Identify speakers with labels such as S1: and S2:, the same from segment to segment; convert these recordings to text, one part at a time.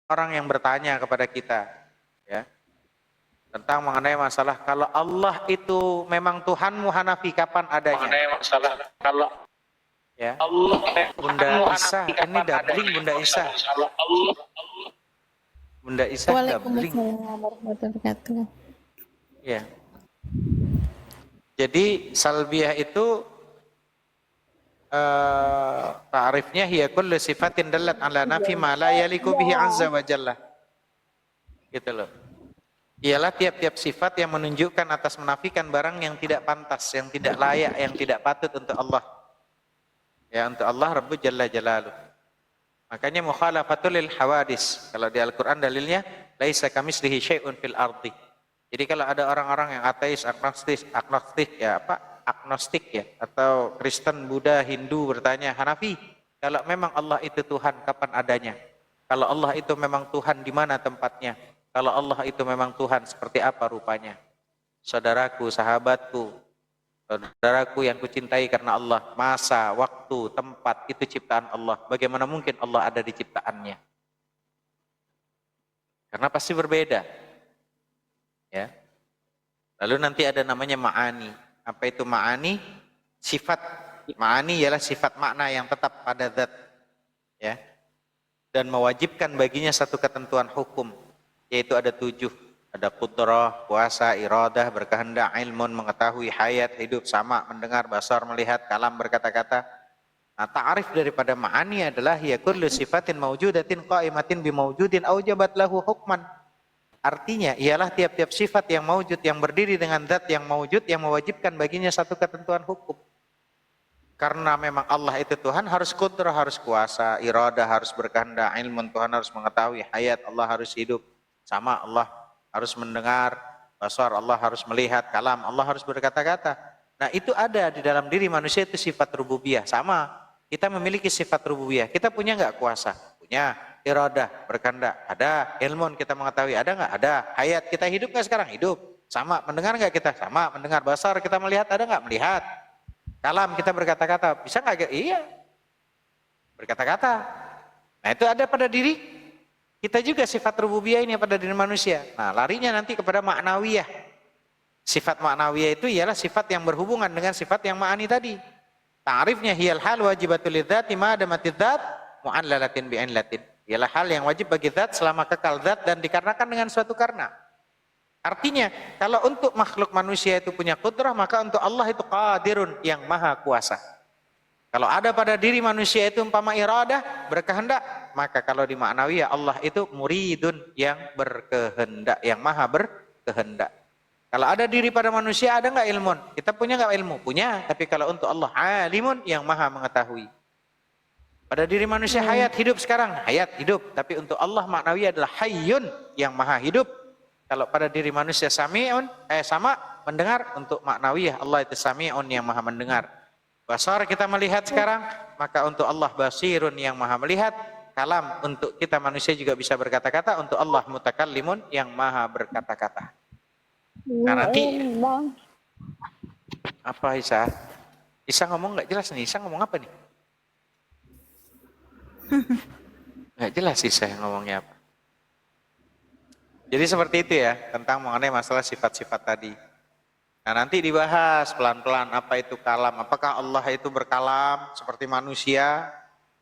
S1: orang yang bertanya kepada kita, ya, tentang mengenai masalah kalau Allah itu memang Tuhanmu Hanafi, kapan adanya?
S2: Mengenai masalah kalau
S1: Ya,
S2: Allah
S1: Bunda Isa, ini doubling Bunda Isa. Bunda Isa doubling.
S3: Waalaikumsalam warahmatullahi wabarakatuh.
S1: Ya. Jadi salbiyah itu ta'rifnya hiya kullu sifatin dallat ala nafi ma la yaliku bihi azza wa jalla. Gitu loh. Ialah tiap-tiap sifat yang menunjukkan atas menafikan barang yang tidak pantas, yang tidak layak, yang tidak patut untuk Allah. Ya, untuk Allah Rabbul Jalla Jalaluh. Makanya mukhalafatul lil hawadis. Kalau di Al-Qur'an dalilnya laisa kamitslihi syai'un fil ardi. Jadi kalau ada orang-orang yang ateis, agnostik ya, atau Kristen, Buddha, Hindu bertanya, Hanafi, kalau memang Allah itu Tuhan, kapan adanya? Kalau Allah itu memang Tuhan, di mana tempatnya? Kalau Allah itu memang Tuhan, seperti apa rupanya? Saudaraku, sahabatku, saudaraku yang kucintai karena Allah, masa, waktu, tempat, itu ciptaan Allah. Bagaimana mungkin Allah ada di ciptaannya? Karena pasti berbeda. Ya. Lalu nanti ada namanya ma'ani. Apa itu ma'ani? Sifat. Ma'ani ialah sifat makna yang tetap pada zat. Ya. Dan mewajibkan baginya satu ketentuan hukum. Yaitu ada 7. Ada qudrah, kuasa, iradah, berkehendak, ilmun, mengetahui, hayat, hidup, sama, mendengar, basar, melihat, kalam, berkata-kata. Nah, ta'arif daripada ma'ani adalah ya kullu sifatin mawjudatin qa'imatin bimawjudin aujabat lahu hukman. Artinya ialah tiap-tiap sifat yang mawjud, yang berdiri dengan zat yang mawjud, yang mewajibkan baginya satu ketentuan hukum. Karena memang Allah itu Tuhan, harus qudrah, harus kuasa, iradah, harus berkehendak, ilmun, Tuhan harus mengetahui, hayat, Allah harus hidup, sama, Allah harus mendengar, basar, Allah harus melihat, kalam, Allah harus berkata-kata. Nah, itu ada di dalam diri manusia, itu sifat rububiyah. Sama, kita memiliki sifat rububiyah. Kita punya nggak kuasa? Punya. Iradah, berkehendak, ada. Ilmun, kita mengetahui, ada nggak? Ada. Hayat, kita hidup nggak sekarang? Hidup. Sama. Mendengar nggak kita? Sama. Mendengar. Basar, kita melihat, ada nggak? Melihat. Kalam, kita berkata-kata, bisa nggak? Iya. Berkata-kata. Nah, itu ada pada diri kita juga, sifat rububiyah ini pada diri manusia. Nah, larinya nanti kepada ma'nawiyah. Sifat ma'nawiyah itu ialah sifat yang berhubungan dengan sifat yang ma'ani tadi. Ta'rifnya hiyal hal wajibatul lidzati ma damatid dzat mu'allalatin bi'in latin. Ialah hal yang wajib bagi zat selama kekal zat dan dikarenakan dengan suatu karena. Artinya, kalau untuk makhluk manusia itu punya qudrah, maka untuk Allah itu qadirun, yang maha kuasa. Kalau ada pada diri manusia itu umpama iradah, berkehendak, maka kalau di ma'nawiyah Allah itu muridun, yang berkehendak, yang maha berkehendak. Kalau ada diri pada manusia, ada nggak ilmun? Kita punya nggak ilmu? Punya. Tapi kalau untuk Allah alimun, yang maha mengetahui. Pada diri manusia hayat, hidup sekarang, hayat, hidup. Tapi untuk Allah maknawi adalah hayyun, yang maha hidup. Kalau pada diri manusia sami'un, sama, mendengar. Untuk maknawiyah Allah itu sami'un, yang maha mendengar. Basar, kita melihat sekarang, maka untuk Allah basirun, yang maha melihat. Kalam, untuk kita manusia juga bisa berkata-kata. Untuk Allah mutakallimun, yang maha berkata-kata. Nah, nanti apa Isa? Isa ngomong nggak jelas nih. Isa ngomong apa nih? Nggak jelas sih saya ngomongnya apa. Jadi seperti itu ya, tentang mengenai masalah sifat-sifat tadi. Nah, nanti dibahas pelan-pelan apa itu kalam. Apakah Allah itu berkalam seperti manusia?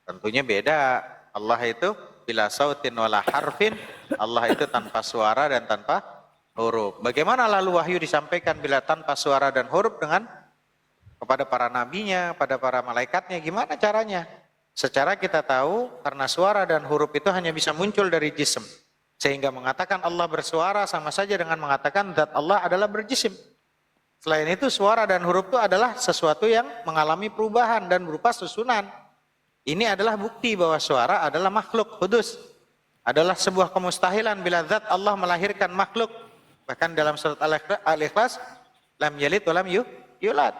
S1: Tentunya beda. Allah itu bila sautin wala harfin. Allah itu tanpa suara dan tanpa huruf. Bagaimana lalu wahyu disampaikan bila tanpa suara dan huruf dengan kepada para nabinya, pada para malaikatnya? Gimana caranya? Secara kita tahu, karena suara dan huruf itu hanya bisa muncul dari jisim. Sehingga mengatakan Allah bersuara sama saja dengan mengatakan zat Allah adalah berjisim. Selain itu, suara dan huruf itu adalah sesuatu yang mengalami perubahan dan berupa susunan. Ini adalah bukti bahwa suara adalah makhluk kudus. Adalah sebuah kemustahilan bila zat Allah melahirkan makhluk. Bahkan dalam surat Al-Ikhlas, lam yalid wa lam yulad.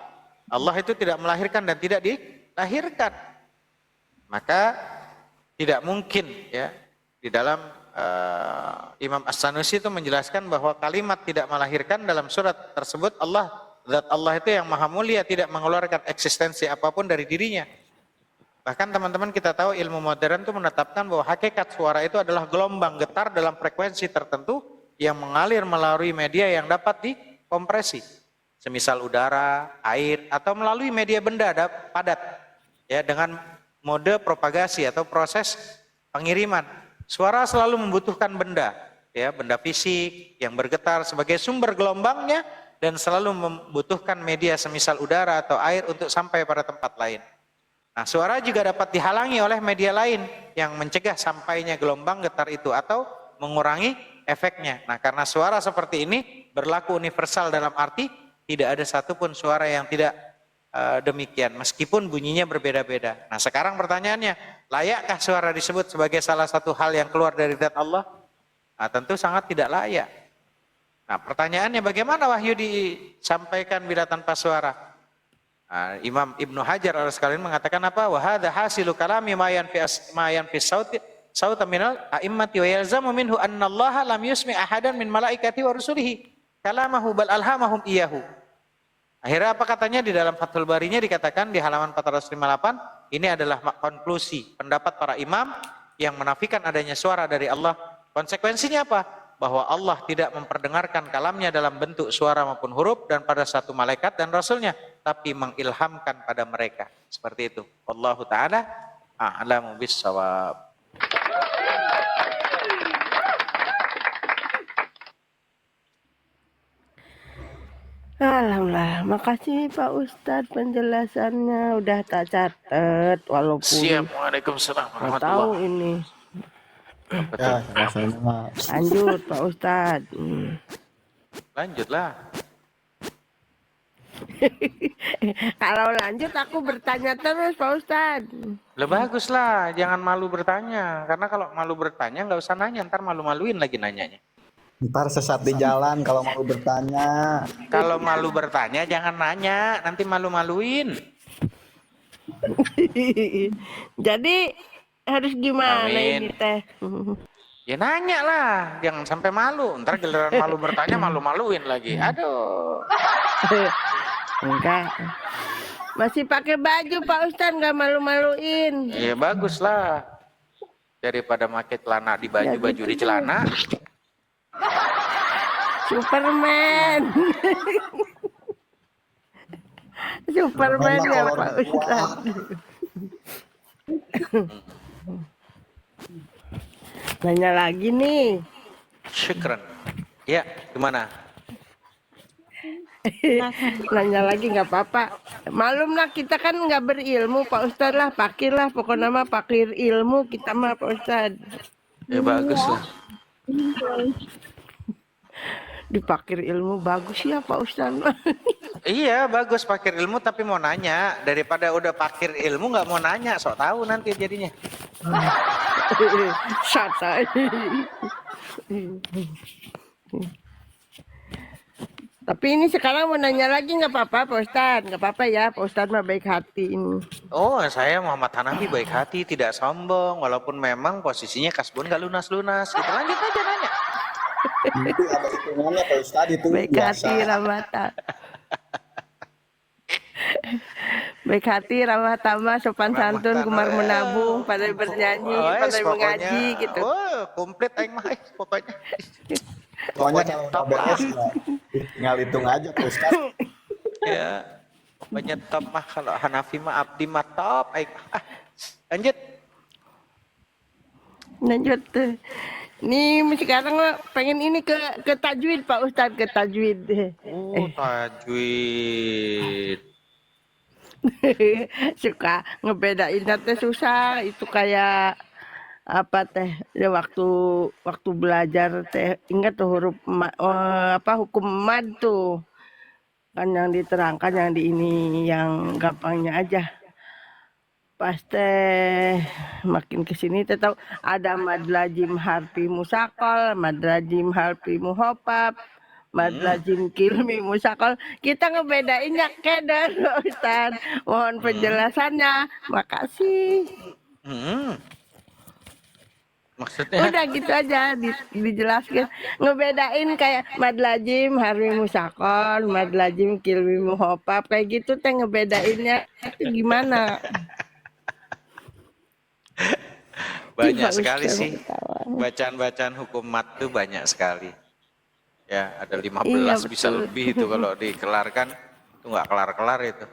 S1: Allah itu tidak melahirkan dan tidak dilahirkan. Maka tidak mungkin ya, di dalam Imam As-Sanusi itu menjelaskan bahwa kalimat tidak melahirkan dalam surat tersebut, zat Allah itu yang maha mulia tidak mengeluarkan eksistensi apapun dari dirinya. Bahkan teman-teman kita tahu ilmu modern itu menetapkan bahwa hakikat suara itu adalah gelombang getar dalam frekuensi tertentu yang mengalir melalui media yang dapat dikompresi. Semisal udara, air, atau melalui media benda padat. Ya, dengan mode propagasi atau proses pengiriman. Suara selalu membutuhkan benda, ya, benda fisik yang bergetar sebagai sumber gelombangnya dan selalu membutuhkan media semisal udara atau air untuk sampai pada tempat lain. Nah, suara juga dapat dihalangi oleh media lain yang mencegah sampainya gelombang getar itu atau mengurangi efeknya. Nah, karena suara seperti ini berlaku universal dalam arti tidak ada satupun suara yang tidak demikian, meskipun bunyinya berbeda-beda. Nah, sekarang pertanyaannya, layakkah suara disebut sebagai salah satu hal yang keluar dari zat Allah? Nah, tentu sangat tidak layak. Nah, pertanyaannya bagaimana wahyu disampaikan bila tanpa suara? Nah, Imam Ibnu Hajar al-Asqalani mengatakan apa? Wa hadza hasilu kalami ma yanfi sauta minal a'immati wa yalzamu minhu anna Allah lam yusmi ahadan min malaikati wa rusulihi kalamahu bal alhamahum iyahu. Akhirnya apa katanya di dalam Fathul Barinya dikatakan di halaman 458, ini adalah konklusi pendapat para imam yang menafikan adanya suara dari Allah. Konsekuensinya apa? Bahwa Allah tidak memperdengarkan kalamnya dalam bentuk suara maupun huruf dan pada satu malaikat dan rasulnya, tapi mengilhamkan pada mereka. Seperti itu. Wallahu ta'ala a'lamu bis-shawab.
S2: Alhamdulillah, makasih Pak Ustadz penjelasannya udah tak catat walaupun
S1: Siap. Waalaikumsalam
S2: nggak
S1: warahmatullahi
S2: tahu ini.
S1: wabarakatuh.
S4: Ya, sama-sama.
S2: Lanjut Pak Ustadz.
S1: Lanjutlah.
S2: Kalau lanjut aku bertanya terus Pak Ustadz.
S1: Lah bagus lah, jangan malu bertanya. Karena kalau malu bertanya nggak usah nanya, ntar malu-maluin lagi nanyanya.
S4: Ntar sesat di jalan kalau mau bertanya.
S1: Kalau malu bertanya jangan nanya, nanti malu-maluin.
S2: Jadi harus gimana
S1: Amin.
S2: ini teh?
S1: Ya nanya lah, jangan sampai malu. Ntar giliran malu bertanya malu-maluin lagi. Aduh.
S2: Enggak. Masih pakai baju Pak Ustadz nggak malu-maluin.
S1: Ya bagus lah. Daripada pakai celana di baju,
S2: Ya,
S1: baju
S2: gitu
S1: di celana.
S2: Superman. Superman
S4: Memang
S2: ya
S4: kalau
S2: Pak
S4: orang tua,
S2: Ustadz. Nanya lagi nih.
S1: Syukran. Ya, gimana?
S2: Nanya lagi nggak apa-apa. Malum lah kita kan nggak berilmu Pak Ustadz lah, pakir lah pokoknya mah pakir ilmu kita mah Pak Ustadz.
S1: Ya bagus lah.
S2: Dipakir ilmu bagus ya Pak Ustadz.
S1: Iya bagus pakir ilmu tapi mau nanya. Daripada udah pakir ilmu nggak mau nanya, sok tahu nanti jadinya.
S2: Santai. Tapi ini sekarang mau nanya lagi nggak apa-apa Pak Ustadz, nggak apa-apa ya Pak Ustadz mah baik hati ini.
S1: Oh, saya Muhammad Hanafi baik hati, tidak sombong, walaupun memang posisinya kasbon gak lunas-lunas. Gitu. Lanjut aja nanya.
S4: itu ada hitungannya Pak Ustadz itu
S2: Baik
S4: biasa.
S2: hati ramata. Baik hati ramah tamah sopan
S1: Ramah
S2: santun
S1: tamah.
S2: gemar menabung pandai bernyanyi pandai mengaji gitu.
S1: Oh, komplit aing mah pokoknya.
S4: Pokoknya kalau udah beres ya, tinggal hitung aja Pak Ustadz.
S1: Ya. Pokoknya top mah kalau Hanafi mah abdi mah top aing. Lanjut.
S2: Lanjut. Nih sekarang mah pengen ini ke tajwid Pak Ustadz, ke tajwid.
S1: Tajwid.
S2: Suka ngebedain teh susah itu kayak apa teh ya waktu belajar teh ingat tuh huruf hukum mad tuh kan yang diterangkan yang di ini yang gampangnya aja pas teh makin kesini teh tahu ada mad lazim harfi musakol, mad lazim harfi muhofaf, mad lazim kilmi musakol. Kita ngebedainnya keder Ustaz. Mohon penjelasannya. Makasih.
S1: Maksudnya?
S2: Udah gitu aja dijelaskan. Ngebedain kayak mad lazim harfi musakol, mad lazim kilmi muhofaf kayak gitu teh ngebedainnya itu gimana?
S1: Banyak
S3: Pak
S1: sekali
S3: Ustaz
S1: sih.
S3: ketawa.
S1: Bacaan-bacaan hukum mat itu banyak sekali. Ya, ada 15
S2: Iya
S1: bisa
S2: betul.
S1: lebih itu kalau dikelarkan itu nggak kelar-kelar itu.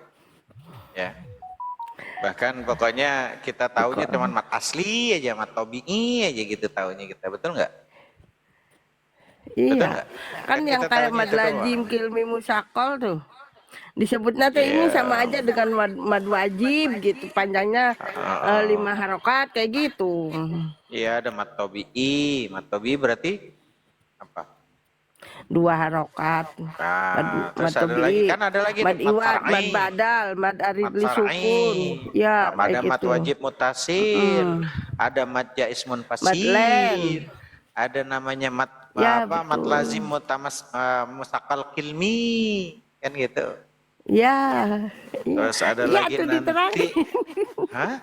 S1: Ya. Bahkan pokoknya kita taunya cuma mat asli aja, mat tobi'i aja gitu taunya kita. Betul nggak? Betul
S2: Iya.
S1: nggak?
S2: Kan
S1: Kan
S2: yang
S1: kita
S2: kayak
S1: taunya
S2: mad
S1: itu
S2: lazim,
S1: doang.
S2: kilmi, musakol tuh. Disebutnya tuh ini sama
S1: Iya.
S2: aja dengan mad wajib gitu. Panjangnya 5 harokat kayak gitu.
S1: Iya, ada mat tobi'i. Mat tobi'i berarti apa?
S2: 2 harokat.
S1: Nah, terus
S2: Mad
S1: ada lagi
S2: tobi,
S1: kan ada lagi
S2: mad
S1: tuh mat
S2: iwad, mad
S1: far'i.
S2: badal, mad arid
S1: Mat
S2: li sukun.
S1: far'i.
S2: Ya, kayak
S1: Ada mat
S2: gitu.
S1: wajib mutasil, ada mat jaiz
S2: Mad len.
S1: munfasil, ada namanya mat
S2: Ya,
S1: apa? Mat lazim
S2: betul.
S1: mustakal kilmi, kan gitu.
S2: Ya, iya.
S1: Terus ada
S2: Iya
S1: lagi
S2: tuh
S1: nanti,
S2: diterangin.
S1: hah?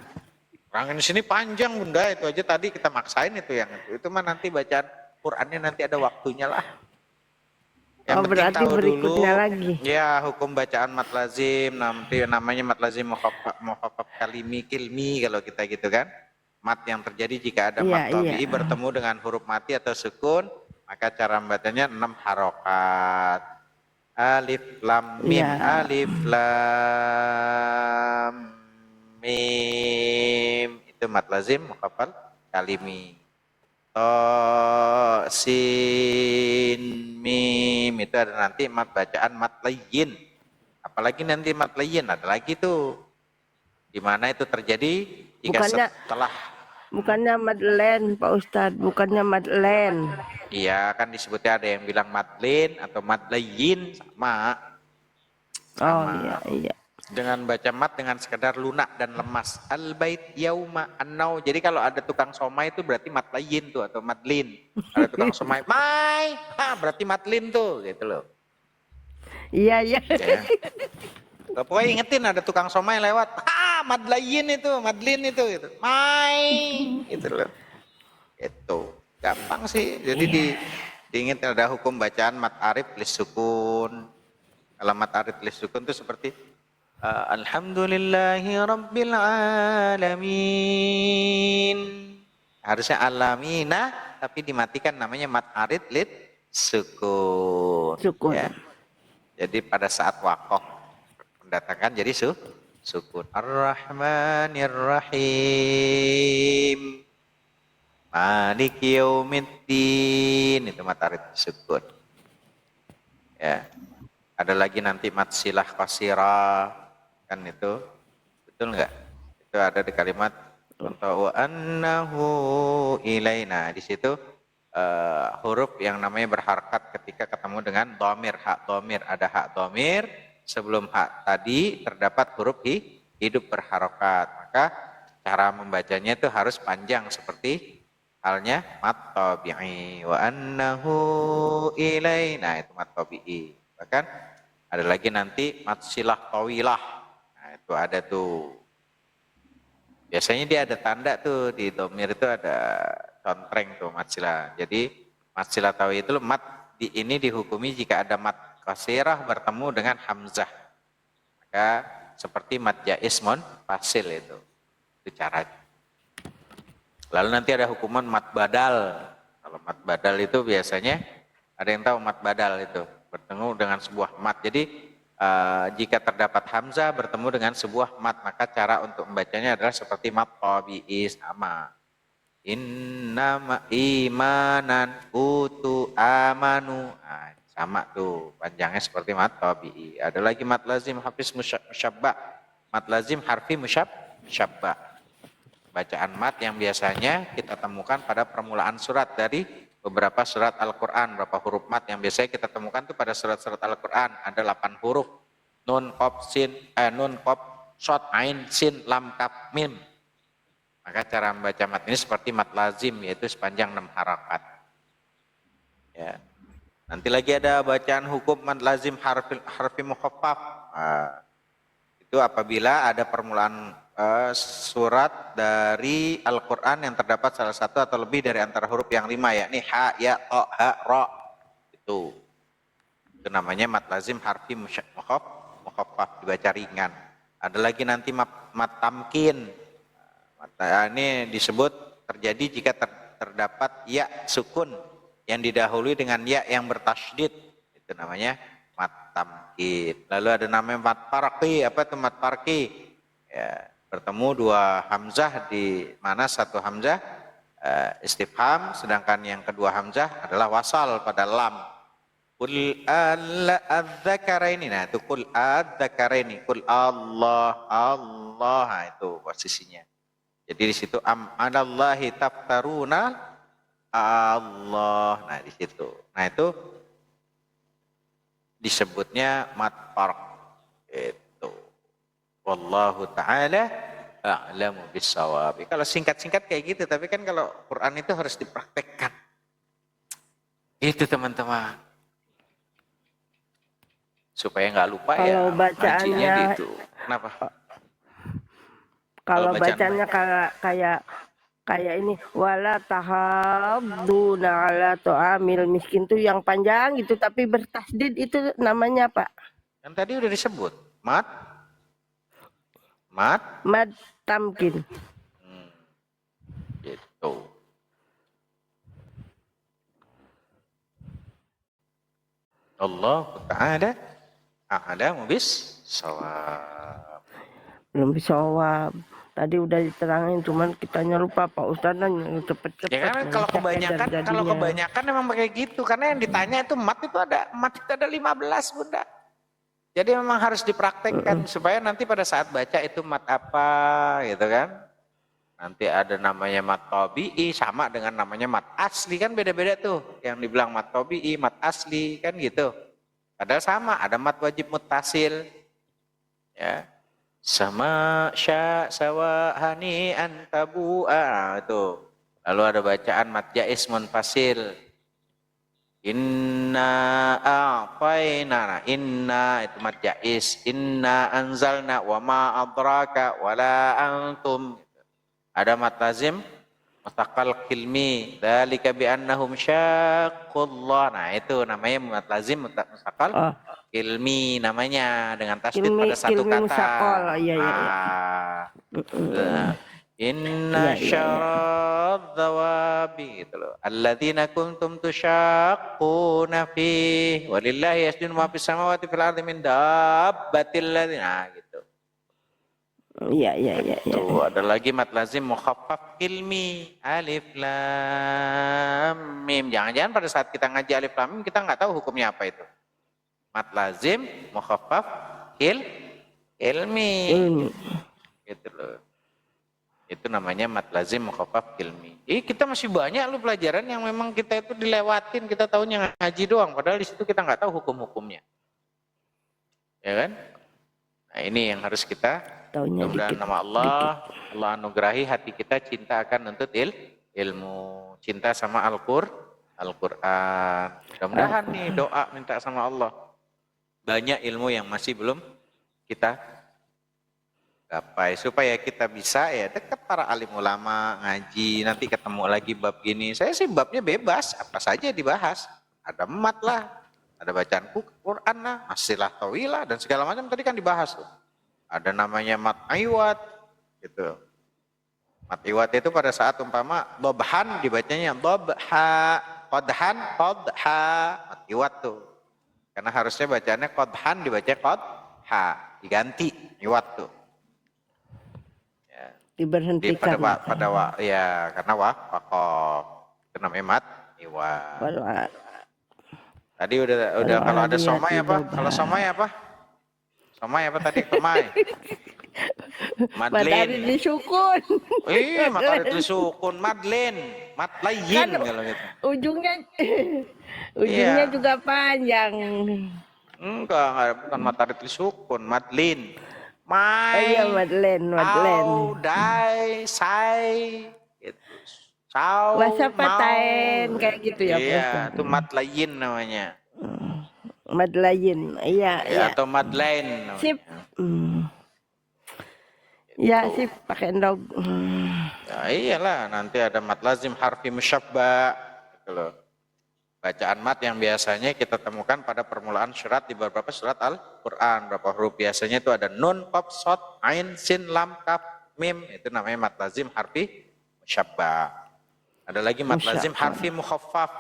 S1: Rangin sini panjang bunda, itu aja tadi kita maksain itu yang itu. Itu mah nanti bacaan Qurannya nanti ada waktunya lah. Yang
S2: Oh,
S1: penting
S2: berarti
S1: tahu
S2: berikutnya
S1: dulu
S2: lagi.
S1: ya hukum bacaan mat lazim, nanti namanya mat lazim muhaffaf kalimi kilmi kalau kita gitu kan. Mat yang terjadi jika ada
S2: Iya,
S1: mat
S2: iya.
S1: tabi'i bertemu dengan huruf mati atau sukun, maka cara membacanya 6 harokat. Alif lam mim,
S2: Iya.
S1: alif lam mim. Itu mat lazim muhaffaf kalimi. Sin mim itu ada nanti bacaan mat layyin. Apalagi nanti mat layyin ada lagi tuh. Di mana itu terjadi jika
S2: Bukannya
S1: setelah
S2: bukannya madlen, Pak Ustadz, bukannya madlen.
S1: iya kan disebutnya ada yang bilang madlin atau madlayyin
S2: Oh,
S1: sama
S2: iya, iya.
S1: dengan baca mat dengan sekedar lunak dan lemas al bait yauma annau. Jadi kalau ada tukang somai itu berarti matlayin tuh atau madlin. Ada tukang somai mai berarti matlin tuh gitu loh
S2: Iya, iya.
S1: ya. Pokoknya ingetin ada tukang somai lewat madlayin itu madlin itu gitu mai gitu loh. Itu gampang sih. Jadi diingat ada hukum bacaan mat arif lis sukun. Kalau mat arif lis sukun itu seperti Alhamdulillahi Rabbil Alamin. Harusnya alamina, tapi dimatikan namanya mat arid lid sukun.
S2: Sukun.
S1: Ya. Jadi pada saat wakoh mendatangkan jadi sukun. Ar-Rahmanir Rahim. Malik Yaumiddin. Itu mat arid sukun. Ya. Ada lagi nanti mat silah qasira, kan itu betul nggak? Itu ada di kalimat wa annahu ilaina. Di situ huruf yang namanya berharakat ketika ketemu dengan dhamir, hak dhamir. Ada hak dhamir, sebelum hak tadi terdapat huruf hidup berharokat. Maka cara membacanya itu harus panjang seperti halnya mat tabi'i. Wa annahu ilaina, itu mat tabi'i. Bahkan ada lagi nanti mat silah tawilah. Nah, itu ada tuh. Biasanya dia ada tanda tuh di domir itu ada contreng tuh mat silah. Jadi mat silah tawi itu mat ini dihukumi jika ada mat kasirah bertemu dengan hamzah. Maka seperti mat jaiz fasil itu. Itu caranya. Lalu nanti ada hukuman mat badal. Kalau mat badal itu biasanya ada yang tahu mat badal itu bertemu dengan sebuah mat. Jadi jika terdapat hamzah bertemu dengan sebuah mat, maka cara untuk membacanya adalah seperti mat tabi'i sama. Innama imanan utu amanu. Nah, sama tuh panjangnya seperti mat tabi'i. Ada lagi mat lazim hafiz musyabba. Mat lazim harfi musyabba. Bacaan mat yang biasanya kita temukan pada permulaan surat dari beberapa surat Al-Quran, beberapa huruf mat yang biasanya kita temukan itu pada surat-surat Al-Quran. Ada 8 huruf. Nun, qaf, nun, qaf, shod, ain, sin, lam, kaf, mim. Maka cara membaca mat ini seperti mat lazim, yaitu sepanjang 6 harakat. Ya. Nanti lagi ada bacaan hukum mat lazim harfi mukhaffaf. Itu apabila ada permulaan surat dari Al-Quran yang terdapat salah satu atau lebih dari antara huruf yang 5, yakni ha, ya, to, ha, ro. Itu namanya mat lazim harfi mukhaffaf, dibaca ringan. Ada lagi nanti mat tamkin. Ini disebut terjadi jika terdapat ya sukun yang didahului dengan ya yang bertasydid. Itu namanya mat tamkin. Lalu ada namanya mat parqi. Apa itu mat parqi? Ya, bertemu dua hamzah di mana satu hamzah istifham, sedangkan yang kedua hamzah adalah wasal pada lam. Qul adzakaraini. Nah, itu qul adzakaraini. Qul Allah, Allah. Nah, itu posisinya. Jadi di situ am'alallahi taftaruna Allah. Nah, di situ. Nah, itu disebutnya mat farq. Itu. Wallahu taala a'lamu bissawab. Kalau singkat-singkat kayak gitu, tapi kan kalau Quran itu harus dipraktekkan. Itu teman-teman. Supaya nggak lupa
S2: Kalau
S1: ya
S2: bacaannya
S1: gitu. Kenapa?
S2: Kalau
S1: bacaan
S2: bacanya kayak ini wala tahadduna ala ta'amil miskin tuh yang panjang gitu tapi bertasdid itu namanya apa?
S1: Yang tadi udah disebut mat
S2: Mad tamkin.
S1: gitu. Allah Ta'ala a'lamu bis-shawab.
S2: Belum bisa jawab. Tadi udah diterangin cuman kitanya lupa Pak Ustadz yang cepet-cepet.
S1: Ya kan kalau kebanyakan memang kayak gitu karena yang ditanya itu mat itu ada 15 Bunda. Jadi memang harus dipraktekkan supaya nanti pada saat baca itu mat apa gitu kan. Nanti ada namanya mat tabi'i sama dengan namanya mat asli kan beda-beda tuh. Yang dibilang mat tabi'i, mat asli kan gitu. Padahal sama, ada mat wajib muttasil. Ya. Sama sawa hani antabu'a itu. Lalu ada bacaan mat jais munfasil. Inna a'tayna. Nah, inna itu mat jais. Inna anzalna wa ma adraka wa la antum. Ada mat lazim mustaqal kilmi dzalika bi annahum syaqqullah. Nah, itu namanya mat lazim mustaqal kilmi namanya dengan tasydid pada satu kata.
S2: Musaqal. Iya.
S1: Inna syarad dawabi gitu loh. Alladzina kuntum tusyaqquna fi walillahi yasjudu ma fis samawati fil ardi min dabbatil ladzina gitu.
S2: Iya.
S1: Tuh, ada lagi mat lazim mukhaffaf ilmi alif lam mim. Jangan-jangan pada saat kita ngaji alif lam mim kita nggak tahu hukumnya apa itu. Mat lazim mukhaffaf ilmi. Gitu loh. Itu namanya mat lazim mukhaffaf ilmi. Kita masih banyak loh pelajaran yang memang kita itu dilewatin, kita tahunya ngaji doang padahal di situ kita nggak tahu hukum-hukumnya. Ya kan? Nah, ini yang harus kita mudah-mudahan nama Allah anugerahi hati kita cinta akan nuntut ilmu, cinta sama Al-Quran. Mudah-mudahan nih doa minta sama Allah. Banyak ilmu yang masih belum kita gapai supaya kita bisa ya dekat para alim ulama, ngaji, nanti ketemu lagi bab gini. Saya sih babnya bebas, apa saja dibahas. Ada mat lah, ada bacaan Quran lah, asilah tawilah dan segala macam tadi kan dibahas tuh. Ada namanya mat iwat gitu. Mat iwat itu pada saat umpama dobhan dibacanya dobha, qodhan, qodha, mat iwat tuh. Karena harusnya bacaannya qodhan dibaca qodha, diganti iwat tuh. Ya.
S2: Diberhentikan.
S1: Ya karena waqaf. Itu namanya mat iwat. Tadi udah kalau ada somai apa? Kalau somai apa? Somai apa tadi? Somai.
S2: Matahari disukun.
S1: Matahari disukun. Madlen. Matlayin kan, kalau gitu.
S2: Ujungnya juga panjang.
S1: Enggak, bukan matahari disukun. Madlin.
S2: Madlen.
S1: Au, dai, sai. Gitu. Sau,
S2: Wasapatain kayak gitu ya.
S1: Iya, itu matlayin namanya.
S2: Madlayin, iya.
S1: Atau madlain.
S2: Sip. Ya sip, pakai endog.
S1: Ya iyalah, nanti ada mat lazim harfi musyabba gitu loh. Bacaan mat yang biasanya kita temukan pada permulaan surat di beberapa surat Al-Quran. Berapa huruf biasanya itu ada nun, qaf, shad, ain, sin, lam, kaf, mim. Itu namanya mat lazim harfi musyabbah. Ada lagi mad lazim
S2: Musyabbah.
S1: harfi mukhaffaf.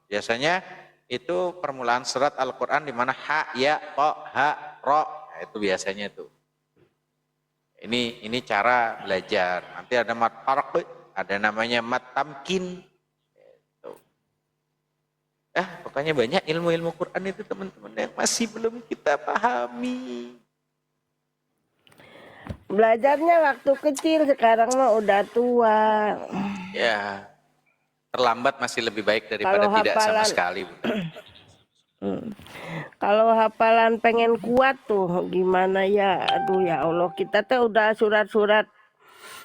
S1: Biasanya itu permulaan surat Al-Quran di mana ha, ya, ko, ha, ro. Nah, itu biasanya itu. Ini cara belajar. Nanti ada mad harq, ada namanya mad tamkin. Gitu. Pokoknya banyak ilmu-ilmu Quran itu teman-teman yang masih belum kita pahami.
S2: Belajarnya waktu kecil, sekarang mah udah tua.
S1: Ya, terlambat masih lebih baik daripada
S2: Kalau
S1: tidak sama
S2: hafalan,
S1: sekali. Bunda.
S2: kalau hafalan pengen kuat tuh gimana ya? Aduh ya Allah, kita tuh udah surat-surat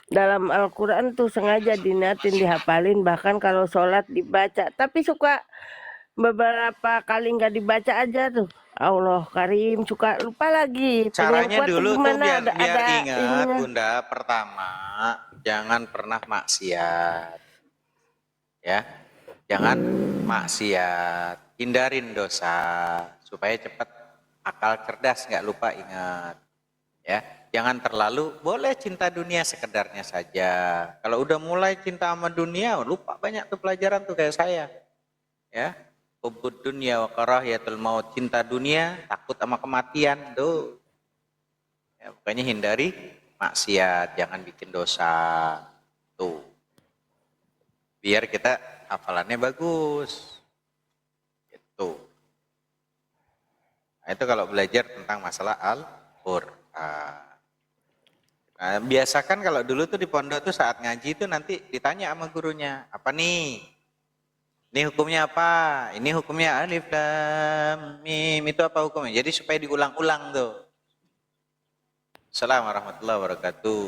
S2: dalam Al-Quran tuh sengaja diniatin dihafalin, bahkan kalau sholat dibaca. Tapi suka beberapa kali nggak dibaca aja tuh. Allah Karim, suka lupa lagi. Pengen
S1: Caranya
S2: kuat tuh
S1: dulu tuh
S2: gimana?
S1: biar
S2: Ada
S1: ingat
S2: ininya.
S1: Bunda, pertama jangan pernah maksiat. Ya. Jangan maksiat, hindarin dosa supaya cepat akal cerdas, nggak lupa ingat. Ya, jangan terlalu boleh cinta dunia sekedarnya saja. Kalau udah mulai cinta sama dunia, lupa banyak tuh pelajaran tuh kayak saya. Ya, hubbud dunya wa karahiyatul maut, cinta dunia, takut sama kematian, tuh. Ya, pokoknya hindari maksiat, jangan bikin dosa. Tuh. Biar kita hafalannya bagus. Gitu. Nah, itu kalau belajar tentang masalah Al-Qur'an. Nah, biasakan kalau dulu tuh di pondok tuh saat ngaji itu nanti ditanya sama gurunya, apa nih? Ini hukumnya apa? Ini hukumnya alif lam mim. Itu apa hukumnya? Jadi supaya diulang-ulang tuh. Assalamualaikum warahmatullahi wabarakatuh.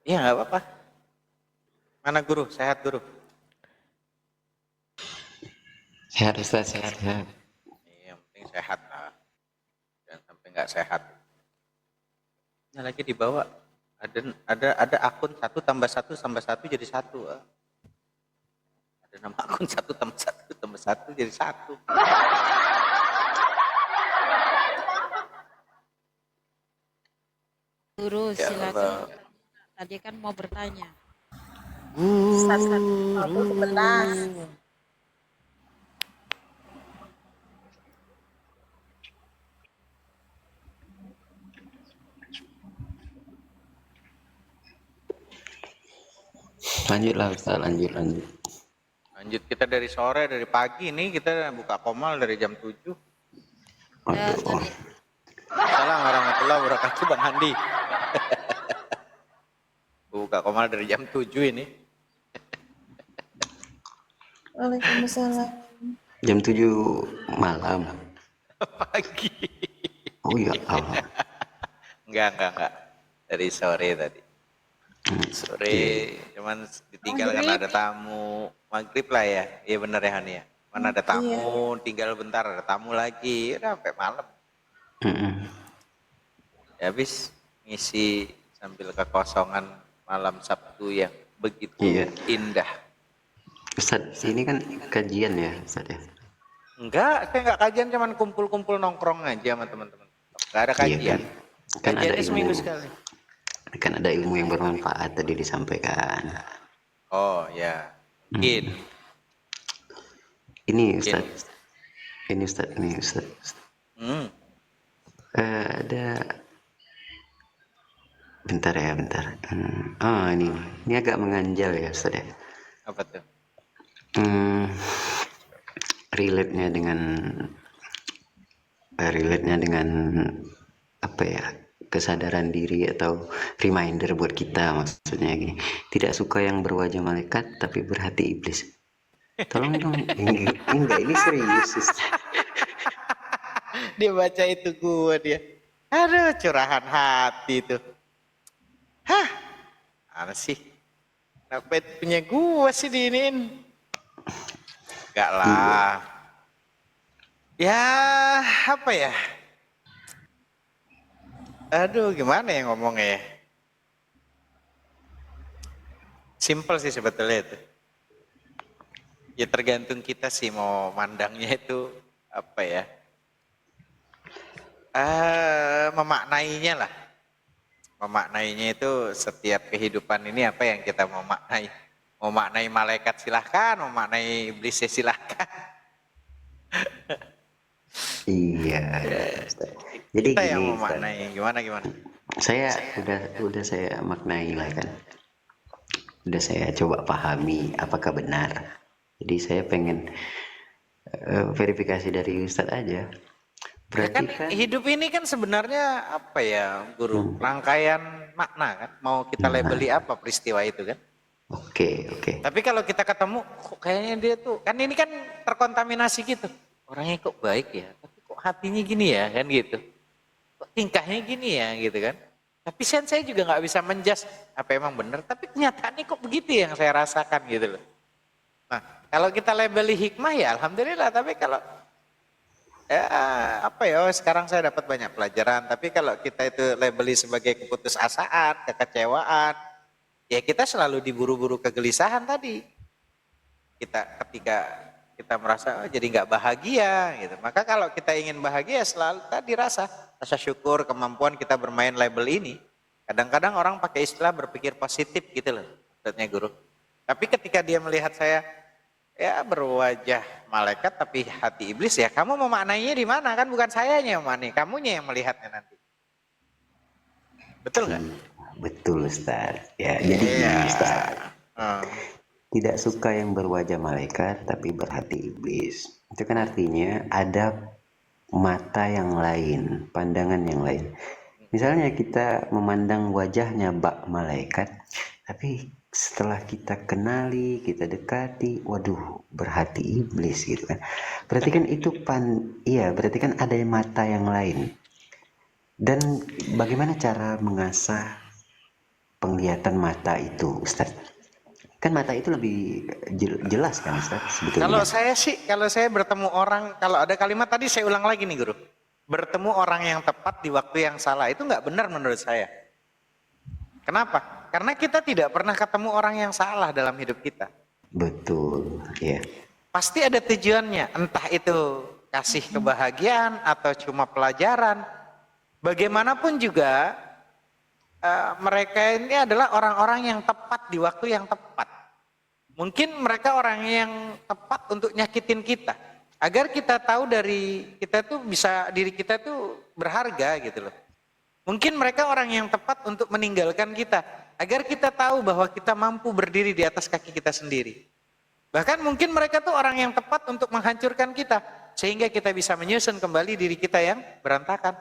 S1: Iya nggak apa-apa. Mana guru? Sehat guru?
S5: Sehat Ustaz, sehat.
S1: Yang penting sehat lah. Jangan sampai nggak sehat. Nah, lagi dibawa ada akun 1+1+1 jadi 1. Ada nama akun 1+1+1 jadi 1.
S3: Guru,
S1: Ya
S3: silakan.
S1: Allah.
S3: Tadi kan mau bertanya.
S5: Lanjutlah Ustaz, lanjut.
S1: Lanjut kita dari sore, dari pagi nih kita buka komal dari jam 7.
S3: Ya,
S5: Waduh.
S3: tadi
S1: Assalamualaikum warahmatullahi wabarakatuh Bang Handi. Buka komal dari jam 7 ini.
S6: Waalaikumsalam.
S5: Jam 7 malam.
S1: Pagi.
S5: Oh iya, Allah.
S1: Enggak. Dari sore tadi. Sore cuman ditinggal karena ada tamu. Maghrib lah ya. Iya bener ya Hani ya. Mana ada tamu, tinggal bentar ada tamu lagi. Udah sampai malam. Ya, habis ngisi sambil kekosongan malam Sabtu yang begitu
S5: Iya.
S1: indah.
S5: Ustaz, ini kan kajian ya Ustaz ya?
S1: Enggak, saya enggak kajian, cuman kumpul-kumpul nongkrong aja sama teman-teman. Enggak ada
S5: Iya
S1: kajian.
S5: kan ada
S1: Kajiannya seminggu
S5: ilmu.
S1: sekali.
S5: Kan ada ilmu yang bermanfaat tadi disampaikan.
S1: Oh ya, mungkin.
S5: Ini Ustaz. Ini Ustaz.
S1: Hmm.
S5: Ada bentar. Oh, ini agak menganjal ya Ustaz ya.
S1: Apa tuh?
S5: Relate-nya dengan apa ya, kesadaran diri atau reminder buat kita, maksudnya gini, tidak suka yang berwajah malaikat tapi berhati iblis. Tolong dong. Enggak, ini serius Ustaz.
S1: Dia baca itu gua dia. Aduh, curahan hati tuh. Hah? Apa sih? Kenapa itu punya gua sih diinin? Enggak lah. Ya, apa ya? Aduh, gimana ya ngomongnya ya? Simple sih sebetulnya itu. Ya tergantung kita sih mau mandangnya itu apa ya? Memaknainya lah. memaknainya itu setiap kehidupan ini apa yang kita mau maknai. Mau maknai malaikat silahkan, mau maknai iblis ya silahkan.
S5: Iya, Ustaz. Jadi
S1: Kita
S5: gini,
S1: yang mau
S5: Ustaz.
S1: maknai, gimana?
S5: Saya udah saya maknai lah kan. Udah saya coba pahami apakah benar. Jadi saya pengen verifikasi dari Ustadz aja.
S1: Ya
S5: Berarti
S1: kan
S5: kan
S1: hidup ini kan sebenarnya apa ya, Guru? Rangkaian makna kan. Mau kita labeli apa peristiwa itu kan?
S5: oke.
S1: Tapi kalau kita ketemu, kok kayaknya dia tuh, kan ini kan terkontaminasi gitu. Orangnya kok baik ya, tapi kok hatinya gini ya, kan gitu. Kok tingkahnya gini ya, gitu kan. Tapi saya juga nggak bisa menjudge apa emang benar, tapi kenyataannya kok begitu yang saya rasakan gitu loh. Nah, kalau kita labeli hikmah ya alhamdulillah, tapi kalau ya apa ya, sekarang saya dapat banyak pelajaran, tapi kalau kita itu labeli sebagai keputusasaan, kekecewaan, ya kita selalu diburu-buru kegelisahan tadi. Ketika kita merasa jadi nggak bahagia gitu. Maka kalau kita ingin bahagia selalu tadi rasa syukur, kemampuan kita bermain label ini. Kadang-kadang orang pakai istilah berpikir positif gitu loh, maksudnya Guru. Tapi ketika dia melihat saya ya berwajah malaikat tapi hati iblis, ya kamu memaknainya di mana? Kan bukan sayanya yang memaknai, kamunya yang melihatnya nanti. Betul nggak?
S5: betul Ustadz. Ya, jadi gini Ustadz. Tidak suka yang berwajah malaikat tapi berhati iblis. Itu kan artinya ada mata yang lain, pandangan yang lain. Misalnya kita memandang wajahnya bak malaikat, tapi setelah kita kenali, kita dekati, waduh, berhati iblis gitu kan. Berarti kan itu berarti kan ada mata yang lain. Dan bagaimana cara mengasah penglihatan mata itu, Ustaz? Kan mata itu lebih jelas kan, Ustaz, sebetulnya.
S1: Kalau saya bertemu orang, kalau ada kalimat tadi saya ulang lagi nih Guru. Bertemu orang yang tepat di waktu yang salah, itu nggak benar menurut saya. Kenapa? Karena kita tidak pernah ketemu orang yang salah dalam hidup kita.
S5: Betul, ya.
S1: Pasti ada tujuannya, entah itu kasih kebahagiaan atau cuma pelajaran. Bagaimanapun juga mereka ini adalah orang-orang yang tepat di waktu yang tepat. Mungkin mereka orang yang tepat untuk nyakitin kita, agar kita tahu diri kita tuh berharga gitu loh. Mungkin mereka orang yang tepat untuk meninggalkan kita, agar kita tahu bahwa kita mampu berdiri di atas kaki kita sendiri. Bahkan mungkin mereka tuh orang yang tepat untuk menghancurkan kita, sehingga kita bisa menyusun kembali diri kita yang berantakan.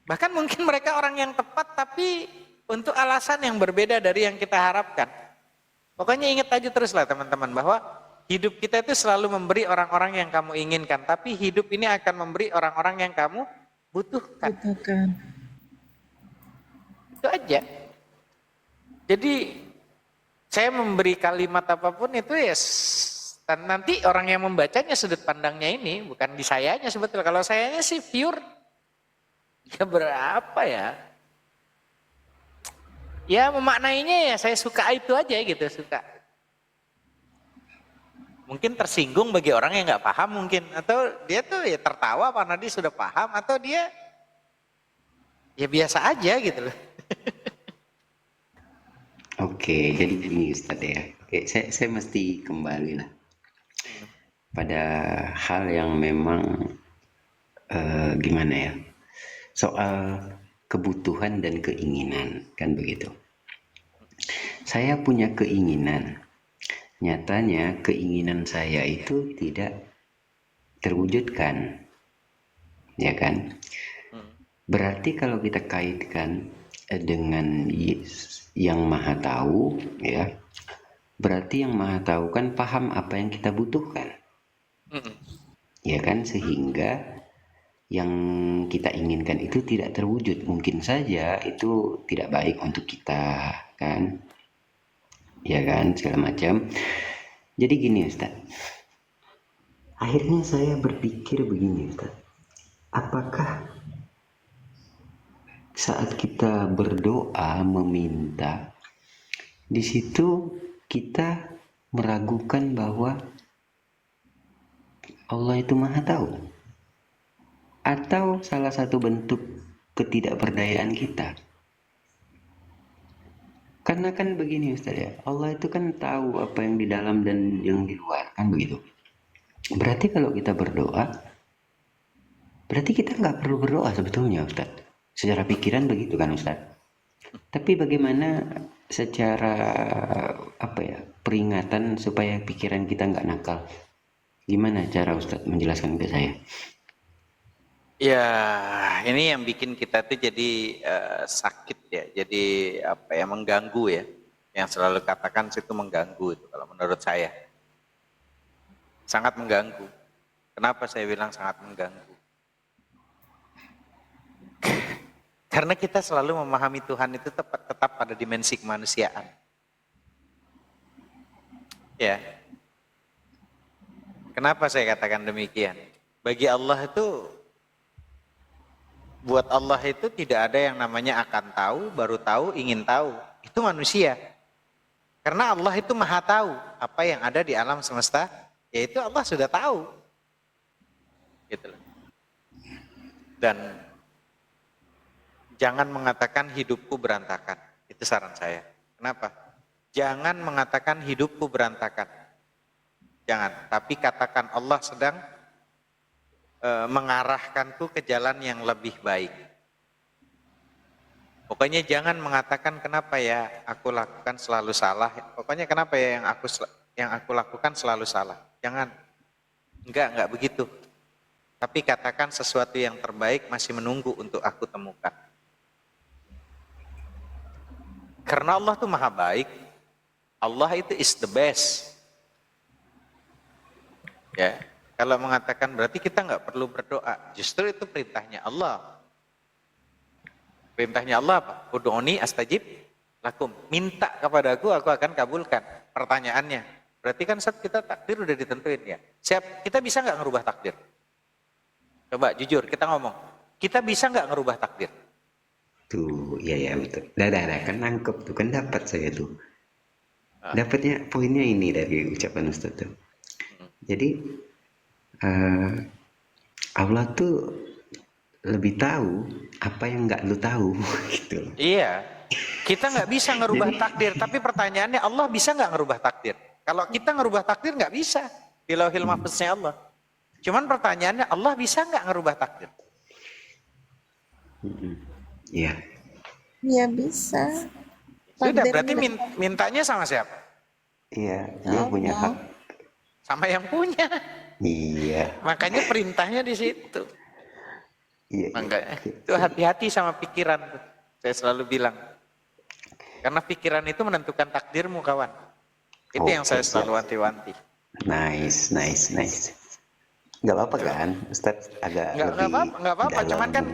S1: Bahkan mungkin mereka orang yang tepat tapi untuk alasan yang berbeda dari yang kita harapkan. Pokoknya ingat aja terus lah teman-teman, bahwa hidup kita itu selalu memberi orang-orang yang kamu inginkan, tapi hidup ini akan memberi orang-orang yang kamu butuhkan. Itu aja. Jadi saya memberi kalimat apapun itu ya nanti orang yang membacanya sudut pandangnya ini, bukan di sayanya sebetulnya. Kalau sayanya sih pure, ya berapa ya? Ya memaknainya ya saya suka itu aja gitu, suka. Mungkin tersinggung bagi orang yang nggak paham mungkin, atau dia tuh ya tertawa karena dia sudah paham, atau dia ya biasa aja gitu loh.
S5: Oke, jadi gini Ustaz ya. Oke, saya mesti kembali lah pada hal yang memang gimana ya, soal kebutuhan dan keinginan, kan begitu. Saya punya keinginan, nyatanya keinginan saya itu tidak terwujudkan, ya kan? Berarti kalau kita kaitkan dengan yang maha tahu, ya, berarti yang maha tahu kan paham apa yang kita butuhkan, ya kan? Sehingga yang kita inginkan itu tidak terwujud, mungkin saja itu tidak baik untuk kita, kan? Ya kan, segala macam. Jadi gini Ustaz, akhirnya saya berpikir begini Ustaz, apakah saat kita berdoa meminta, di situ kita meragukan bahwa Allah itu maha tahu? Atau salah satu bentuk ketidakberdayaan kita? Karena kan begini Ustaz ya, Allah itu kan tahu apa yang di dalam dan yang di luar, kan begitu. Berarti kalau kita berdoa, berarti kita nggak perlu berdoa sebetulnya Ustaz. Secara pikiran begitu kan Ustaz. Tapi bagaimana secara apa ya, peringatan supaya pikiran kita nggak nakal? Gimana cara Ustaz menjelaskan ke saya?
S1: Ya, ini yang bikin kita tuh jadi sakit ya, jadi apa ya, mengganggu ya. Yang selalu katakan situ mengganggu itu kalau menurut saya. Sangat mengganggu. Kenapa saya bilang sangat mengganggu? Karena kita selalu memahami Tuhan itu tetap pada dimensi kemanusiaan. Ya. Kenapa saya katakan demikian? Bagi Allah itu, buat Allah itu tidak ada yang namanya akan tahu, baru tahu, ingin tahu. Itu manusia. Karena Allah itu maha tahu apa yang ada di alam semesta, yaitu Allah sudah tahu. Gitu loh. Dan jangan mengatakan hidupku berantakan. Itu saran saya. Kenapa? Jangan mengatakan hidupku berantakan. Jangan. Tapi katakan Allah sedang mengarahkanku ke jalan yang lebih baik. Pokoknya jangan mengatakan kenapa ya aku lakukan selalu salah. Pokoknya kenapa ya yang aku lakukan selalu salah. Jangan. Enggak begitu. Tapi katakan sesuatu yang terbaik masih menunggu untuk aku temukan. Karena Allah tuh maha baik. Allah itu is the best. Ya, kalau mengatakan berarti kita nggak perlu berdoa. Justru itu perintahnya Allah. Perintahnya Allah apa? Ud'uni astajib lakum. Minta kepadaku, aku akan kabulkan. Pertanyaannya, berarti kan saat kita takdir udah ditentuin ya. Siap, kita bisa nggak ngerubah takdir? Coba jujur, kita ngomong. Kita bisa nggak ngerubah takdir?
S5: Tuh, ya betul. Dah, kan nangkep tuh, kan dapat saya tuh. Dapatnya poinnya ini dari ucapan Ustaz tuh. Jadi Allah tuh lebih tahu apa yang nggak lu tahu gitu.
S1: Iya, kita nggak bisa ngerubah takdir. Tapi pertanyaannya Allah bisa nggak ngerubah takdir? Kalau kita ngerubah takdir nggak bisa di Lauhil Mahfuznya Allah. Cuman pertanyaannya Allah bisa nggak ngerubah takdir?
S5: Iya.
S6: Ya bisa.
S1: Sudah,
S6: Takdir
S1: berarti
S6: udah-
S1: mintanya sama siapa?
S5: Iya, dia punya hak.
S1: Sama yang punya.
S5: Iya.
S1: Makanya perintahnya di situ.
S5: Iya.
S1: Makanya itu hati-hati sama pikiran tuh. Saya selalu bilang. Karena pikiran itu menentukan takdirmu, kawan. Itu yang saya selalu wanti-wanti.
S5: Nice. Nggak apa-apa kan, Ustaz agak
S1: Nggak
S5: lebih
S1: apa-apa.
S5: dalam.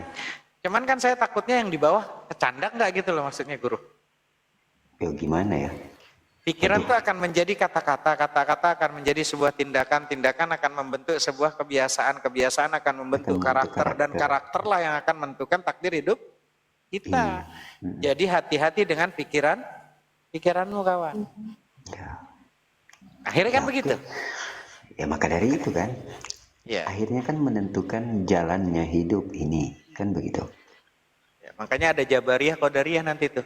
S1: Cuman kan saya takutnya yang di bawah kecandak nggak gitu loh maksudnya guru.
S5: Ya gimana ya?
S1: Pikiran itu akan menjadi kata-kata akan menjadi sebuah tindakan akan membentuk sebuah kebiasaan akan membentuk karakter, dan karakterlah yang akan menentukan takdir hidup kita. Jadi hati-hati dengan pikiranmu, kawan.
S5: Ya.
S1: Akhirnya kan begitu.
S5: Ya maka dari itu kan,
S1: Ya.
S5: akhirnya kan menentukan jalannya hidup ini, kan begitu.
S1: Ya, makanya ada Jabariyah, Qadariyah nanti tuh.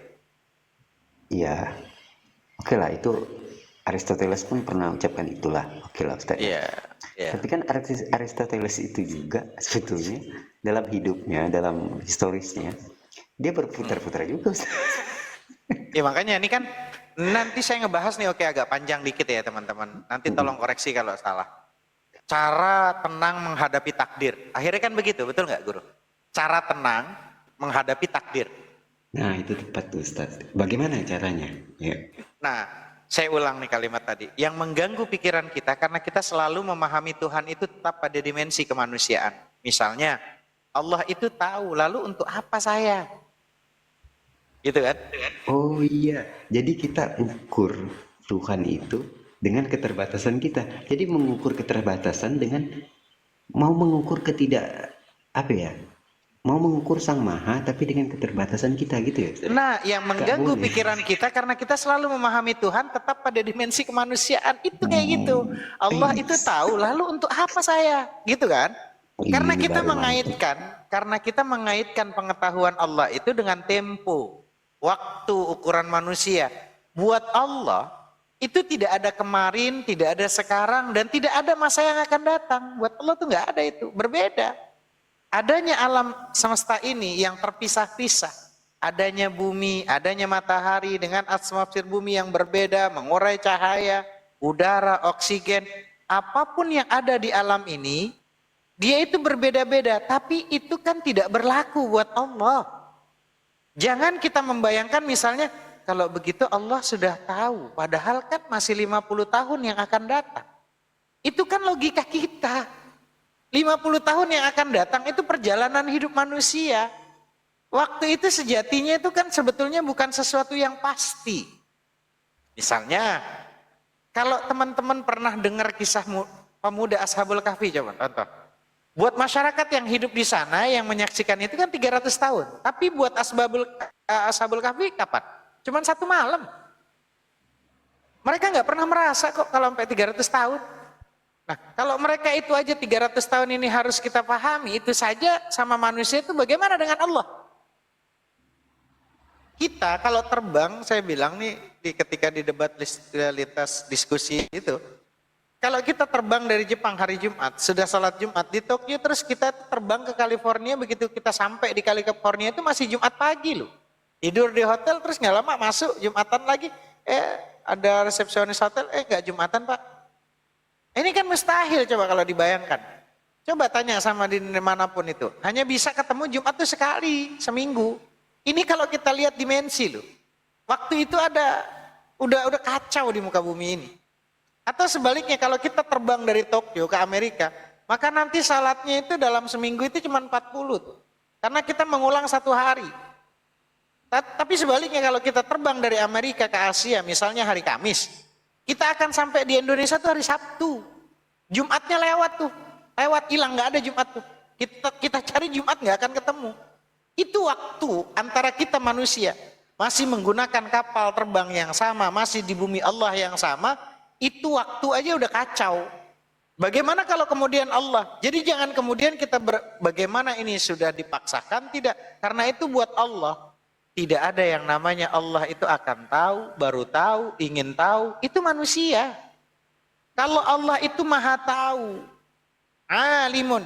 S5: Iya. Oke lah, itu Aristoteles pun pernah ucapkan itulah. Oke lah Ustaz.
S1: Iya.
S5: Tapi kan Aristoteles itu juga sebetulnya dalam hidupnya, dalam historisnya, dia berputar-putar juga Ustaz.
S1: Ya makanya ini kan nanti saya ngebahas nih, oke agak panjang dikit ya teman-teman. Nanti tolong koreksi kalau salah. Cara tenang menghadapi takdir. Akhirnya kan begitu, betul nggak guru? Cara tenang menghadapi takdir.
S5: Nah itu tepat tuh Ustaz. Bagaimana caranya? Ya.
S1: Nah, saya ulang nih kalimat tadi. Yang mengganggu pikiran kita karena kita selalu memahami Tuhan itu tetap pada dimensi kemanusiaan. Misalnya, Allah itu tahu, lalu untuk apa saya? Gitu kan?
S5: Oh iya, jadi kita ukur Tuhan itu dengan keterbatasan kita. Jadi mengukur keterbatasan dengan mau mengukur mau mengukur Sang Maha tapi dengan keterbatasan kita gitu ya.
S1: Nah, yang mengganggu
S5: boleh.
S1: pikiran kita karena kita selalu memahami Tuhan tetap pada dimensi kemanusiaan. Itu kayak gitu. Allah itu tahu, lalu untuk apa saya? Gitu kan? Karena
S5: Ini
S1: kita
S5: baru mantap.
S1: mengaitkan pengetahuan Allah itu dengan tempo. waktu, ukuran manusia. Buat Allah itu tidak ada kemarin, tidak ada sekarang, dan tidak ada masa yang akan datang. Buat Allah tuh nggak ada itu, berbeda. Adanya alam semesta ini yang terpisah-pisah. Adanya bumi, adanya matahari dengan atmosfer bumi yang berbeda, mengurai cahaya, udara, oksigen. Apapun yang ada di alam ini, dia itu berbeda-beda. Tapi itu kan tidak berlaku buat Allah. Jangan kita membayangkan misalnya, kalau begitu Allah sudah tahu. Padahal kan masih 50 tahun yang akan datang. Itu kan logika kita. 50 tahun yang akan datang itu perjalanan hidup manusia. Waktu itu sejatinya itu kan sebetulnya bukan sesuatu yang pasti. Misalnya, kalau teman-teman pernah dengar kisah pemuda Ashabul Kahfi, coba tonton. Buat masyarakat yang hidup di sana, yang menyaksikan itu kan 300 tahun. Tapi buat Ashabul Kahfi kapan? Cuman 1 malam. Mereka nggak pernah merasa kok kalau sampai 300 tahun. Nah, kalau mereka itu aja 300 tahun ini harus kita pahami, itu saja sama manusia itu bagaimana dengan Allah? Kita kalau terbang, saya bilang nih ketika di debat lintas diskusi itu, kalau kita terbang dari Jepang hari Jumat, sudah salat Jumat di Tokyo, terus kita terbang ke California, begitu kita sampai di California itu masih Jumat pagi loh. Tidur di hotel, terus nggak lama masuk Jumatan lagi, ada resepsionis hotel, nggak Jumatan Pak. Ini kan mustahil coba kalau dibayangkan. Coba tanya sama di manapun itu, hanya bisa ketemu Jumat itu sekali, seminggu. Ini kalau kita lihat dimensi loh. Waktu itu ada, udah kacau di muka bumi ini. Atau sebaliknya kalau kita terbang dari Tokyo ke Amerika, maka nanti salatnya itu dalam seminggu itu cuma 40 tuh. Karena kita mengulang 1 hari. Tapi sebaliknya kalau kita terbang dari Amerika ke Asia, misalnya hari Kamis, kita akan sampai di Indonesia tuh hari Sabtu. Jumatnya lewat tuh. Lewat, hilang, nggak ada Jumat tuh. Kita cari Jumat nggak akan ketemu. Itu waktu antara kita manusia masih menggunakan kapal terbang yang sama, masih di bumi Allah yang sama, itu waktu aja udah kacau. Bagaimana kalau kemudian Allah? Jadi jangan kemudian kita bagaimana ini sudah dipaksakan, tidak. Karena itu buat Allah tidak ada yang namanya Allah itu akan tahu, baru tahu, ingin tahu, itu manusia. Kalau Allah itu maha tahu, alimun,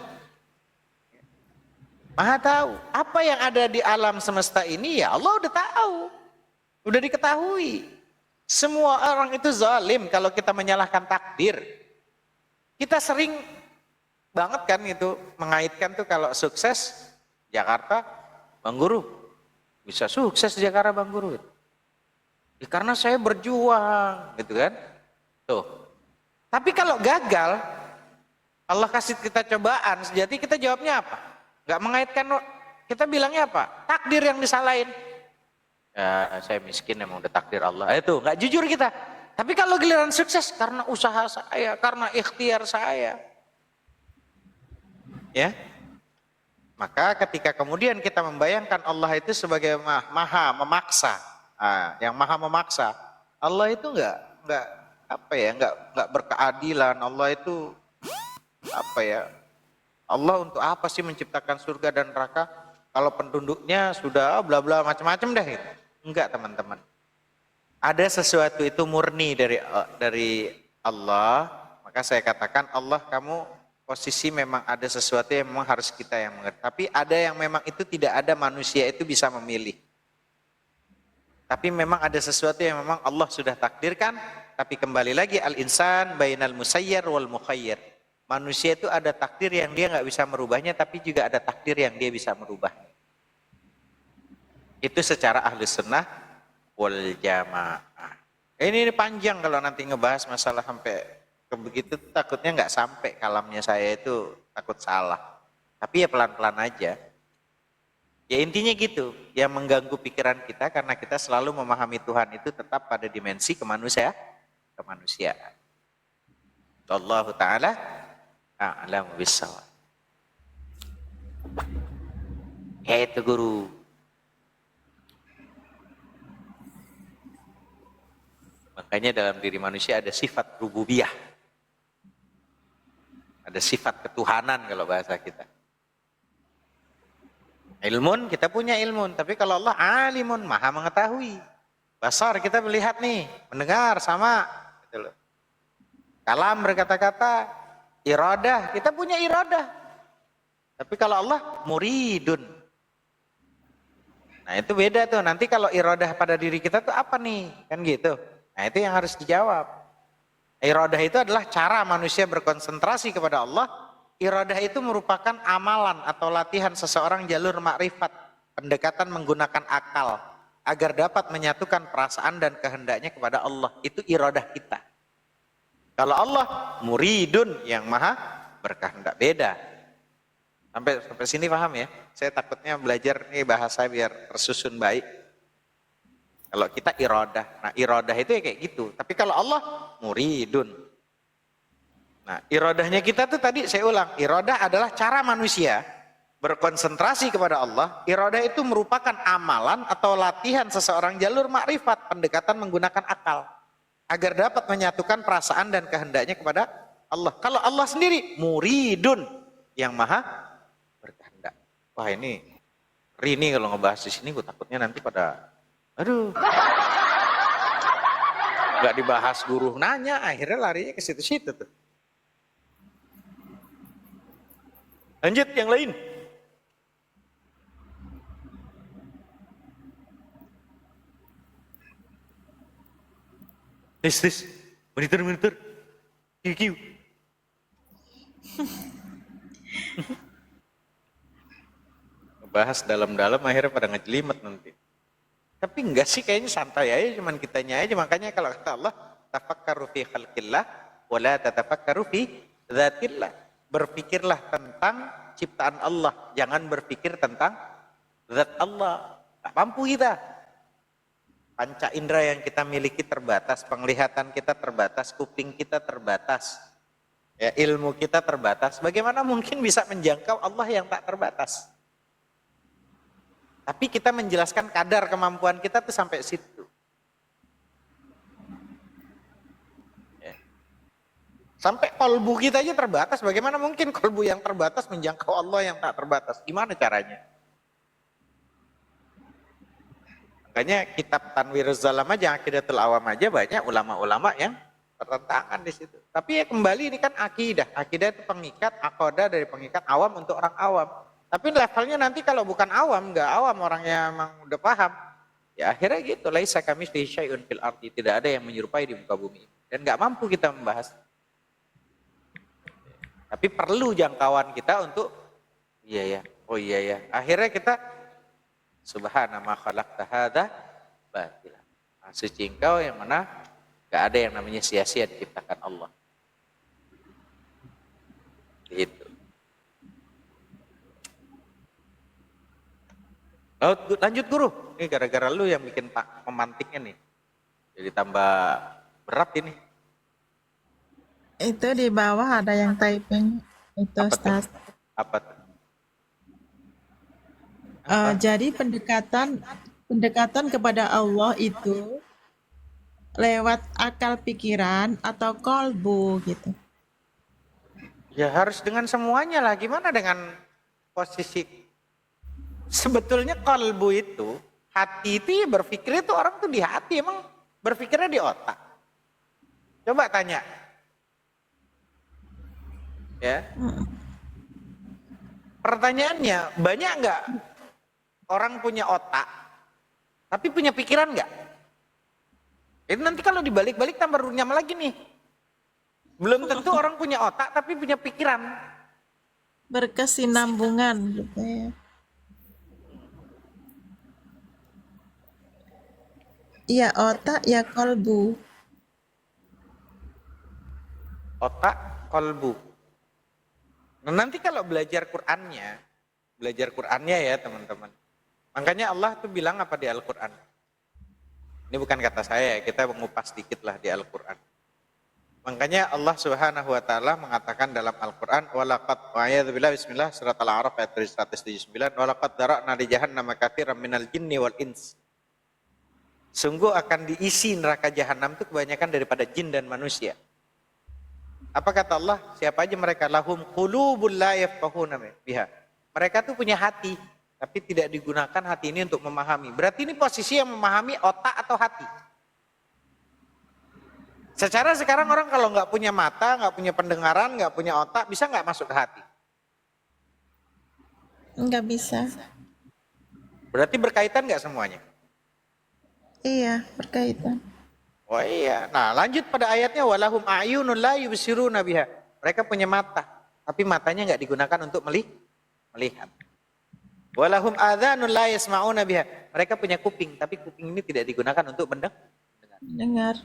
S1: maha tahu. Apa yang ada di alam semesta ini ya Allah udah tahu. Udah diketahui. Semua orang itu zalim kalau kita menyalahkan takdir. Kita sering banget kan itu mengaitkan tuh kalau sukses Jakarta Bang Guru. Bisa sukses Jakarta Bang Guru. Ya, karena saya berjuang gitu kan. Tuh. Tapi kalau gagal Allah kasih kita cobaan, sejati kita jawabnya apa? Gak mengaitkan, kita bilangnya apa? Takdir yang disalahin. Ya, saya miskin emang udah takdir Allah. Itu nggak jujur kita. Tapi kalau giliran sukses karena usaha saya, karena ikhtiar saya, ya. Maka ketika kemudian kita membayangkan Allah itu sebagai maha memaksa, yang maha memaksa, Allah itu nggak berkeadilan. Allah itu apa ya? Allah untuk apa sih menciptakan surga dan neraka kalau penduduknya sudah bla bla macam-macam dah itu. Enggak teman-teman. Ada sesuatu itu murni dari Allah, maka saya katakan Allah kamu posisi memang ada sesuatu yang memang harus kita yang mengerti. Tapi ada yang memang itu tidak ada manusia itu bisa memilih. Tapi memang ada sesuatu yang memang Allah sudah takdirkan, tapi kembali lagi al-insan bainal musayyar wal mukhayyir. Manusia itu ada takdir yang dia nggak bisa merubahnya, tapi juga ada takdir yang dia bisa merubahnya. Itu secara ahlus sunnah wal jamaah. Ini panjang kalau nanti ngebahas masalah sampai ke begitu, takutnya nggak sampai kalamnya saya itu takut salah. Tapi ya pelan-pelan aja. Ya intinya gitu, yang mengganggu pikiran kita karena kita selalu memahami Tuhan itu tetap pada dimensi kemanusiaan. Wallahu ta'ala a'lam bissawab. Itu guru. Makanya dalam diri manusia ada sifat rububiyah. Ada sifat ketuhanan kalau bahasa kita. Ilmun, kita punya ilmun. Tapi kalau Allah alimun, maha mengetahui. Basar, kita melihat nih, mendengar sama. Gitu loh. Kalam berkata-kata, iradah, kita punya iradah. Tapi kalau Allah muridun. Nah itu beda tuh, nanti kalau iradah pada diri kita tuh apa nih? Kan gitu. Nah itu yang harus dijawab. Iradah itu adalah cara manusia berkonsentrasi kepada Allah. Iradah itu merupakan amalan atau latihan seseorang jalur makrifat. Pendekatan menggunakan akal. Agar dapat menyatukan perasaan dan kehendaknya kepada Allah. Itu iradah kita. Kalau Allah muridun yang maha berkehendak, beda. Sampai sini paham ya? Saya takutnya belajar nih bahasa biar tersusun baik. Kalau kita iradah, nah iradah itu ya kayak gitu. Tapi kalau Allah muridun. Nah iradahnya kita tuh tadi saya ulang, iradah adalah cara manusia berkonsentrasi kepada Allah. Iradah itu merupakan amalan atau latihan seseorang jalur makrifat, pendekatan menggunakan akal. Agar dapat menyatukan perasaan dan kehendaknya kepada Allah. Kalau Allah sendiri muridun yang maha berkehendak. Wah ini Rini kalau ngebahas di sini gue takutnya nanti pada aduh nggak dibahas guru nanya, akhirnya larinya ke situ-situ tuh. Lanjut yang lain. Tis, monitor, kiu. Bahas dalam-dalam akhirnya pada ngejelimet nanti. Tapi enggak sih, kayaknya santai aja, cuman kitanya aja. Makanya kalau kata Allah, tafakkaru fi khalqillah wa la tatafakkaru fi dzatillah. Berpikirlah tentang ciptaan Allah, jangan berpikir tentang zat Allah. Tak mampu kita. Panca indera yang kita miliki terbatas, penglihatan kita terbatas, kuping kita terbatas, ya, ilmu kita terbatas. Bagaimana mungkin bisa menjangkau Allah yang tak terbatas? Tapi kita menjelaskan kadar kemampuan kita tuh sampai situ. Ya. Sampai kolbu kita aja terbatas, bagaimana mungkin kolbu yang terbatas menjangkau Allah yang tak terbatas? Gimana caranya? Makanya kitab Tanwiruz Zalam aja, Aqidatul Awam aja banyak ulama-ulama yang bertentangan di situ. Tapi ya kembali ini kan akidah. Akidah itu pengikat, akoda dari pengikat awam untuk orang awam. Tapi levelnya nanti kalau bukan awam, nggak awam orangnya emang udah paham. Ya akhirnya gitu, laisa kamitslihi syai'un fil ardi, tidak ada yang menyerupai di muka bumi. Dan nggak mampu kita membahas. Tapi perlu jangkauan kita untuk iya ya, oh iya ya. Akhirnya kita subhana ma khalaqta hadza batila. Suci engkau yang mana nggak ada yang namanya sia-sia diciptakan Allah. Gitu. Oh, lanjut guru. Ini gara-gara lu yang bikin pak pemantiknya nih. Jadi tambah berat ini.
S6: Itu di bawah ada yang typing. Itu
S1: Apa tuh?
S6: Ustaz.
S1: Apa tuh?
S6: Jadi pendekatan kepada Allah itu lewat akal pikiran atau kolbu gitu.
S1: Ya harus dengan semuanya lah. Gimana dengan posisi? Sebetulnya kalbu itu, hati itu ya berpikir itu orang tuh di hati, emang berpikirnya di otak. Coba tanya. Ya. Pertanyaannya, banyak nggak orang punya otak, tapi punya pikiran nggak? Itu nanti kalau dibalik-balik tambah runyam lagi nih. Belum tentu orang punya otak, tapi punya pikiran.
S6: Berkesinambungan gitu ya. Iya otak, ya kolbu.
S1: Otak, kolbu. Nah, nanti kalau belajar Qur'annya ya teman-teman. Makanya Allah tuh bilang apa di Al-Quran? Ini bukan kata saya, kita mengupas sedikit lah di Al-Quran. Makanya Allah Subhanahu wa taala mengatakan dalam Al-Qur'an walaqad wa'iyadzubillah bismillah surat Al-A'raf ayat 179 walaqad dara'na li jahannama katsiran minal jinni wal ins. Sungguh akan diisi neraka jahanam itu kebanyakan daripada jin dan manusia. Apa kata Allah? Siapa aja mereka? Lahum qulubul la yafqahuna biha. Mereka tuh punya hati, tapi tidak digunakan hati ini untuk memahami. Berarti ini posisi yang memahami otak atau hati. Secara sekarang orang kalau nggak punya mata, nggak punya pendengaran, nggak punya otak, bisa nggak masuk ke hati?
S6: Nggak bisa.
S1: Berarti berkaitan nggak semuanya?
S6: Iya, berkaitan.
S1: Oh iya. Nah, lanjut pada ayatnya walahum a'yunun la yubsiruna biha. Mereka punya mata, tapi matanya nggak digunakan untuk melihat. Walahum adzanun la yasma'una biha. Mereka punya kuping, tapi kuping ini tidak digunakan untuk mendengar.
S6: Dengar.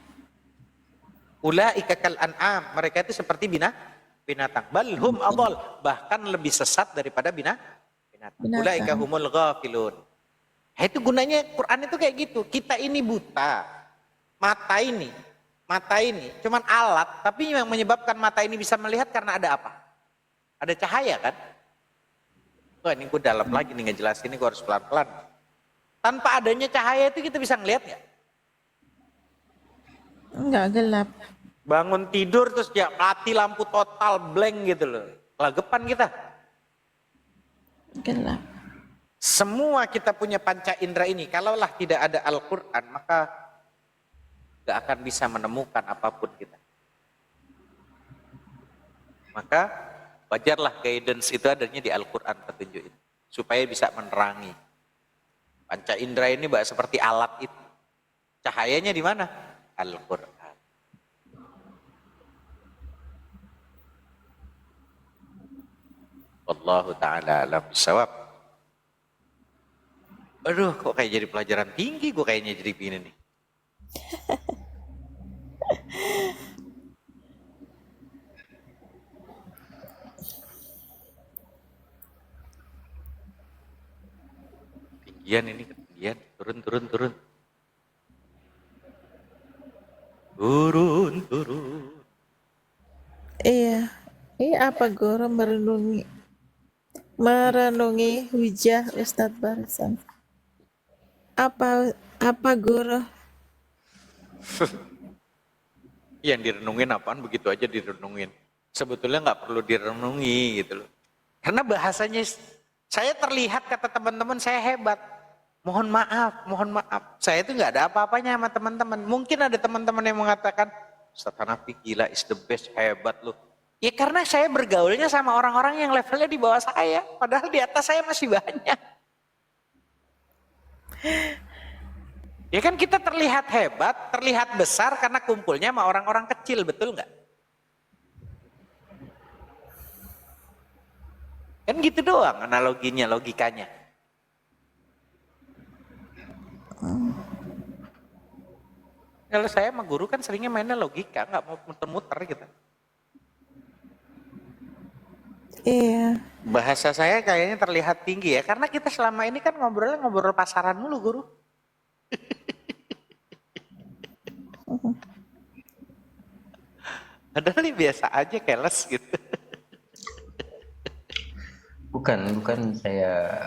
S1: Ulaika kal an'am. Mereka itu seperti binatang. Balhum adall. Bahkan lebih sesat daripada binatang. Ulaika humul ghafilun. Nah, itu gunanya Quran itu kayak gitu. Kita ini buta. Mata ini cuman alat, tapi yang menyebabkan mata ini bisa melihat karena ada apa? Ada cahaya kan? Wah, ini gue dalam lagi nih ngejelasin, ini gue harus pelan-pelan. Tanpa adanya cahaya itu kita bisa ngelihat nggak?
S6: Enggak, gelap.
S1: Bangun tidur terus ya mati lampu total blank gitu loh. Kelagepan kita.
S6: Gelap.
S1: Semua kita punya panca indera ini. Kalaulah tidak ada Al-Quran, maka gak akan bisa menemukan apapun kita. Maka wajarlah guidance itu adanya di Al-Quran, petunjuk itu. Supaya bisa menerangi. Panca indera ini seperti alat itu. Cahayanya di mana? Al-Quran. Wallahu ta'ala alam bisawab. Aduh, kok kayak jadi pelajaran tinggi gue kayaknya jadi begini nih. Ketinggian ini, ketinggian. Turun. Turun.
S6: Iya. Ini apa guru merenungi hujah Ustadz barusan? Apa guru?
S1: Yang direnungin apaan begitu aja direnungin. Sebetulnya nggak perlu direnungi gitu loh. Karena bahasanya saya terlihat kata teman-teman saya hebat. Mohon maaf. Saya itu nggak ada apa-apanya sama teman-teman. Mungkin ada teman-teman yang mengatakan, Ustadz Hanafi gila, is the best, hebat loh. Ya karena saya bergaulnya sama orang-orang yang levelnya di bawah saya. Padahal di atas saya masih banyak. Ya kan kita terlihat hebat, terlihat besar karena kumpulnya sama orang-orang kecil, betul nggak? Kan gitu doang analoginya, logikanya. Kalau saya sama guru kan seringnya mainnya logika, nggak mau muter-muter gitu.
S6: Iya.
S1: Bahasa saya kayaknya terlihat tinggi ya, karena kita selama ini kan ngobrol pasaran mulu guru. Padahal ini biasa aja, keles gitu.
S5: Bukan saya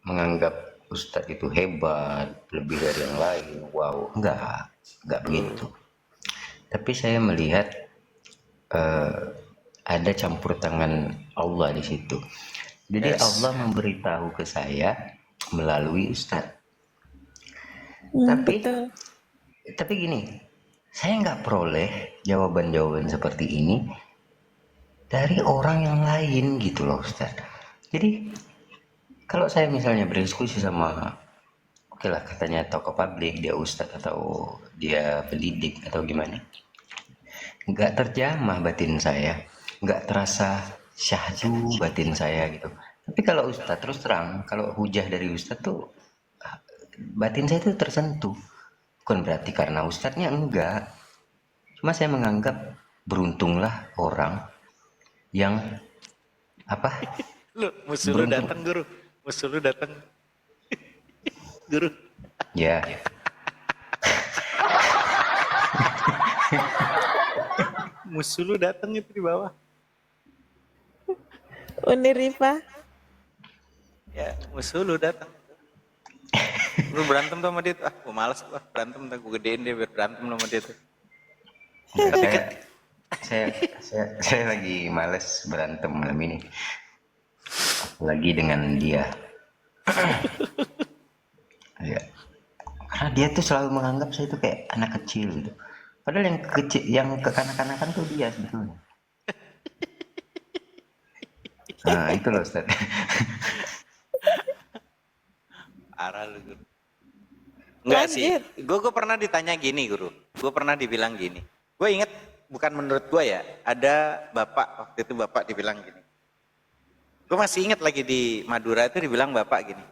S5: menganggap Ustadz itu hebat, lebih dari yang lain. Wow, enggak begitu. Tapi saya melihat ada campur tangan Allah di situ. Jadi
S1: Yes.
S5: Allah memberitahu ke saya melalui Ustadz.
S6: Betul.
S5: Tapi gini, saya nggak peroleh jawaban-jawaban seperti ini dari orang yang lain gitu loh Ustadz. Jadi kalau saya misalnya berdiskusi sama, oke lah katanya tokoh publik, dia Ustadz atau dia pendidik atau gimana, nggak terjamah batin saya, nggak terasa syahdu batin saya gitu. Tapi kalau Ustadz terus terang, kalau hujah dari Ustadz tuh batin saya tuh tersentuh. Bukan berarti karena Ustadznya enggak. Cuma saya menganggap beruntunglah orang yang apa?
S1: Lu musuh lu datang guru, musuh lu datang. Guru.
S5: Ya.
S1: Musuh lu datang itu di bawah.
S6: Unirifa.
S1: Ya, musuh lu datang. Lu berantem tuh sama dia tuh. Ah, gue males gua berantem tuh, gue gedein dia biar berantem sama dia tuh.
S5: Saya lagi males berantem malam ini. Lagi dengan dia. Ya. Karena dia tuh selalu menganggap saya itu kayak anak kecil gitu. Padahal yang kecil, yang kekanak-kanakan tuh dia sebetulnya. Nah, itu loh Ustaz.
S1: Parah lu, Guru. Enggak sih,
S6: Lanjut.
S1: gue pernah ditanya gini, Guru. Gue pernah dibilang gini. Gue inget, bukan menurut gue ya, ada bapak, waktu itu bapak dibilang gini. Gue masih inget lagi di Madura itu dibilang bapak gini.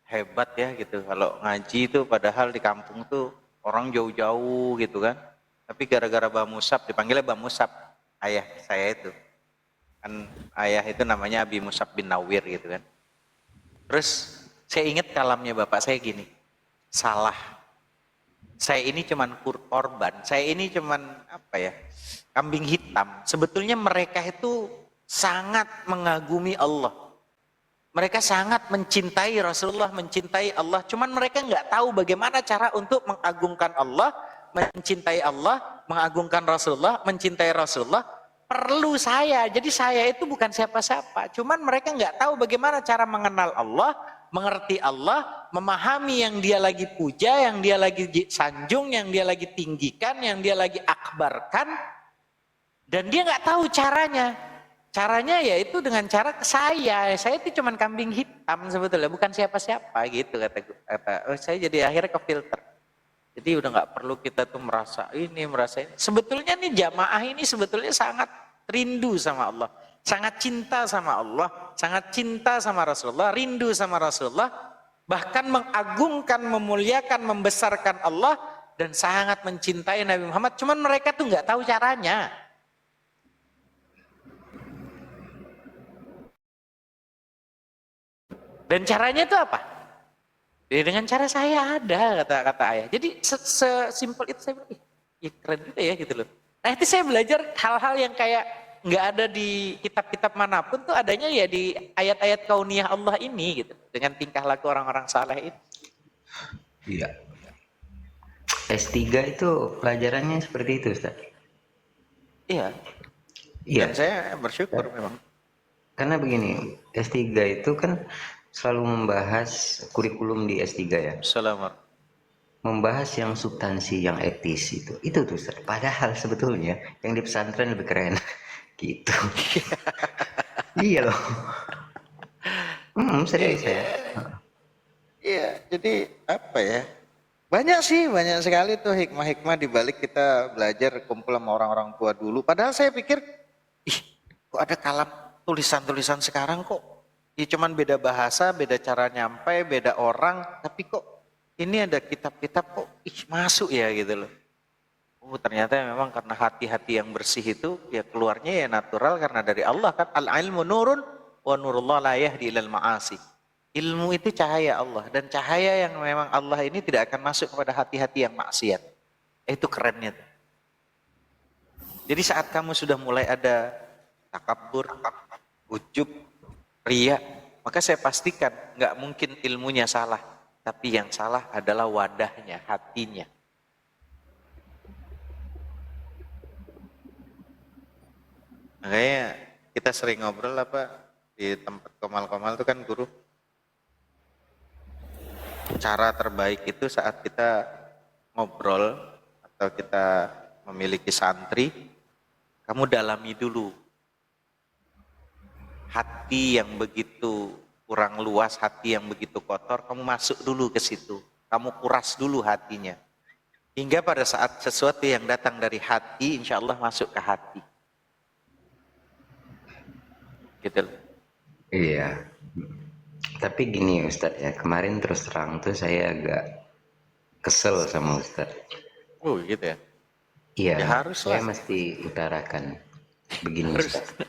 S1: Hebat ya gitu, kalau ngaji itu padahal di kampung tuh orang jauh-jauh gitu kan. Tapi gara-gara Mbah Musab, dipanggilnya Mbah Musab, ayah saya itu. Kan ayah itu namanya Abi Musab bin Nawir gitu kan. Terus saya ingat kalamnya bapak saya gini, salah. Saya ini cuman korban, saya ini cuman apa ya, kambing hitam. Sebetulnya mereka itu sangat mengagumi Allah. Mereka sangat mencintai Rasulullah, mencintai Allah. Cuman mereka nggak tahu bagaimana cara untuk mengagungkan Allah, mencintai Allah, mengagungkan Rasulullah, mencintai Rasulullah. Perlu saya. Jadi saya itu bukan siapa-siapa. Cuman mereka nggak tahu bagaimana cara mengenal Allah, mengerti Allah, memahami yang dia lagi puja, yang dia lagi sanjung, yang dia lagi tinggikan, yang dia lagi akbarkan. Dan dia nggak tahu caranya. Caranya yaitu dengan cara saya itu cuman kambing hitam sebetulnya, bukan siapa-siapa gitu kata. Oh, saya jadi akhirnya ke filter. Jadi udah nggak perlu kita tuh merasa ini. Sebetulnya nih jamaah ini sebetulnya sangat rindu sama Allah, sangat cinta sama Allah, sangat cinta sama Rasulullah, rindu sama Rasulullah, bahkan mengagungkan, memuliakan, membesarkan Allah dan sangat mencintai Nabi Muhammad. Cuman mereka tuh nggak tahu caranya. Dan caranya itu apa? Ya, dengan cara saya ada, kata ayah. Jadi sesimpel itu saya bilang, ya keren juga ya gitu loh. Nah itu saya belajar hal-hal yang kayak nggak ada di kitab-kitab manapun, tuh adanya ya di ayat-ayat kauniyah Allah ini gitu. Dengan tingkah laku orang-orang saleh itu.
S5: Iya. S3 itu pelajarannya seperti itu Ustaz.
S1: Iya.
S5: Iya.
S1: Dan saya bersyukur memang.
S5: Karena begini, S3 itu kan selalu membahas kurikulum di S3 ya.
S1: Selamat.
S5: Membahas yang substansi, yang etis itu. Itu tuh Ustaz. Padahal sebetulnya yang di pesantren lebih keren. Gitu. Iya loh. Serius saya.
S1: Iya, jadi apa ya? Banyak sih, banyak sekali tuh hikmah-hikmah di balik kita belajar kumpul sama orang-orang tua dulu. Padahal saya pikir, ih, kok ada kalam tulisan-tulisan sekarang kok? Ya cuman beda bahasa, beda cara nyampai, beda orang, tapi kok ini ada kitab-kitab kok masuk ya gitu loh. Oh ternyata memang karena hati-hati yang bersih itu ya keluarnya ya natural karena dari Allah kan. Al-ilmu nurun wa nurullah la yahdi ilal ma'asi. Ilmu itu cahaya Allah dan cahaya yang memang Allah ini tidak akan masuk kepada hati-hati yang maksiat. Itu kerennya. Jadi saat kamu sudah mulai ada takabur, ujub, riya, maka saya pastikan nggak mungkin ilmunya salah, tapi yang salah adalah wadahnya, hatinya. Makanya kita sering ngobrol apa di tempat komal-komal itu kan guru. Cara terbaik itu saat kita ngobrol atau kita memiliki santri, kamu dalami dulu. Hati yang begitu kurang luas, hati yang begitu kotor, kamu masuk dulu ke situ. Kamu kuras dulu hatinya. Hingga pada saat sesuatu yang datang dari hati, insya Allah masuk ke hati. Gitu loh.
S5: Iya. Tapi gini Ustadz ya, kemarin terus terang tuh saya agak kesel sama Ustadz.
S1: Oh gitu ya?
S5: Iya,
S1: Ya harus
S5: saya
S1: lah.
S5: mesti utarakan begini Ustadz.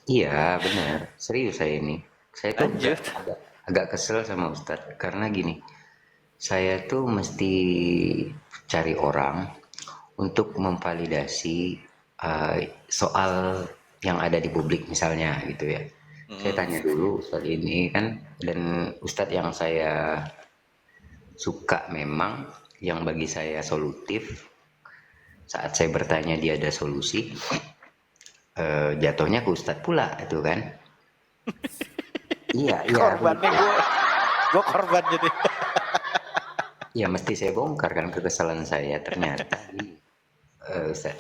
S5: Iya benar, serius saya ini. Saya tuh agak kesel sama Ustadz karena gini, saya tuh mesti cari orang untuk memvalidasi soal yang ada di publik misalnya gitu ya. Saya tanya dulu Ustadz ini kan, dan Ustadz yang saya suka memang, yang bagi saya solutif, saat saya bertanya dia ada solusi, jatuhnya ke Ustadz pula itu kan. Iya, iya.
S1: Korbannya gue korban jadi.
S5: Ya mesti saya bongkar kan kekesalan saya. Ternyata Ustaz,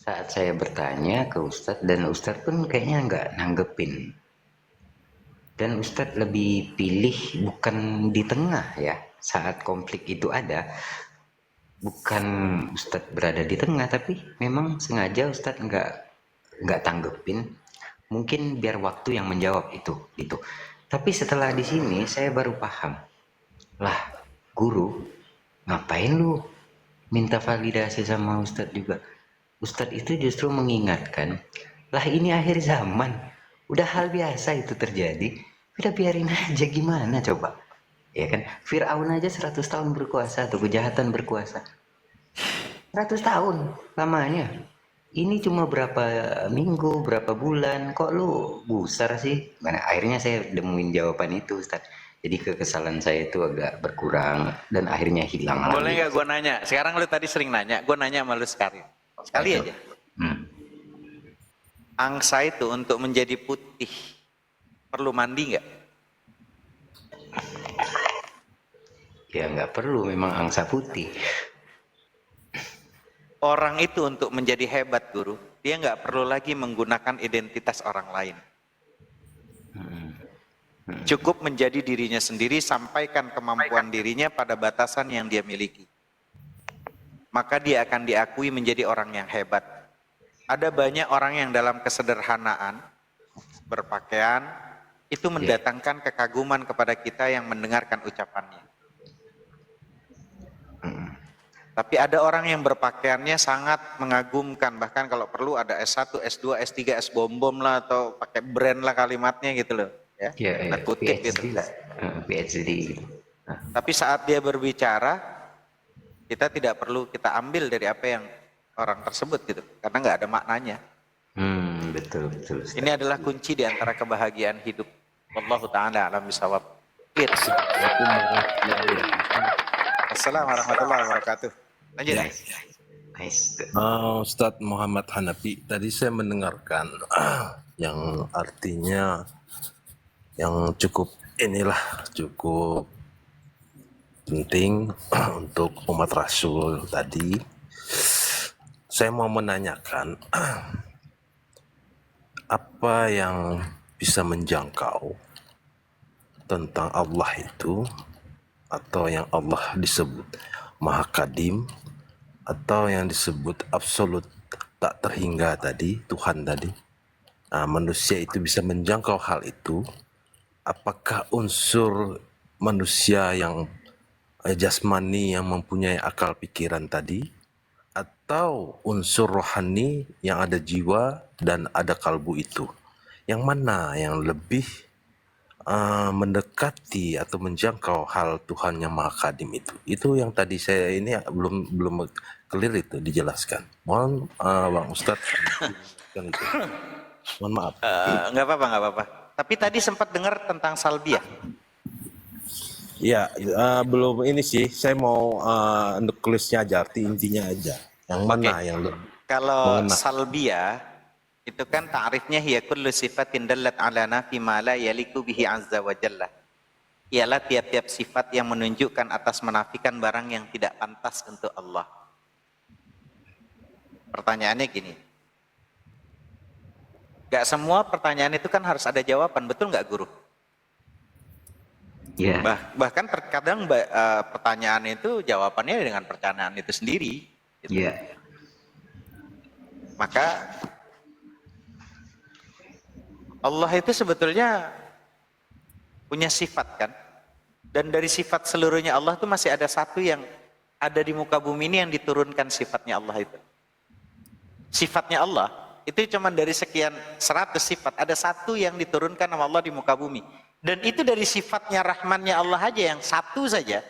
S5: saat saya bertanya ke Ustadz dan Ustadz pun kayaknya nggak nanggepin. Dan Ustadz lebih pilih bukan di tengah ya. Saat konflik itu ada, bukan Ustadz berada di tengah, tapi memang sengaja Ustadz nggak tanggepin. Mungkin biar waktu yang menjawab itu. Tapi setelah di sini saya baru paham. Lah, guru, ngapain lu minta validasi sama Ustadz juga? Ustadz itu justru mengingatkan, lah ini akhir zaman, udah hal biasa itu terjadi, udah biarin aja gimana coba. Ya kan, Fir'aun aja 100 tahun berkuasa atau kejahatan berkuasa. 100 tahun lamanya. Ini cuma berapa minggu, berapa bulan, kok lu gusar sih? Mana akhirnya saya demuin jawaban itu, Ustaz. Jadi kekesalan saya itu agak berkurang dan akhirnya hilang.
S1: Boleh nggak gue nanya? Sekarang lu tadi sering nanya, gue nanya sama lu sekali aja. Angsa itu untuk menjadi putih perlu mandi nggak?
S5: Ya nggak perlu, memang angsa putih.
S1: Orang itu untuk menjadi hebat, guru, dia nggak perlu lagi menggunakan identitas orang lain. Cukup menjadi dirinya sendiri, sampaikan kemampuan dirinya pada batasan yang dia miliki. Maka dia akan diakui menjadi orang yang hebat. Ada banyak orang yang dalam kesederhanaan, berpakaian, itu mendatangkan kekaguman kepada kita yang mendengarkan ucapannya. Tapi ada orang yang berpakaiannya sangat mengagumkan, bahkan kalau perlu ada S1, S2, S3, S bom-bom lah, atau pakai brand lah kalimatnya gitu loh. Ya, kutip
S5: PhD
S1: gitu.
S5: lah, PhD.
S1: Tapi saat dia berbicara, kita tidak perlu kita ambil dari apa yang orang tersebut gitu, karena nggak ada maknanya.
S5: Betul.
S1: Ini adalah kunci di antara kebahagiaan hidup. Wallahu ta'ala alam bisawab. Assalamualaikum warahmatullahi wabarakatuh. Lanjut.
S5: Nice.
S7: Ustadz Muhammad Hanafi, tadi saya mendengarkan yang artinya yang cukup penting untuk umat Rasul tadi. Saya mau menanyakan apa yang bisa menjangkau tentang Allah itu, atau yang Allah disebut Maha Kadim, atau yang disebut absolut tak terhingga tadi, Tuhan tadi. Nah, manusia itu bisa menjangkau hal itu. Apakah unsur manusia yang jasmani yang mempunyai akal pikiran tadi, atau unsur rohani yang ada jiwa dan ada kalbu itu? Yang mana yang lebih mendekati atau menjangkau hal Tuhan yang Maha Kadim itu? Itu yang tadi saya ini belum clear itu dijelaskan. Mohon Bang Ustadz kan itu. Mohon maaf.
S1: Nggak apa-apa. Tapi tadi sempat dengar tentang salbiah.
S7: Ya, belum ini sih. Saya mau nulisnya aja, arti intinya aja. Yang mana yang lebih?
S1: Kalau salbiah itu kan ta'rifnya hiya kullu sifatin dallat ala nafi ma la yaliku bihi azza wa jalla. Ialah tiap-tiap sifat yang menunjukkan atas menafikan barang yang tidak pantas untuk Allah. Pertanyaannya gini. Gak semua pertanyaan itu kan harus ada jawaban, betul nggak guru?
S5: Ya.
S1: Bahkan terkadang pertanyaan itu jawabannya dengan pertanyaan itu sendiri. Gitu.
S5: Ya.
S1: Maka Allah itu sebetulnya punya sifat kan, dan dari sifat seluruhnya Allah itu masih ada satu yang ada di muka bumi ini yang diturunkan sifatnya Allah itu. Sifatnya Allah itu cuma dari sekian 100 sifat, ada satu yang diturunkan sama Allah di muka bumi, dan itu dari sifatnya Rahmannya Allah aja yang satu saja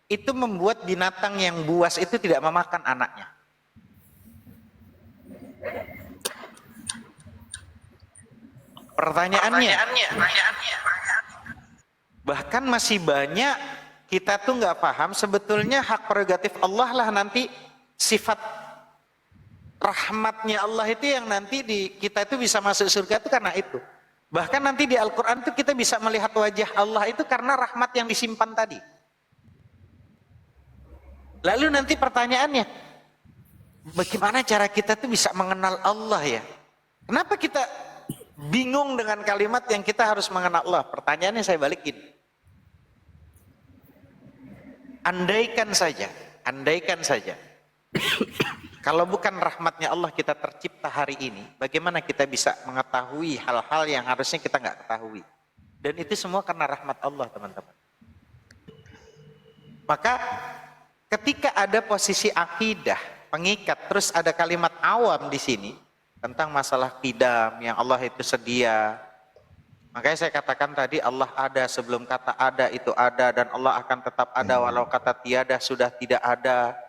S1: itu membuat binatang yang buas itu tidak memakan anaknya. Pertanyaannya, bahkan masih banyak kita tuh nggak paham sebetulnya hak prerogatif Allah lah nanti sifat rahmatnya Allah itu yang nanti kita itu bisa masuk surga itu karena itu. Bahkan nanti di Al-Quran itu kita bisa melihat wajah Allah itu karena rahmat yang disimpan tadi. Lalu nanti pertanyaannya, bagaimana cara kita tuh bisa mengenal Allah ya? Kenapa kita bingung dengan kalimat yang kita harus mengenal Allah? Pertanyaannya saya balikin. Andaikan saja, kalau bukan rahmatnya Allah kita tercipta hari ini, bagaimana kita bisa mengetahui hal-hal yang harusnya kita nggak ketahui? Dan itu semua karena rahmat Allah, teman-teman. Maka ketika ada posisi akidah, pengikat, terus ada kalimat awam di sini tentang masalah qidam yang Allah itu sedia. Makanya saya katakan tadi Allah ada sebelum kata ada itu ada, dan Allah akan tetap ada walau kata tiada sudah tidak ada.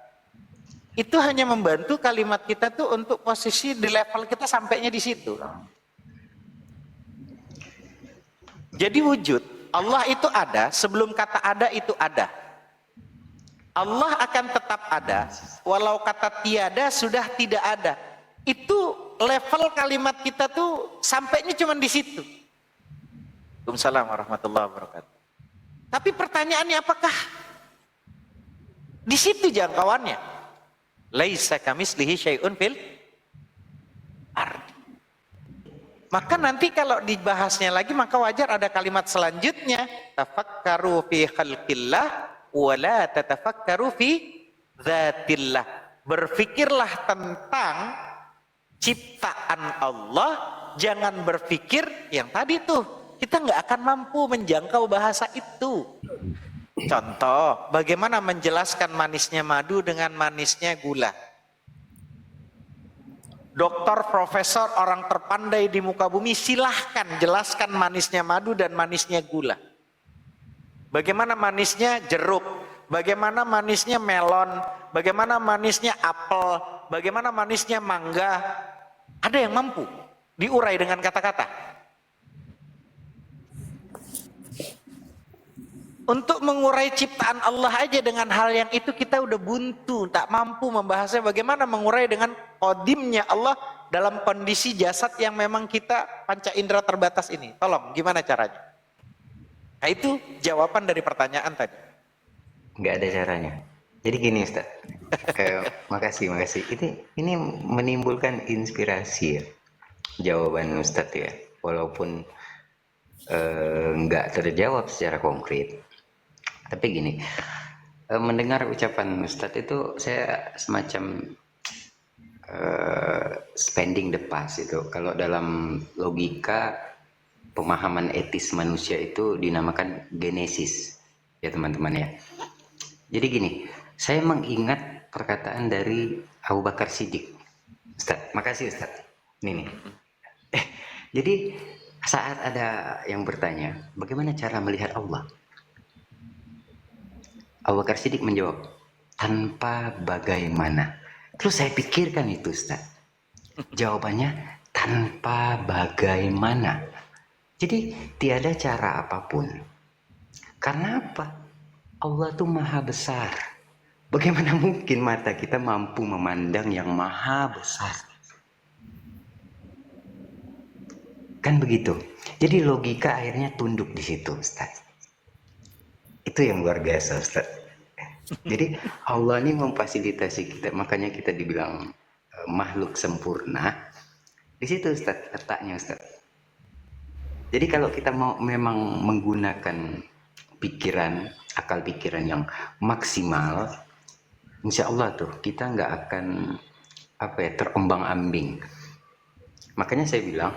S1: Itu hanya membantu kalimat kita tuh untuk posisi di level kita sampainya di situ. Jadi wujud Allah itu ada sebelum kata ada itu ada. Allah akan tetap ada walau kata tiada sudah tidak ada. Itu level kalimat kita tuh sampainya cuma di situ. Waalaikumsalam warahmatullahi wabarakatuh. Tapi pertanyaannya apakah di situ jangkauannya? Laisa kamitslihi syai'un fil ard. Maka nanti kalau dibahasnya lagi maka wajar ada kalimat selanjutnya, tafakkaru fi khalqillah wa la tatafakkaru fi dzatillah. Berfikirlah tentang ciptaan Allah, jangan berpikir yang tadi tuh. Kita nggak akan mampu menjangkau bahasa itu. Contoh, bagaimana menjelaskan manisnya madu dengan manisnya gula? Doktor, profesor, orang terpandai di muka bumi, silahkan jelaskan manisnya madu dan manisnya gula. Bagaimana manisnya jeruk? Bagaimana manisnya melon? Bagaimana manisnya apel? Bagaimana manisnya mangga? Ada yang mampu diurai dengan kata-kata? Untuk mengurai ciptaan Allah aja dengan hal yang itu kita udah buntu, tak mampu membahasnya. Bagaimana mengurai dengan qadimnya Allah dalam kondisi jasad yang memang kita panca indera terbatas ini? Tolong, gimana caranya? Nah itu jawaban dari pertanyaan tadi.
S5: Nggak ada caranya. Jadi gini Ustaz, makasih. Ini menimbulkan inspirasi ya, jawaban Ustaz ya, walaupun nggak terjawab secara konkret. Tapi gini, mendengar ucapan Ustadz itu saya semacam spending the past itu. Kalau dalam logika pemahaman etis manusia itu dinamakan genesis ya teman-teman ya. Jadi gini, saya mengingat perkataan dari Abu Bakar Siddiq. Ustadz, makasih Ustadz. Nih. Jadi saat ada yang bertanya, bagaimana cara melihat Allah? Abu Bakar Siddiq menjawab, tanpa bagaimana. Terus saya pikirkan itu Ustaz. Jawabannya, tanpa bagaimana. Jadi tiada cara apapun. Karena apa? Allah itu maha besar. Bagaimana mungkin mata kita mampu memandang yang maha besar? Kan begitu. Jadi logika akhirnya tunduk di situ Ustaz. Itu yang luar biasa Ustaz. Jadi Allah ini memfasilitasi kita, makanya kita dibilang makhluk sempurna. Di situ Ustaz letaknya Ustaz. Jadi kalau kita mau memang menggunakan pikiran, akal pikiran yang maksimal, insya Allah tuh kita nggak akan terombang-ambing. Makanya saya bilang,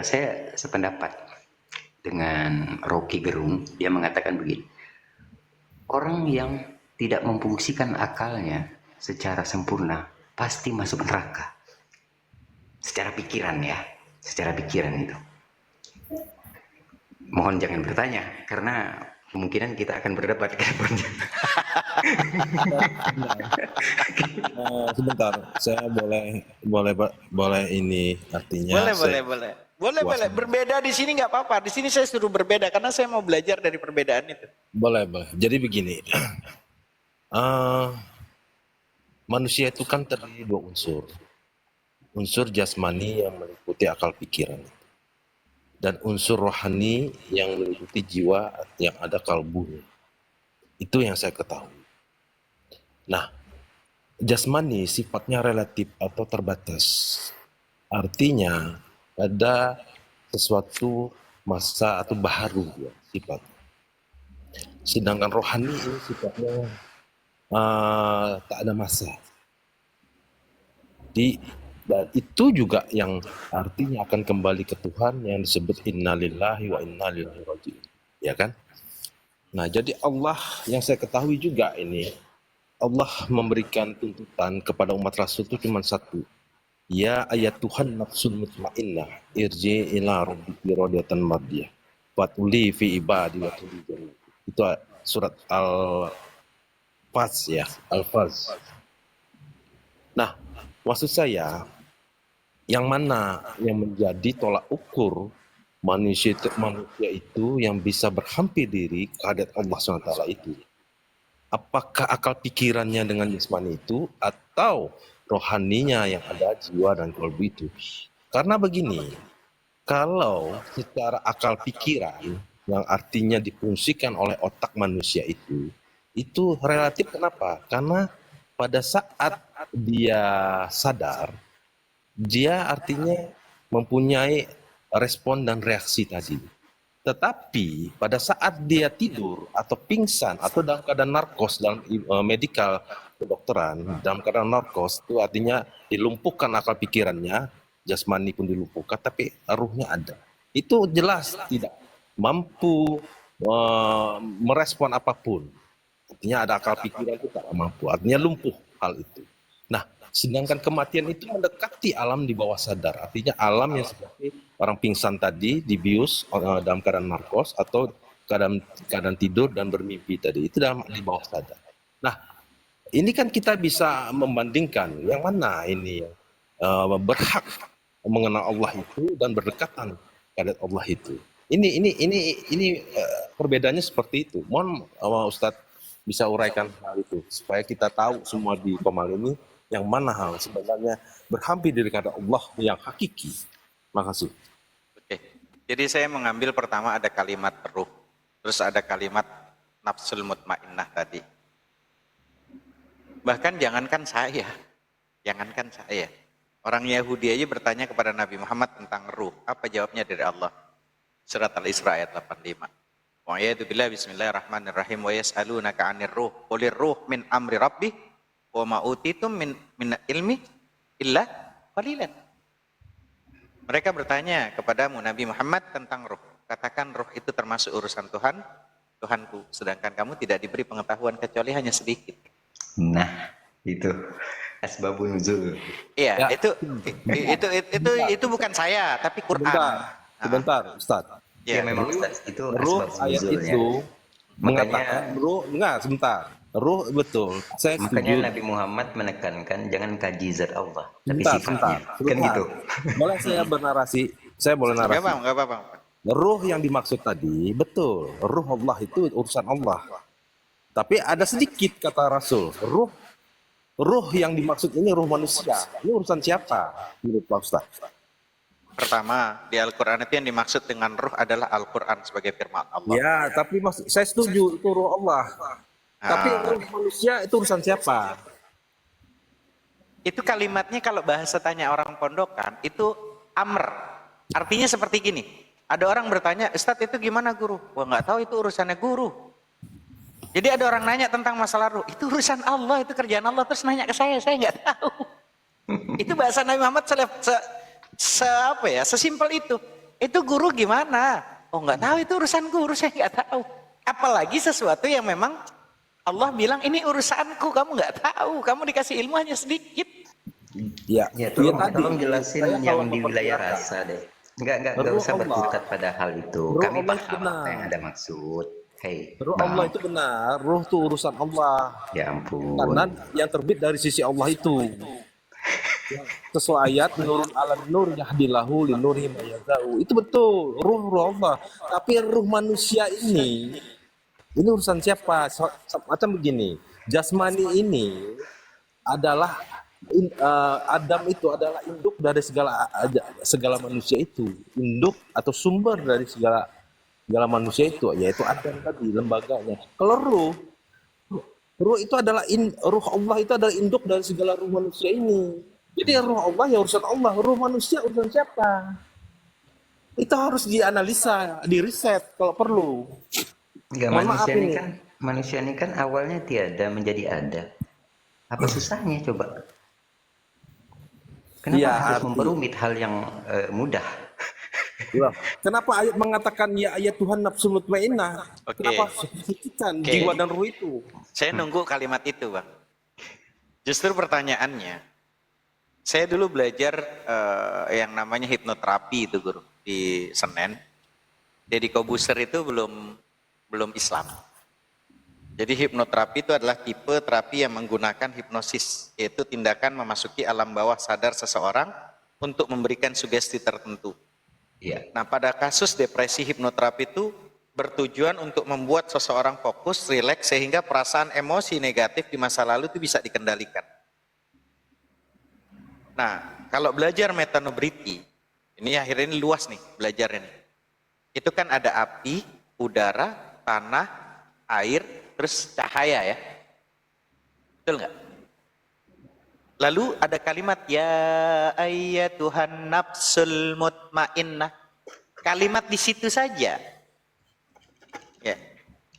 S5: saya sependapat dengan Rocky Gerung. Dia mengatakan begini, orang yang tidak memfungsikan akalnya secara sempurna pasti masuk neraka. Secara pikiran ya, secara pikiran itu. Mohon jangan bertanya, karena kemungkinan kita akan berdebat ke depannya.
S7: Sebentar, saya boleh ini artinya.
S1: Boleh. Berbeda di sini nggak apa-apa. Di sini saya suruh berbeda karena saya mau belajar dari perbedaan itu.
S7: Boleh. Jadi begini, manusia itu kan terdiri dua unsur. Unsur jasmani yang meliputi akal pikiran. dan unsur rohani yang meliputi jiwa yang ada kalbunya. Itu yang saya ketahui. Nah, jasmani sifatnya relatif atau terbatas. Artinya ada sesuatu masa atau baharu ya, sifatnya. Sedangkan rohani ini sifatnya tak ada masa. Dan itu juga yang artinya akan kembali ke Tuhan yang disebut innalillahi wa inna ilaihi raji'un. Ya kan? Nah, jadi Allah yang saya ketahui juga ini, Allah memberikan tuntutan kepada umat Rasul itu cuma satu. Ya ayat Tuhan nafsul mutmainnah irji ila rabbiki radiyatan mardiyah fatuli fi ibadi wa tudhi jannah. Itu surat Al-Faz ya, Al-Faz. Nah, maksud saya yang mana yang menjadi tolak ukur manusia itu yang bisa berhampir diri kehadirat Allah SWT itu. Apakah akal pikirannya dengan jasmani itu atau rohaninya yang ada jiwa dan kalbu itu? Karena begini, kalau secara akal pikiran yang artinya difungsikan oleh otak manusia itu relatif. Kenapa? Karena pada saat dia sadar, dia artinya mempunyai respon dan reaksi tadi. Tetapi pada saat dia tidur atau pingsan atau dalam keadaan narkos dalam medikal kedokteran, dalam keadaan narkos itu artinya dilumpuhkan akal pikirannya, jasmani pun dilumpuhkan, tapi ruhnya ada. Itu jelas tidak mampu merespon apapun. Artinya ada akal pikiran itu tak mampu, artinya lumpuh hal itu. Nah, sedangkan kematian itu mendekati alam di bawah sadar, artinya alam yang seperti orang pingsan tadi, dibius dalam keadaan narkos atau keadaan tidur dan bermimpi tadi, itu di bawah sadar. Nah, ini kan kita bisa membandingkan yang mana ini berhak mengenal Allah itu dan berdekatan kepada Allah itu. Ini perbedaannya seperti itu. Mohon Ustadz bisa uraikan hal itu supaya kita tahu semua di Komal ini yang mana hal sebenarnya berhampir diri kepada Allah yang hakiki. Makasih.
S1: Oke. Jadi saya mengambil pertama ada kalimat ruh, terus ada kalimat nafsul mutmainnah tadi. Bahkan jangankan saya, orang Yahudi aja bertanya kepada Nabi Muhammad tentang ruh. Apa jawabnya dari Allah? Surat Al-Isra ayat 85. Wa ya'udzubillah bismillahirrahmanirrahim wa yas'alunaka 'anir ruh qulir ruh min amri rabbih wa ma utitum min ilmi illa qalilan. Mereka bertanya kepadamu Nabi Muhammad tentang ruh. Katakan ruh itu termasuk urusan Tuhanku, sedangkan kamu tidak diberi pengetahuan kecuali hanya sedikit.
S5: Nah, itu asbabun nuzul.
S1: Iya,
S7: Ya.
S1: itu bukan saya, tapi Quran.
S7: Sebentar, Ustaz.
S5: Ya,
S1: Ya,
S5: memang Ustaz, itu
S7: Ruh
S5: asbabun
S7: ayat
S5: nuzulnya.
S7: itu
S5: Makanya-
S7: mengatakan ruh, enggak, sebentar. Ruh betul. Saya setuju.
S5: Makanya Nabi Muhammad menekankan jangan kaji zat Allah, tapi
S7: Sebentar,
S5: sifatnya.
S7: sebentar.
S5: Kan gitu.
S7: Boleh saya bernarasi? Saya boleh narasi.
S1: Enggak apa-apa.
S7: Ruh yang dimaksud tadi, betul. Ruh Allah itu urusan Allah. Tapi ada sedikit kata Rasul. Ruh yang dimaksud ini ruh manusia. Ini urusan siapa? Menurut Pak Ustaz.
S1: Pertama, di Al-Quran itu yang dimaksud dengan ruh adalah Al-Quran sebagai firman Allah.
S7: Ya, tapi saya setuju itu ruh Allah. Tapi ruh manusia itu urusan siapa?
S1: Itu kalimatnya kalau bahasa tanya orang pondokan, itu amr. Artinya seperti gini. Ada orang bertanya, Ustadz itu gimana guru? Wah nggak tahu, itu urusannya guru. Jadi ada orang nanya tentang masalah ruh, itu urusan Allah, itu kerjaan Allah, terus nanya ke saya nggak tahu. Itu bahasa Nabi Muhammad sesimpel itu. Itu guru gimana? Oh nggak tahu, itu urusan guru, saya nggak tahu. Apalagi sesuatu yang memang Allah bilang ini urusanku, kamu nggak tahu, kamu dikasih ilmu hanya sedikit.
S7: Ya,
S5: Ya,
S7: ya
S5: tolong jelasin
S7: Saya
S5: yang
S7: kalau
S5: di wilayah
S7: memperkirakan,
S5: rasa deh. Enggak
S7: Ruh
S5: usah
S7: Allah.
S5: berkutat pada hal itu.
S7: Ruh
S5: Kami
S7: Allah itu
S5: paham
S7: benar.
S5: apa yang ada maksud. Hei,
S7: Ruh
S5: Bang.
S7: Allah itu benar. Ruh itu urusan Allah.
S5: Ya ampun.
S7: Karena yang terbit dari sisi Allah itu. Sesuai ayat nurun ala nur yahdilahu linurihi mayazau. Itu betul, ruh Allah. Tapi ruh manusia ini urusan siapa? Macam begini, jasmani ini adalah Adam itu adalah induk dari segala manusia itu, induk atau sumber dari segala manusia itu, yaitu Adam tadi, lembaganya. Kalau ruh itu adalah ruh Allah itu adalah induk dari segala ruh manusia ini. Jadi ruh Allah ya urusan Allah, ruh manusia urusan siapa? Itu harus dianalisa, diriset kalau perlu.
S5: Enggak,
S7: Mohon maaf ini.
S5: manusia ini kan awalnya tiada menjadi ada. Apa susahnya coba? Kenapa
S7: Iya,
S5: harus memperumit hal yang mudah?
S7: Loh, kenapa ayat mengatakan ya ayat Tuhan nafsu mutmainnah?
S1: Oke.
S7: Kenapa sucikan
S1: Oke.
S7: jiwa dan ruh itu?
S1: Saya nunggu kalimat itu, Bang. Justru pertanyaannya, saya dulu belajar yang namanya hipnoterapi itu, Guru, di Senen. Deddy Kobuser itu belum Islam. Jadi hipnoterapi itu adalah tipe terapi yang menggunakan hipnosis, yaitu tindakan memasuki alam bawah sadar seseorang untuk memberikan sugesti tertentu.
S5: Iya.
S1: Nah, pada kasus depresi, hipnoterapi itu bertujuan untuk membuat seseorang fokus, rileks, sehingga perasaan emosi negatif di masa lalu itu bisa dikendalikan. Nah, kalau belajar metanubriti, ini akhirnya ini luas nih belajarnya nih. Itu kan ada api, udara, tanah, air, terus cahaya ya. Betul nggak? Lalu ada kalimat ya ayyatuhan nafsul mutmainnah. Kalimat di situ saja. Ya.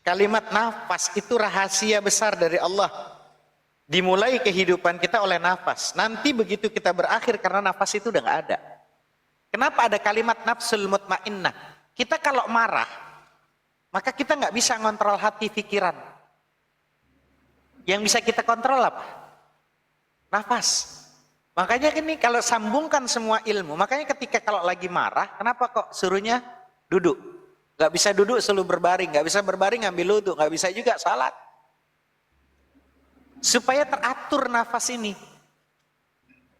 S1: Kalimat nafas itu rahasia besar dari Allah. Dimulai kehidupan kita oleh nafas. Nanti begitu kita berakhir karena nafas itu udah nggak ada. Kenapa ada kalimat nafsul mutmainnah? Kita kalau marah, maka kita nggak bisa ngontrol hati pikiran. Yang bisa kita kontrol apa? Nafas. Makanya ini kalau sambungkan semua ilmu, makanya ketika kalau lagi marah, kenapa kok suruhnya duduk? Gak bisa duduk selalu berbaring, gak bisa berbaring ngambil wudhu, gak bisa juga salat. Supaya teratur nafas ini.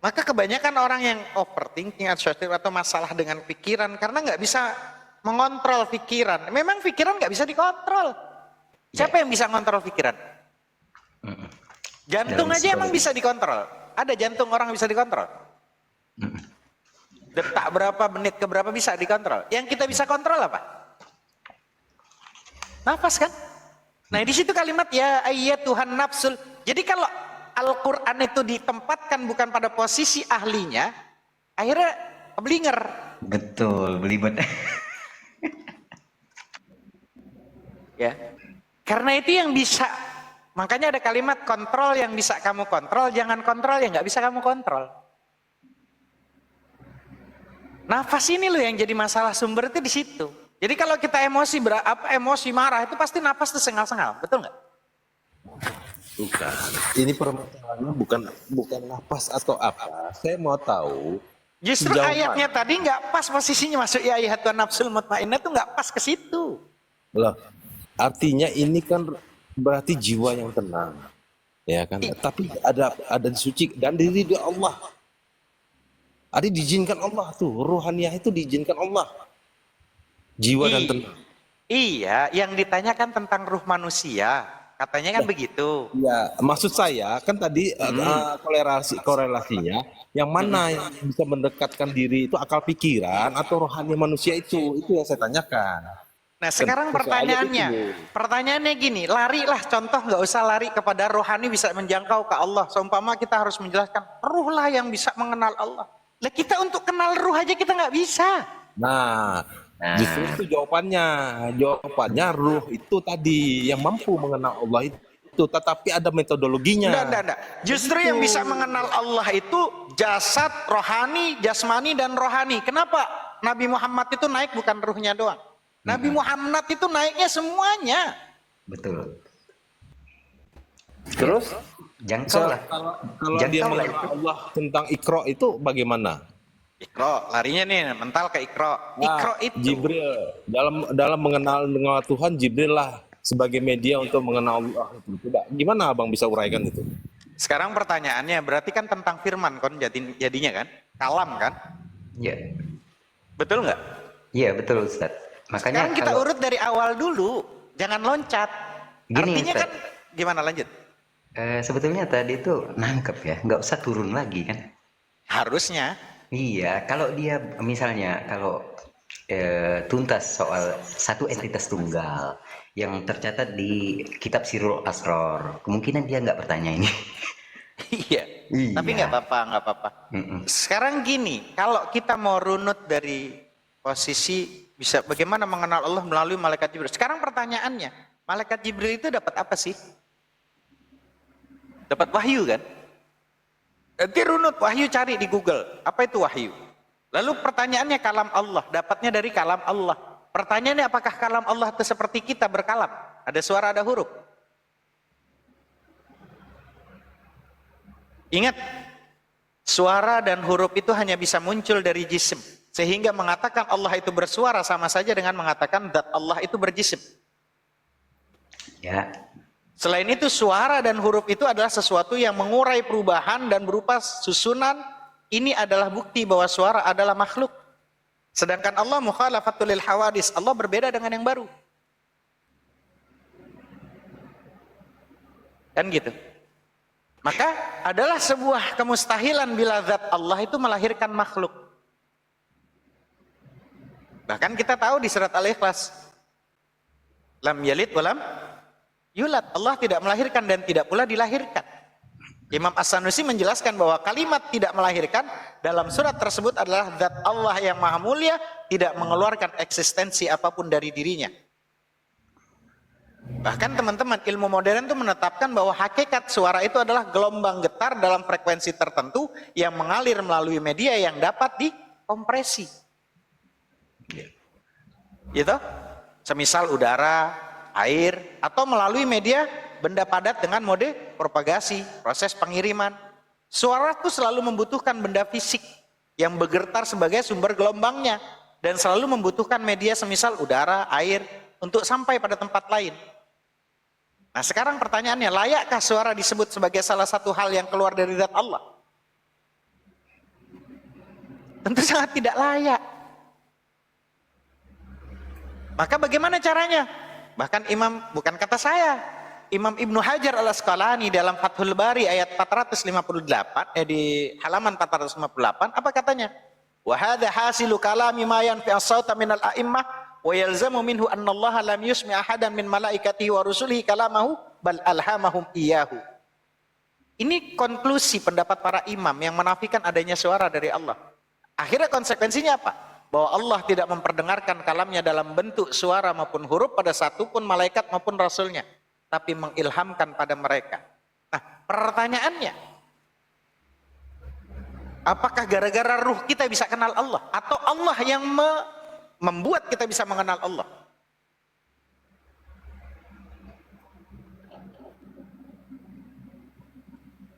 S1: Maka kebanyakan orang yang overthinking atau masalah dengan pikiran, karena gak bisa mengontrol pikiran. Memang pikiran gak bisa dikontrol. Siapa yang bisa mengontrol pikiran? Jantung aja emang bisa dikontrol. Ada jantung orang bisa dikontrol. Detak berapa, menit ke berapa bisa dikontrol. Yang kita bisa kontrol apa? Nafas kan? Nah di situ kalimat ya ayyatuhan nafsul. Jadi kalau Al-Quran itu ditempatkan bukan pada posisi ahlinya, akhirnya keblinger.
S5: Betul, belibet.
S1: Ya, karena itu yang bisa. Makanya ada kalimat kontrol yang bisa kamu kontrol, jangan kontrol yang nggak bisa kamu kontrol. Nafas ini loh yang jadi masalah sumber itu di situ. Jadi kalau kita emosi marah itu pasti nafas tersengal-sengal, betul nggak?
S7: Bukan. Ini permasalahannya bukan nafas atau apa. Saya mau tahu.
S1: Justru
S7: sejauh
S1: ayatnya
S7: mana.
S1: tadi nggak pas posisinya masuk ya ayyatuhan nafsul mutmainnah itu nggak pas ke situ.
S7: Loh, artinya ini kan berarti jiwa yang tenang, ya kan? Tapi ada disuci dan diri di Allah. Ada diizinkan Allah tuh, ruhaniyah itu diizinkan Allah. Jiwa dan tenang.
S1: Iya, yang ditanyakan tentang ruh manusia, katanya kan begitu.
S7: Ya, maksud saya kan tadi korelasinya, yang mana yang bisa mendekatkan diri itu akal pikiran atau rohani manusia itu yang saya tanyakan.
S1: Nah sekarang pertanyaannya gini, larilah contoh nggak usah lari kepada rohani bisa menjangkau ke Allah. Seumpama kita harus menjelaskan ruh lah yang bisa mengenal Allah. Lah kita untuk kenal ruh aja kita nggak bisa.
S7: Nah, justru itu jawabannya ruh itu tadi yang mampu mengenal Allah itu, tetapi ada metodologinya.
S1: Enggak. Justru yang bisa mengenal Allah itu jasad, rohani, jasmani dan rohani. Kenapa Nabi Muhammad itu naik bukan ruhnya doang? Nabi Muhammad itu naiknya semuanya.
S5: Betul.
S7: Terus
S5: Jangkau lah.
S7: kalau dia mengenal Allah tentang Iqra itu bagaimana?
S1: Iqra, larinya nih mental ke Iqra. Iqra itu
S7: Jibril dalam mengenal dengan Tuhan, Jibril lah sebagai media untuk mengenal Allah itu. Gimana Abang bisa uraikan itu?
S1: sekarang pertanyaannya berarti kan tentang firman kan jadinya kan? Kalam kan?
S5: Iya.
S1: Betul nggak?
S5: Iya, betul Ustaz. Makanya
S1: Sekarang kita urut dari awal dulu, jangan loncat.
S5: Gini,
S1: Artinya
S5: Ustaz.
S1: kan gimana lanjut?
S5: Sebetulnya tadi itu nangkep ya, nggak usah turun lagi kan.
S1: Harusnya.
S5: Iya, kalau dia misalnya kalau tuntas soal satu entitas tunggal yang tercatat di kitab Sirul Asror, kemungkinan dia nggak bertanya ini.
S1: Iya. Tapi
S5: Iya.
S1: nggak apa-apa, nggak apa-apa.
S5: Mm-mm.
S1: Sekarang gini, kalau kita mau runut dari posisi bisa bagaimana mengenal Allah melalui malaikat Jibril. Sekarang pertanyaannya, malaikat Jibril itu dapat apa sih? Dapat wahyu kan? Nanti runut wahyu, cari di Google. Apa itu wahyu? Lalu pertanyaannya kalam Allah, dapatnya dari kalam Allah. Pertanyaannya apakah kalam Allah itu seperti kita berkalam? Ada suara, ada huruf. Ingat, suara dan huruf itu hanya bisa muncul dari jisim. Sehingga mengatakan Allah itu bersuara sama saja dengan mengatakan zat Allah itu berjisim.
S5: Ya,
S1: Selain itu suara dan huruf itu adalah sesuatu yang mengurai perubahan dan berupa susunan. Ini adalah bukti bahwa suara adalah makhluk. Sedangkan Allah mukhalafatul lil hawadis. Allah berbeda dengan yang baru. Kan gitu. Maka adalah sebuah kemustahilan bila zat Allah itu melahirkan makhluk. Bahkan kita tahu di surat Al-Ikhlas. Lam yalid walam yulad. Allah tidak melahirkan dan tidak pula dilahirkan. Imam As-Sanusi menjelaskan bahwa kalimat tidak melahirkan dalam surat tersebut adalah zat Allah yang maha mulia tidak mengeluarkan eksistensi apapun dari dirinya. Bahkan teman-teman ilmu modern itu menetapkan bahwa hakikat suara itu adalah gelombang getar dalam frekuensi tertentu yang mengalir melalui media yang dapat dikompresi. Gitu? Semisal udara, air, atau melalui media benda padat dengan mode propagasi, proses pengiriman. Suara itu selalu membutuhkan benda fisik yang bergetar sebagai sumber gelombangnya dan selalu membutuhkan media semisal udara, air untuk sampai pada tempat lain. Nah sekarang pertanyaannya, layakkah suara disebut sebagai salah satu hal yang keluar dari zat Allah? Tentu sangat tidak layak. Maka bagaimana caranya? Bahkan bukan kata saya, Imam Ibnu Hajar Al-Asqalani dalam Fathul Bari ayat 458, di halaman 458, apa katanya? Wa hadza hasilu kalami ma yanfi as-sauta minal a'immah wa yalzamu minhu anna Allah lam yusmi ahadan min malaikatihi wa rusulihi kalamahu bal alhamahum iyyahu. Ini konklusi pendapat para imam yang menafikan adanya suara dari Allah. Akhirnya konsekuensinya apa? Bahwa Allah tidak memperdengarkan kalamnya dalam bentuk suara maupun huruf pada satupun malaikat maupun rasulnya, tapi mengilhamkan pada mereka. Nah, pertanyaannya, apakah gara-gara ruh kita bisa kenal Allah? Atau Allah yang membuat kita bisa mengenal Allah?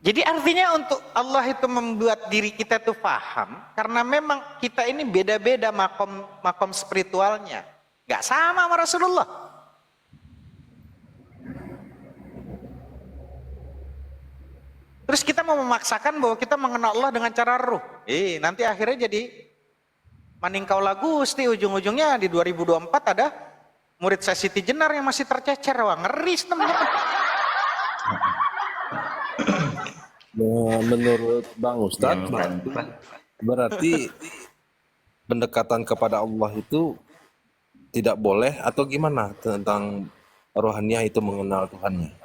S1: Jadi artinya untuk Allah itu membuat diri kita itu paham, karena memang kita ini beda-beda makom spiritualnya. Gak sama sama Rasulullah. Terus kita mau memaksakan bahwa kita mengenal Allah dengan cara ruh. Nanti akhirnya jadi maningkau Gusti, ujung-ujungnya di 2024 ada murid saya Siti Jenar yang masih tercecer. Wah, ngeri teman-teman.
S7: Nah, menurut Bang Ustadz, berarti pendekatan kepada Allah itu tidak boleh atau gimana tentang rohaniah itu mengenal Tuhannya?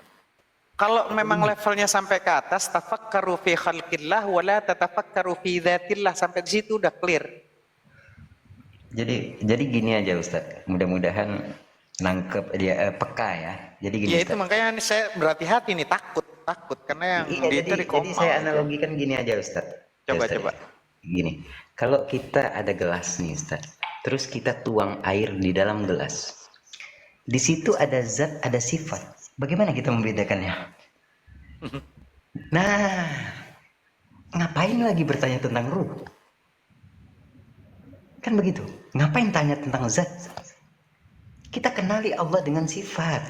S1: Kalau memang levelnya sampai ke atas, tafakkaru fi khalqillah wa la tatafakkaru fi dzatillah, sampai di situ udah clear.
S5: jadi gini aja Ustadz, mudah-mudahan nangkep dia peka ya. Jadi gini.
S1: Ya itu makanya saya berhati-hati nih, takut karena yang dia itu di koma.
S5: Jadi saya analogikan gini aja Ustadz.
S1: Coba.
S5: Gini, kalau kita ada gelas nih Ustadz, terus kita tuang air di dalam gelas, di situ ada zat, ada sifat. Bagaimana kita membedakannya? Nah, ngapain lagi bertanya tentang ruh? Kan begitu. Ngapain tanya tentang zat? Kita kenali Allah dengan sifat.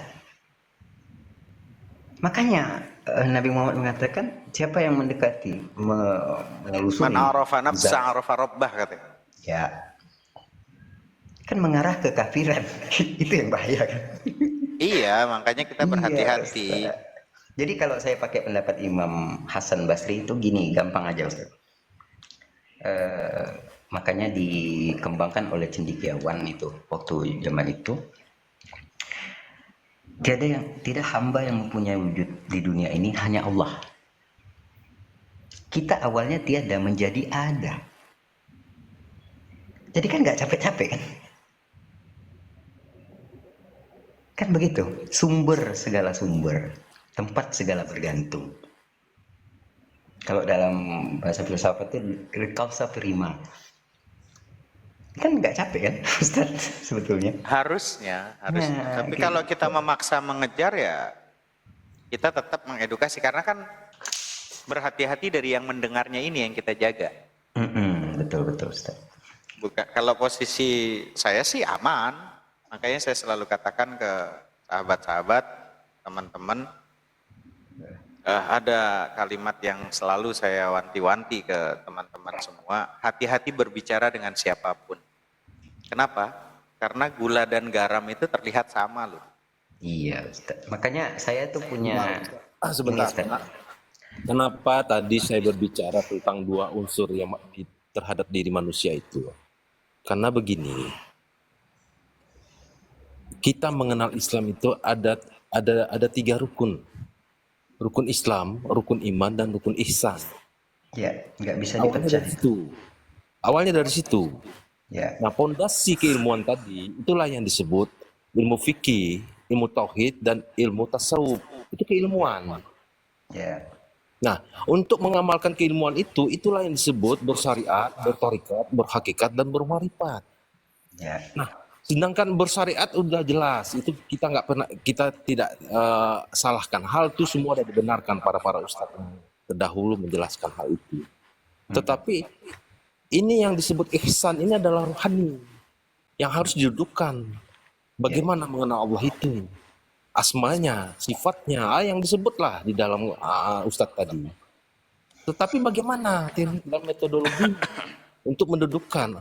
S5: Makanya Nabi Muhammad mengatakan, siapa yang mendekati, menelusuri
S1: Man arafa nafsa
S5: zat,
S1: arafa rabbah, katanya.
S5: ya kan mengarah ke kafiran. Itu yang bahaya kan.
S1: Iya, makanya kita berhati-hati.
S5: Iya, Jadi kalau saya pakai pendapat Imam Hasan Basri itu gini, gampang aja Ustaz. Makanya dikembangkan oleh cendekiawan itu waktu zaman itu. Tidak hamba yang mempunyai wujud di dunia ini, hanya Allah. Kita awalnya tiada menjadi ada. Jadi kan nggak capek-capek kan? Kan begitu. Sumber segala sumber, tempat segala bergantung. Kalau dalam bahasa filsafat itu causa prima. Kan nggak capek kan, Ustaz, sebetulnya.
S1: Harusnya.
S5: Nah,
S1: Tapi
S5: gitu.
S1: kalau kita memaksa mengejar ya kita tetap mengedukasi karena kan berhati-hati dari yang mendengarnya ini yang kita jaga.
S5: Betul Ustaz.
S1: Bukan, kalau posisi saya sih aman, makanya saya selalu katakan ke sahabat-sahabat, teman-teman, ada kalimat yang selalu saya wanti-wanti ke teman-teman semua, hati-hati berbicara dengan siapapun. Kenapa? Karena gula dan garam itu terlihat sama loh.
S5: Iya Ustaz. Makanya saya tuh punya
S7: Sebentar.
S5: ini, Ustaz.
S7: Kenapa tadi saya berbicara tentang dua unsur yang terhadap diri manusia itu? Karena begini, kita mengenal Islam itu ada 3 rukun. Rukun Islam, rukun iman, dan rukun ihsan.
S5: Ya, nggak bisa
S7: Awalnya
S5: dipecah.
S7: dari situ. Awalnya dari situ.
S5: Ya,
S7: Nah, pondasi keilmuan tadi itulah yang disebut ilmu fikih, ilmu tauhid, dan ilmu tasawuf. Itu keilmuan.
S5: ya,
S7: Nah, untuk mengamalkan keilmuan itu, itulah yang disebut bersyariat, bertorikat, berhakikat, dan bermarifat.
S5: ya.
S7: Nah, sedangkan bersyariat udah jelas, itu kita tidak salahkan. Hal itu semua sudah dibenarkan para ustadz yang terdahulu menjelaskan hal itu. Tetapi ini yang disebut ihsan ini adalah rohani yang harus didudukkan. Bagaimana mengenal Allah itu? Asmanya, sifatnya, yang disebutlah di dalam Ustadz tadi. Tetapi bagaimana teknik dan metodologi untuk mendudukkan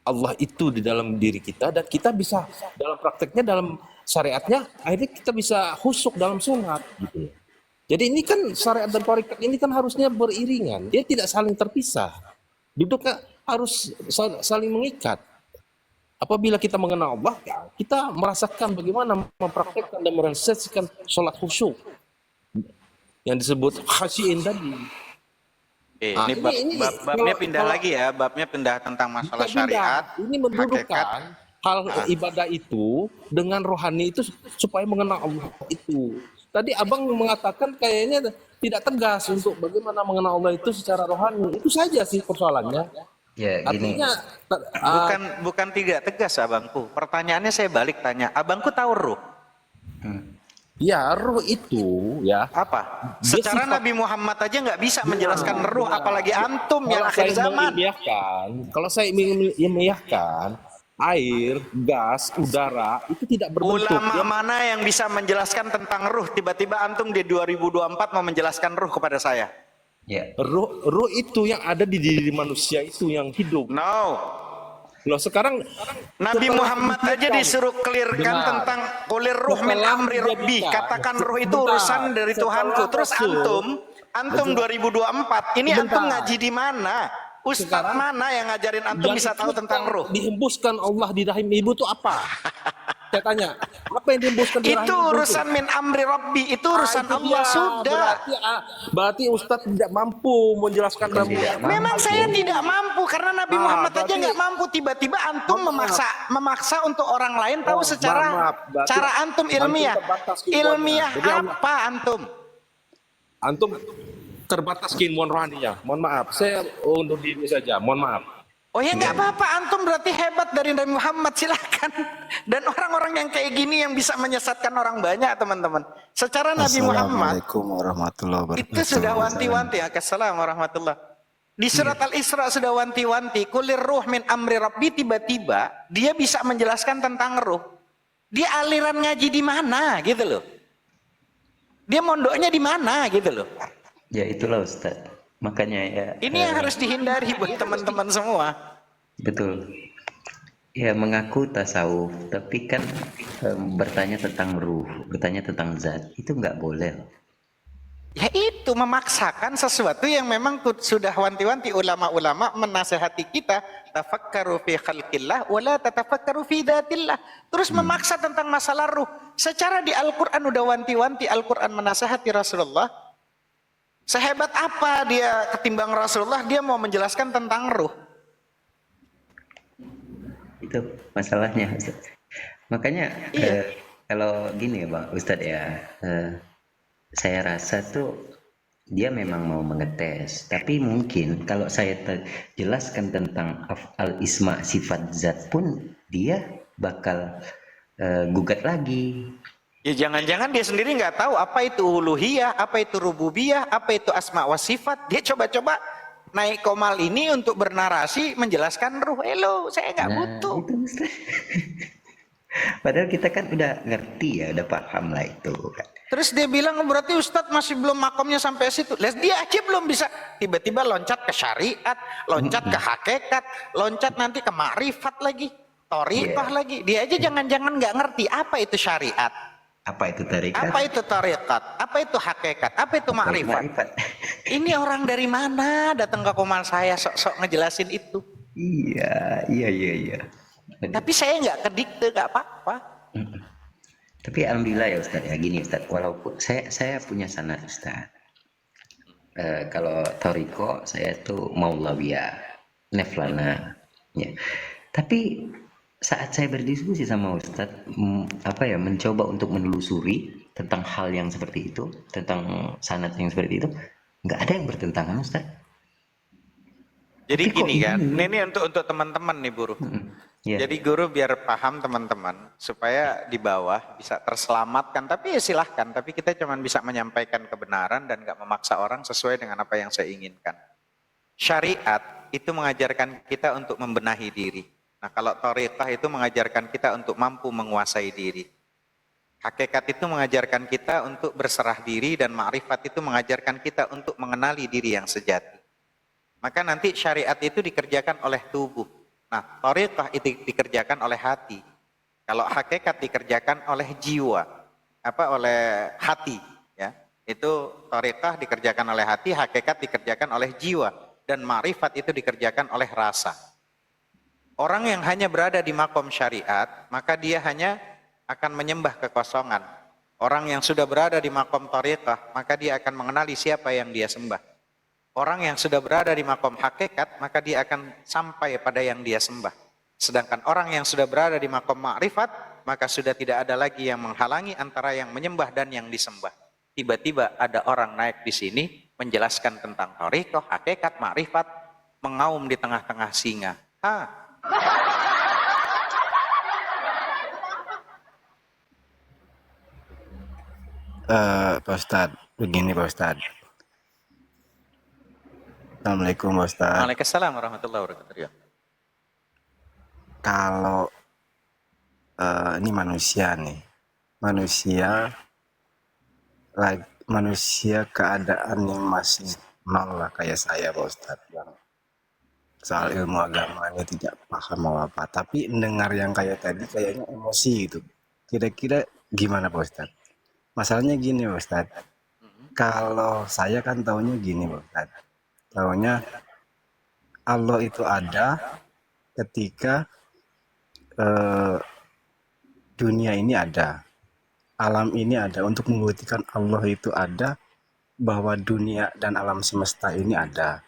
S7: Allah itu di dalam diri kita, dan kita bisa dalam prakteknya, dalam syariatnya, akhirnya kita bisa khusyuk dalam sholat gitu. Jadi ini kan syariat dan tarekat ini kan harusnya beriringan, dia tidak saling terpisah. Duduknya harus saling mengikat. Apabila kita mengenal Allah, ya, kita merasakan bagaimana mempraktekkan dan merealisasikan sholat khusyuk yang disebut khasyiin tadi.
S1: Ini babnya pindah
S7: kalau-
S1: lagi ya, babnya pindah tentang masalah
S7: Kita pindah.
S1: syariat.
S7: Ini mendudukkan hal ibadah itu dengan rohani itu supaya mengenal Allah itu. Tadi abang mengatakan kayaknya tidak tegas untuk bagaimana mengenal Allah itu secara rohani. Itu saja sih persoalannya.
S5: Ya, gini.
S7: Artinya
S1: Bukan tidak tegas abangku. Pertanyaannya saya balik tanya, abangku tahu ruh?
S7: ya roh itu ya.
S1: Apa?
S7: Dia
S1: Secara
S7: sifat-
S1: Nabi Muhammad aja nggak bisa menjelaskan ruh, apalagi antum yang akhir zaman.
S7: Kalau saya mengilmiahkan air, gas, udara itu tidak berbentuk.
S1: Ulama mana yang bisa menjelaskan tentang ruh? Tiba-tiba antum di 2024 mau menjelaskan ruh kepada saya.
S5: Ya,
S7: Ruh itu yang ada di diri manusia itu yang hidup.
S1: No.
S7: Loh sekarang
S1: Nabi
S7: setelah
S1: Muhammad aja
S7: dijadikan-
S1: disuruh clearkan
S7: Dengar.
S1: tentang kulir ruh min
S7: Setelah
S1: amri rabbi.
S7: dijadikan-
S1: Katakan ruh itu
S7: Sebentar.
S1: urusan dari
S7: Setelah
S1: Tuhanku. Terus
S7: Rasul-
S1: antum 2024 ini
S7: Sebentar.
S1: antum ngaji di mana? Ustadz
S7: Sekarang-
S1: mana yang ngajarin antum
S7: yang
S1: bisa tahu
S7: itu
S1: tentang ruh?
S7: dihembuskan Allah di rahim ibu itu apa? Saya tanya, apa yang dihembuskan di rahim
S1: Itu
S7: ibu
S1: urusan min amri rabbi, itu urusan
S7: itu
S1: Allah
S7: dia.
S1: sudah.
S7: Berarti Ustadz tidak mampu menjelaskan dalam
S5: tidak mampu.
S1: Memang saya tidak mampu karena Nabi Muhammad aja
S7: berarti-
S1: nggak mampu. Tiba-tiba antum memaksa untuk orang lain tahu secara
S7: maaf. Berarti
S1: cara antum ilmiah.
S7: terbatas keilmuannya.
S1: Ilmiah
S7: Jadi Allah-
S1: apa antum?
S7: Antum terbatas keilmuan rohaninya. Mohon maaf, saya undur diri saja. Mohon maaf.
S1: Oh ya nggak apa-apa, antum berarti hebat dari Nabi Muhammad, silakan. Dan orang-orang yang kayak gini yang bisa menyesatkan orang banyak teman-teman. Secara Nabi Muhammad
S4: Assalamualaikum warahmatullahi wabarakatuh.
S1: itu sudah wanti-wanti. Assalamualaikum warahmatullah. Di surat Al-Isra sudah wanti-wanti. Kulir ruh min amri rabbi, tiba-tiba dia bisa menjelaskan tentang ruh. Dia aliran ngaji di mana gitu loh. Dia mondoknya di mana gitu loh.
S5: ya itulah Ustaz. Makanya ya.
S1: Ini yang harus dihindari buat teman-teman semua.
S5: Betul. Ya mengaku tasawuf, tapi kan bertanya tentang ruh, bertanya tentang zat itu nggak boleh.
S1: Ya itu memaksakan sesuatu yang memang sudah wanti-wanti ulama-ulama menasehati kita, tafakkaru fi khalqillah wala tatafakkaru fi dzatillah. Terus memaksa tentang masalah ruh. Secara di Al-Qur'an udah wanti-wanti, Al-Qur'an menasehati Rasulullah. Sehebat apa dia ketimbang Rasulullah, dia mau menjelaskan tentang ruh.
S5: Itu masalahnya, Ustaz. Makanya kalau gini ya Bang Ustadz ya, saya rasa tuh dia memang mau mengetes, tapi mungkin kalau saya jelaskan tentang af'al isma sifat zat pun dia bakal gugat lagi.
S1: Ya jangan-jangan dia sendiri nggak tahu apa itu uluhiyah, apa itu rububiyah, apa itu asma wa sifat. Dia coba-coba naik komal ini untuk bernarasi menjelaskan ruh. Saya nggak butuh.
S5: Itu Ustaz. Padahal kita kan udah ngerti ya, udah paham lah itu kan.
S1: Terus dia bilang berarti Ustadz masih belum makomnya sampai situ. Dia aja belum bisa. Tiba-tiba loncat ke syariat, loncat ke hakikat, loncat nanti ke makrifat lagi, thariqah lagi. Dia aja jangan-jangan nggak ngerti apa itu syariat,
S5: Apa itu tarikat?
S1: apa itu thariqat, apa itu hakikat, apa itu makrifat. Ini orang dari mana datang ke komal saya sok-sok ngejelasin itu.
S5: Iya.
S1: Tapi saya nggak kedikte, nggak apa-apa.
S5: Tapi alhamdulillah ya Ustaz ya, gini Ustaz, walaupun saya punya sanad Ustaz. Kalau Toriko saya tuh Maulawiyah, Neflana, ya. Tapi saat saya berdiskusi sama Ustaz, mencoba untuk menelusuri tentang hal yang seperti itu, tentang sanad yang seperti itu, nggak ada yang bertentangan Ustaz.
S1: Jadi gini kan, ini untuk teman-teman nih buruh. Jadi guru biar paham teman-teman, supaya di bawah bisa terselamatkan. Tapi ya silahkan, tapi kita cuma bisa menyampaikan kebenaran dan gak memaksa orang sesuai dengan apa yang saya inginkan. Syariat itu mengajarkan kita untuk membenahi diri. Nah kalau thariqah itu mengajarkan kita untuk mampu menguasai diri. Hakikat itu mengajarkan kita untuk berserah diri, dan ma'rifat itu mengajarkan kita untuk mengenali diri yang sejati. Maka nanti syariat itu dikerjakan oleh tubuh. Nah, thariqah itu dikerjakan oleh hati. Kalau hakikat dikerjakan oleh jiwa, oleh hati, ya. Itu thariqah dikerjakan oleh hati, hakikat dikerjakan oleh jiwa, dan ma'rifat itu dikerjakan oleh rasa. Orang yang hanya berada di makom syariat, maka dia hanya akan menyembah kekosongan. Orang yang sudah berada di makom thariqah, maka dia akan mengenali siapa yang dia sembah. Orang yang sudah berada di makom hakikat, maka dia akan sampai pada yang dia sembah. Sedangkan orang yang sudah berada di makom ma'rifat, maka sudah tidak ada lagi yang menghalangi antara yang menyembah dan yang disembah. Tiba-tiba ada orang naik di sini menjelaskan tentang thariqah, hakikat, ma'rifat, mengaum di tengah-tengah singa.
S8: Pak Ustadz, begini Pak Ustadz. Assalamualaikum Pak Ustadz.
S1: Waalaikumsalam warahmatullahi wabarakatuh.
S8: Kalau ini manusia nih, manusia keadaan yang masih nol lah kayak saya Pak Ustadz, yang soal ilmu agamanya tidak paham mau apa. Tapi mendengar yang kayak tadi kayaknya emosi gitu. Kira-kira gimana Pak Ustadz? Masalahnya gini Pak Ustadz, kalau saya kan taunya gini Pak Ustadz, taunya Allah itu ada ketika dunia ini ada, alam ini ada, untuk membuktikan Allah itu ada, bahwa dunia dan alam semesta ini ada.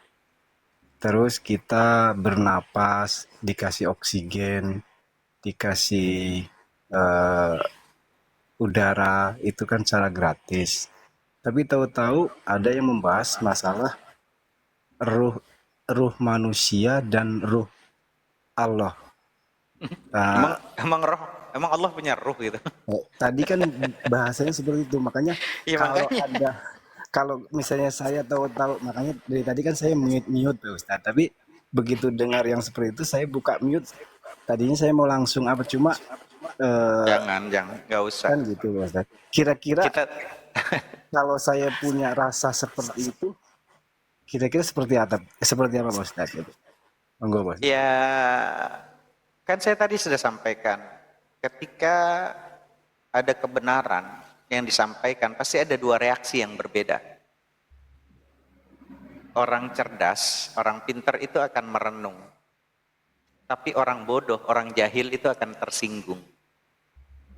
S8: Terus kita bernapas, dikasih oksigen, dikasih udara, itu kan secara gratis. Tapi tahu-tahu ada yang membahas masalah ruh manusia dan ruh Allah.
S1: Emang Allah punya ruh gitu?
S8: Tadi kan bahasanya seperti itu, makanya kalau misalnya saya tahu-tahu, makanya dari tadi kan saya mute tuh Ustaz. Tapi begitu dengar yang seperti itu saya buka mute. Tadinya saya mau langsung cuma
S1: jangan, nggak usah.
S8: Kan gitu Ustaz. Kira-kira kalau saya punya rasa seperti itu, kira-kira seperti apa Pak Ustaz? Monggo Bos.
S1: Ya, kan saya tadi sudah sampaikan, ketika ada kebenaran yang disampaikan, pasti ada dua reaksi yang berbeda. orang cerdas, orang pintar itu akan merenung. Tapi orang bodoh, orang jahil itu akan tersinggung.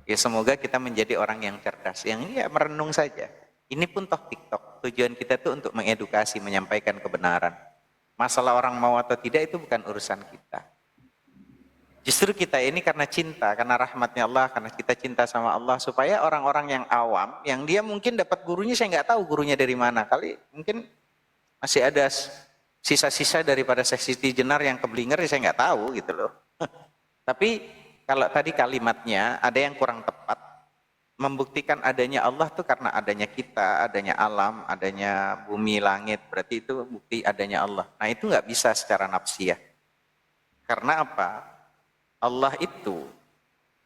S1: Ya semoga kita menjadi orang yang cerdas, yang ya merenung saja. Ini pun toh TikTok, tujuan kita itu untuk mengedukasi, menyampaikan kebenaran. Masalah orang mau atau tidak itu bukan urusan kita. Justru kita ini karena cinta, karena rahmatnya Allah, karena kita cinta sama Allah, supaya orang-orang yang awam, yang dia mungkin dapat gurunya, saya nggak tahu gurunya dari mana, kali mungkin masih ada sisa-sisa daripada Siti Jenar yang keblinger, saya nggak tahu gitu loh. Tapi kalau tadi kalimatnya ada yang kurang tepat, membuktikan adanya Allah tuh karena adanya kita, adanya alam, adanya bumi, langit, berarti itu bukti adanya Allah. Nah itu nggak bisa secara nafsiyah. Karena apa? Allah itu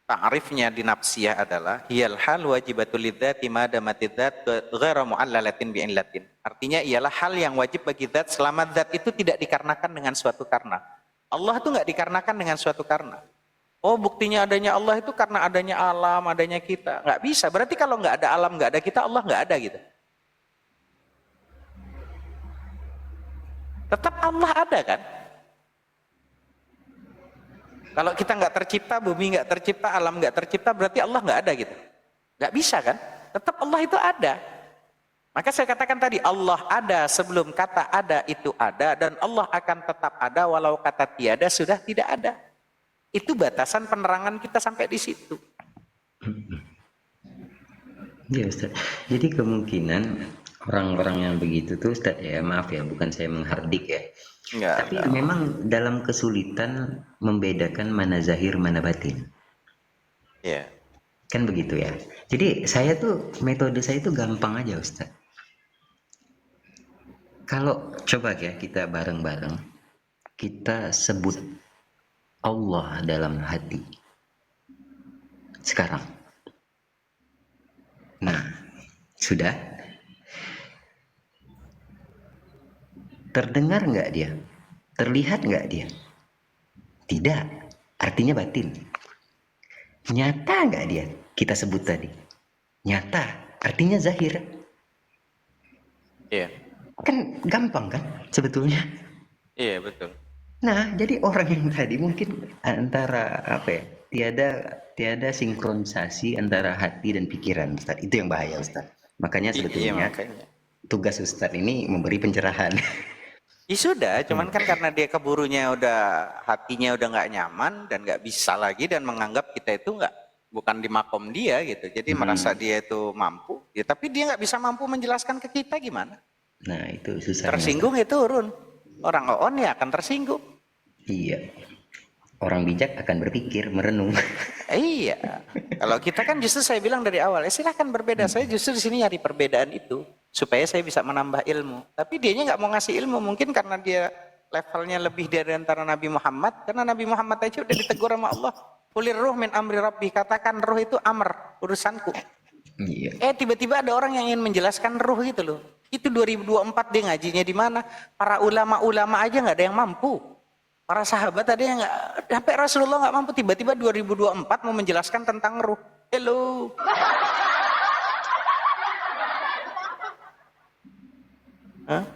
S1: ta'rifnya di nafsiyah adalah hiyal hal wajibatul lidzati ma damatid dzat ghairu mu'allalatin bi'illatin. Artinya ialah hal yang wajib bagi zat selama zat itu tidak dikarenakan dengan suatu karena. Allah itu nggak dikarenakan dengan suatu karena. Oh buktinya adanya Allah itu karena adanya alam, adanya kita. Nggak bisa, berarti kalau nggak ada alam, nggak ada kita, Allah nggak ada gitu. Tetap Allah ada kan? Kalau kita nggak tercipta, bumi nggak tercipta, alam nggak tercipta, berarti Allah nggak ada gitu. Nggak bisa kan? Tetap Allah itu ada. Maka saya katakan tadi, Allah ada sebelum kata ada itu ada, dan Allah akan tetap ada walau kata tiada sudah tidak ada. Itu batasan penerangan kita sampai di situ.
S5: Ya Ustaz. Jadi kemungkinan orang-orang yang begitu tuh Ustaz, ya maaf ya, bukan saya menghardik ya.
S1: Enggak,
S5: Tapi memang dalam kesulitan membedakan mana zahir mana batin.
S1: ya.
S5: Kan begitu ya. Jadi saya tuh, metode saya tuh gampang aja Ustaz. Kalau coba ya kita bareng-bareng, kita sebut Allah dalam hati. Sekarang. Nah, sudah? Terdengar nggak dia? Terlihat nggak dia? Tidak. Artinya batin. Nyata nggak dia? Kita sebut tadi. Nyata. Artinya zahir.
S1: Iya.
S5: Kan gampang kan sebetulnya.
S1: Iya, betul.
S5: Nah, jadi orang yang tadi mungkin antara apa ya? Tiada sinkronisasi antara hati dan pikiran, Ustaz. Itu yang bahaya, Ustaz. Makanya sebetulnya
S1: makanya.
S5: tugas Ustaz ini memberi pencerahan.
S1: Ya sudah, cuman kan karena dia keburunya udah, hatinya udah nggak nyaman dan nggak bisa lagi dan menganggap kita itu bukan di makom dia gitu. Jadi merasa dia itu mampu, ya tapi dia nggak bisa mampu menjelaskan ke kita gimana.
S5: Nah, itu susah.
S1: Tersinggung ya turun. Orang on ya akan tersinggung.
S5: Iya. Orang bijak akan berpikir, merenung.
S1: Iya. Kalau kita kan justru saya bilang dari awal, silahkan berbeda. Saya justru di sini nyari perbedaan itu supaya saya bisa menambah ilmu. Tapi dianya nggak mau ngasih ilmu, mungkin karena dia levelnya lebih dari antara Nabi Muhammad. Karena Nabi Muhammad aja udah ditegur sama Allah. Qulir ruh min amri rabbi, katakan ruh itu amr, urusanku.
S5: Iya.
S1: Tiba-tiba ada orang yang ingin menjelaskan ruh gitu loh. Itu 2024 dia ngajinya di mana? Para ulama-ulama aja nggak ada yang mampu. Para sahabat ada yang nggak, sampai Rasulullah nggak mampu. Tiba-tiba 2024 mau menjelaskan tentang ruh. Hello. Hah?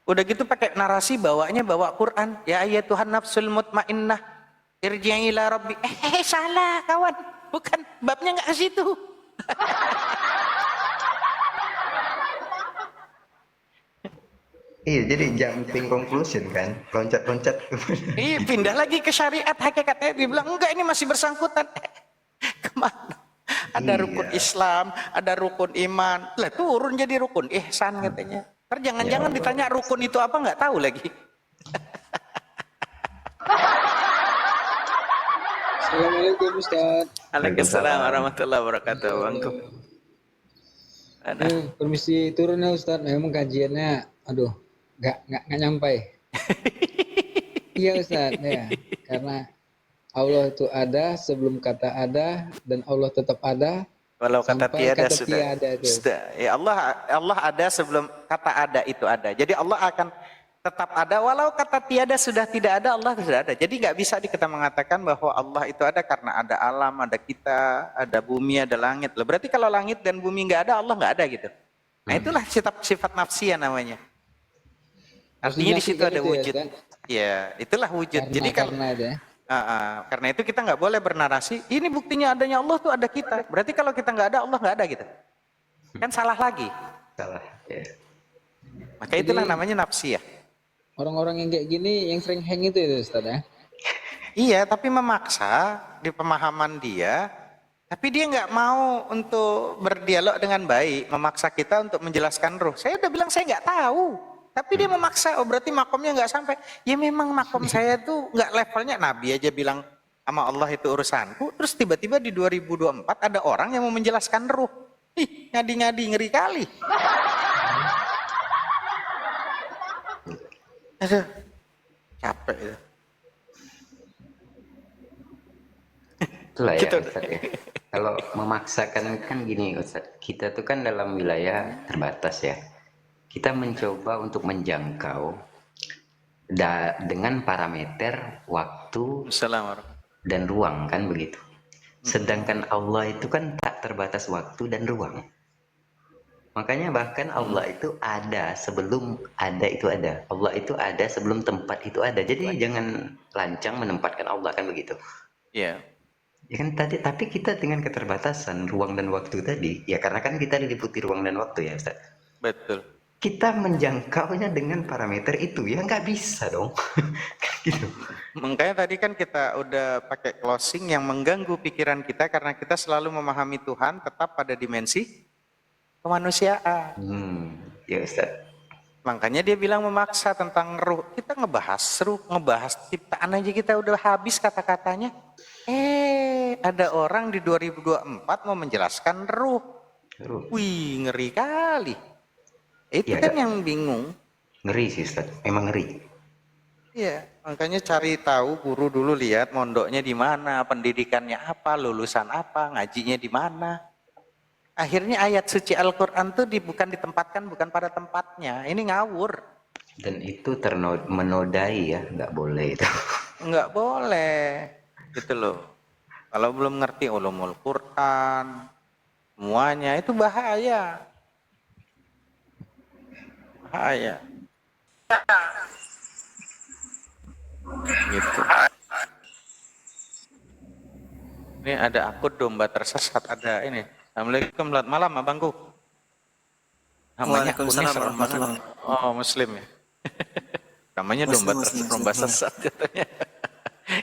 S1: Udah gitu pakai narasi bawanya bawa Quran. Ya ayat Tuhan nafsul mutmainnah irji'i ila rabbi. Salah kawan. Bukan, babnya nggak ke situ.
S5: Iya, jadi jumping conclusion kan, loncat-loncat.
S1: Iya, pindah lagi ke syariat hakikatnya. Dibilang enggak, ini masih bersangkutan. Kemana? Ada rukun Islam, ada rukun iman. Lah turun jadi rukun ihsan katanya. Ntar jangan-jangan ditanya rukun itu apa nggak tahu lagi.
S9: Assalamualaikum Ustaz.
S1: Waalaikumsalam warahmatullahi wabarakatuh. Bangku.
S9: Permisi turun ya Ustaz. Memang kajiannya, aduh, nggak nyampai. Iya Ustaz, ya. Karena Allah itu ada sebelum kata ada dan Allah tetap ada.
S1: Walau kata tiada
S9: kata
S1: sudah.
S9: tiada itu.
S1: Sudah. Ya Allah ada sebelum kata ada itu ada. Jadi Allah akan tetap ada walau kata tiada sudah tidak ada, Allah sudah ada. Jadi nggak bisa kita mengatakan bahwa Allah itu ada karena ada alam, ada kita, ada bumi, ada langit. Berarti kalau langit dan bumi nggak ada, Allah nggak ada gitu. Nah itulah sifat nafsiyah namanya. Artinya di situ
S9: menafsirkan
S1: ada
S9: itu ya,
S1: wujud.
S9: Ustaz?
S1: Ya, itulah wujud. Jadi kalau
S9: Karena itu ya.
S1: karena itu kita nggak boleh bernarasi, ini buktinya adanya Allah tuh ada kita. Berarti kalau kita nggak ada, Allah nggak ada gitu. Kan salah lagi.
S5: Salah. Ya.
S1: Maka itulah
S9: Jadi-
S1: namanya nafsiyah.
S9: Orang-orang yang kayak gini yang sering hang itu ya Ustaz ya.
S1: Iya, tapi memaksa di pemahaman dia, tapi dia nggak mau untuk berdialog dengan baik, memaksa kita untuk menjelaskan ruh. Saya udah bilang saya nggak tahu, tapi dia memaksa. Oh berarti makomnya nggak sampai. Ya memang makom saya tuh nggak levelnya. Nabi aja bilang sama Allah itu urusanku. Terus tiba-tiba di 2024 ada orang yang mau menjelaskan ruh. Ih, ngadi-ngadi ngeri kali. Aduh, capek itu.
S5: Itulah ya
S1: Gitu.
S5: Ustaz ya. Kalau memaksakan kan gini Ustaz, kita tuh kan dalam wilayah terbatas ya. Kita mencoba untuk menjangkau dengan parameter waktu
S1: Assalamualaikum.
S5: dan ruang kan begitu. Sedangkan Allah itu kan tak terbatas waktu dan ruang. Makanya bahkan Allah itu ada sebelum ada itu ada. Allah itu ada sebelum tempat itu ada. Jadi jangan lancang menempatkan Allah kan begitu.
S1: Iya.
S5: Ya kan tadi, tapi kita dengan keterbatasan ruang dan waktu tadi, ya karena kan kita diliputi ruang dan waktu ya Ustaz.
S1: Betul.
S5: Kita menjangkaunya dengan parameter itu, ya nggak bisa dong. Kan gitu.
S1: Makanya tadi kan kita udah pakai closing yang mengganggu pikiran kita karena kita selalu memahami Tuhan tetap pada dimensi kemanusiaan.
S5: Ya Ustaz.
S1: Makanya dia bilang memaksa tentang ruh. Kita ngebahas ruh, ngebahas ciptaan aja kita udah habis kata-katanya. Ada orang di 2024 mau menjelaskan ruh. Wih, ngeri kali. Itu
S5: Ya,
S1: kan yang bingung.
S5: Ngeri sih Ustaz, emang ngeri.
S1: Iya, makanya cari tahu guru dulu, lihat mondoknya di mana, pendidikannya apa, lulusan apa, ngajinya di mana. Akhirnya ayat suci Al-Quran tuh bukan ditempatkan, bukan pada tempatnya. Ini ngawur.
S5: Dan itu menodai ya, nggak boleh itu.
S1: Nggak boleh. Gitu loh. Kalau belum ngerti ulumul Quran, semuanya itu bahaya. Bahaya. Gitu. Ini ada akun domba tersesat, ada ini. Assalamualaikum, selamat malam abangku. Namanya akunnya serem banget. Oh, Muslim ya. Namanya domba sesat katanya.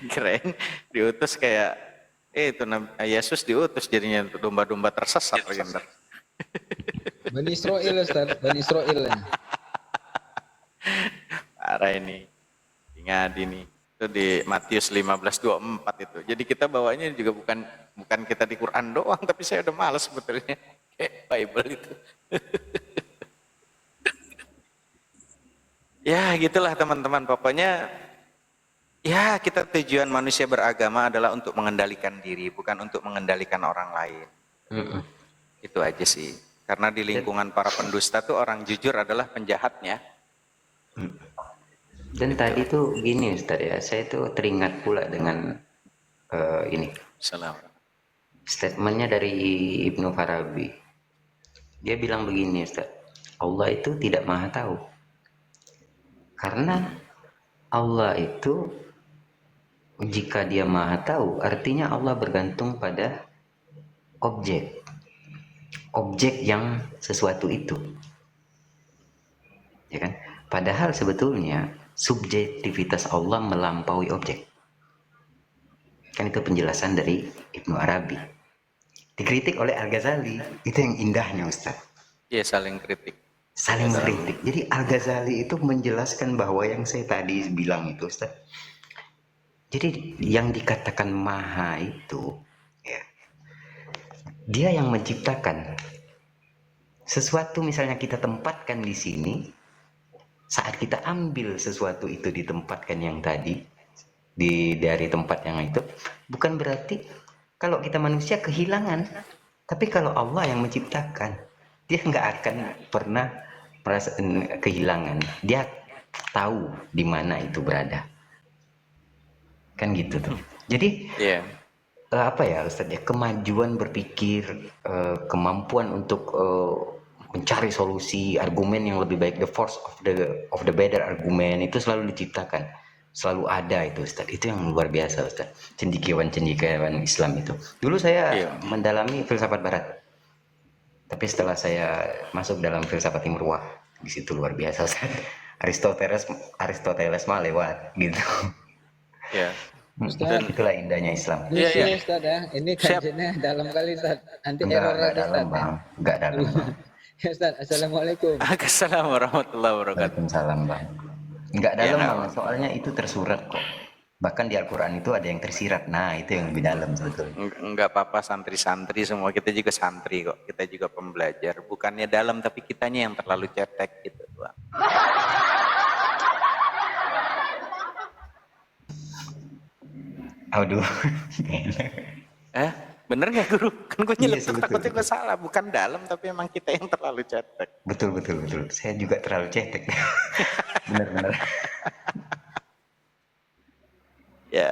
S1: Keren, diutus kayak itu Yesus diutus jadinya domba-domba tersesat lagi ntar.
S9: Bani Israel Ustaz, Bani Israel ya.
S1: Parah ini. Ingat ini. Itu di Matius 15:24 itu. Jadi kita bawanya juga bukan kita di Quran doang, tapi saya udah males sebetulnya. Kayak Bible itu. Ya, gitulah teman-teman. Pokoknya ya, kita tujuan manusia beragama adalah untuk mengendalikan diri, bukan untuk mengendalikan orang lain. Itu aja sih. Karena di lingkungan para pendusta tuh orang jujur adalah penjahatnya.
S5: Dan tadi tuh gini Ustaz ya, saya tuh teringat pula dengan ini.
S1: Salam.
S5: Statementnya dari Ibnu Farabi. Dia bilang begini Ustaz, Allah itu tidak maha tahu. Karena Allah itu jika dia maha tahu, artinya Allah bergantung pada objek yang sesuatu itu, ya kan? Padahal sebetulnya subjektivitas Allah melampaui objek. Kan itu penjelasan dari Ibnu Arabi. Dikritik oleh Al-Ghazali, itu yang indahnya Ustaz.
S1: Ya, saling kritik.
S5: Saling kritik. Jadi Al-Ghazali itu menjelaskan bahwa yang saya tadi bilang itu Ustaz. Jadi yang dikatakan maha itu, ya, dia yang menciptakan. Sesuatu misalnya kita tempatkan di sini, saat kita ambil sesuatu itu ditempatkan yang tadi, dari tempat yang itu, bukan berarti kalau kita manusia kehilangan. Tapi kalau Allah yang menciptakan, dia nggak akan pernah merasa kehilangan. Dia tahu di mana itu berada. Kan gitu tuh. Jadi apa ya Ustaz ya, kemajuan berpikir, kemampuan untuk mencari solusi argumen yang lebih baik, the force of the better argument itu selalu diciptakan, selalu ada itu Ustaz. Itu yang luar biasa Ustaz, cendekiawan Islam itu. Dulu saya mendalami filsafat barat, tapi setelah saya masuk dalam filsafat timur, wah di situ luar biasa Ustaz. Aristoteles mah lewat gitu.
S1: Ya.
S9: Ustaz,
S5: Itulah indahnya Islam.
S1: Iya, iya.
S9: ini Ustaz ya, ini kajiannya dalam kali Ustaz. Nanti
S5: Enggak
S9: error lagi
S5: dalam
S9: Ustaz.
S5: bang, enggak dalam bang.
S9: Ya Ustaz, Assalamualaikum.
S1: Assalamualaikum warahmatullahi wabarakatuh.
S5: Waalaikumsalam bang. Enggak dalam
S1: Ya,
S5: bang, soalnya itu tersurat kok. Bahkan di Al-Quran itu ada yang tersirat. Nah itu yang lebih dalam sebetulnya.
S1: Enggak apa-apa, santri-santri semua, kita juga santri kok, kita juga pembelajar. Bukannya dalam, tapi kitanya yang terlalu cetek gitu. Bang.
S5: Aduh.
S1: Bener nggak guru? Kan gue
S5: Iya,
S1: nyeletuk,
S5: betul,
S1: takutnya gue
S5: betul.
S1: salah. Bukan dalam, tapi emang kita yang terlalu cetek.
S5: Betul. Saya juga terlalu cetek. Benar-benar.
S1: Ya,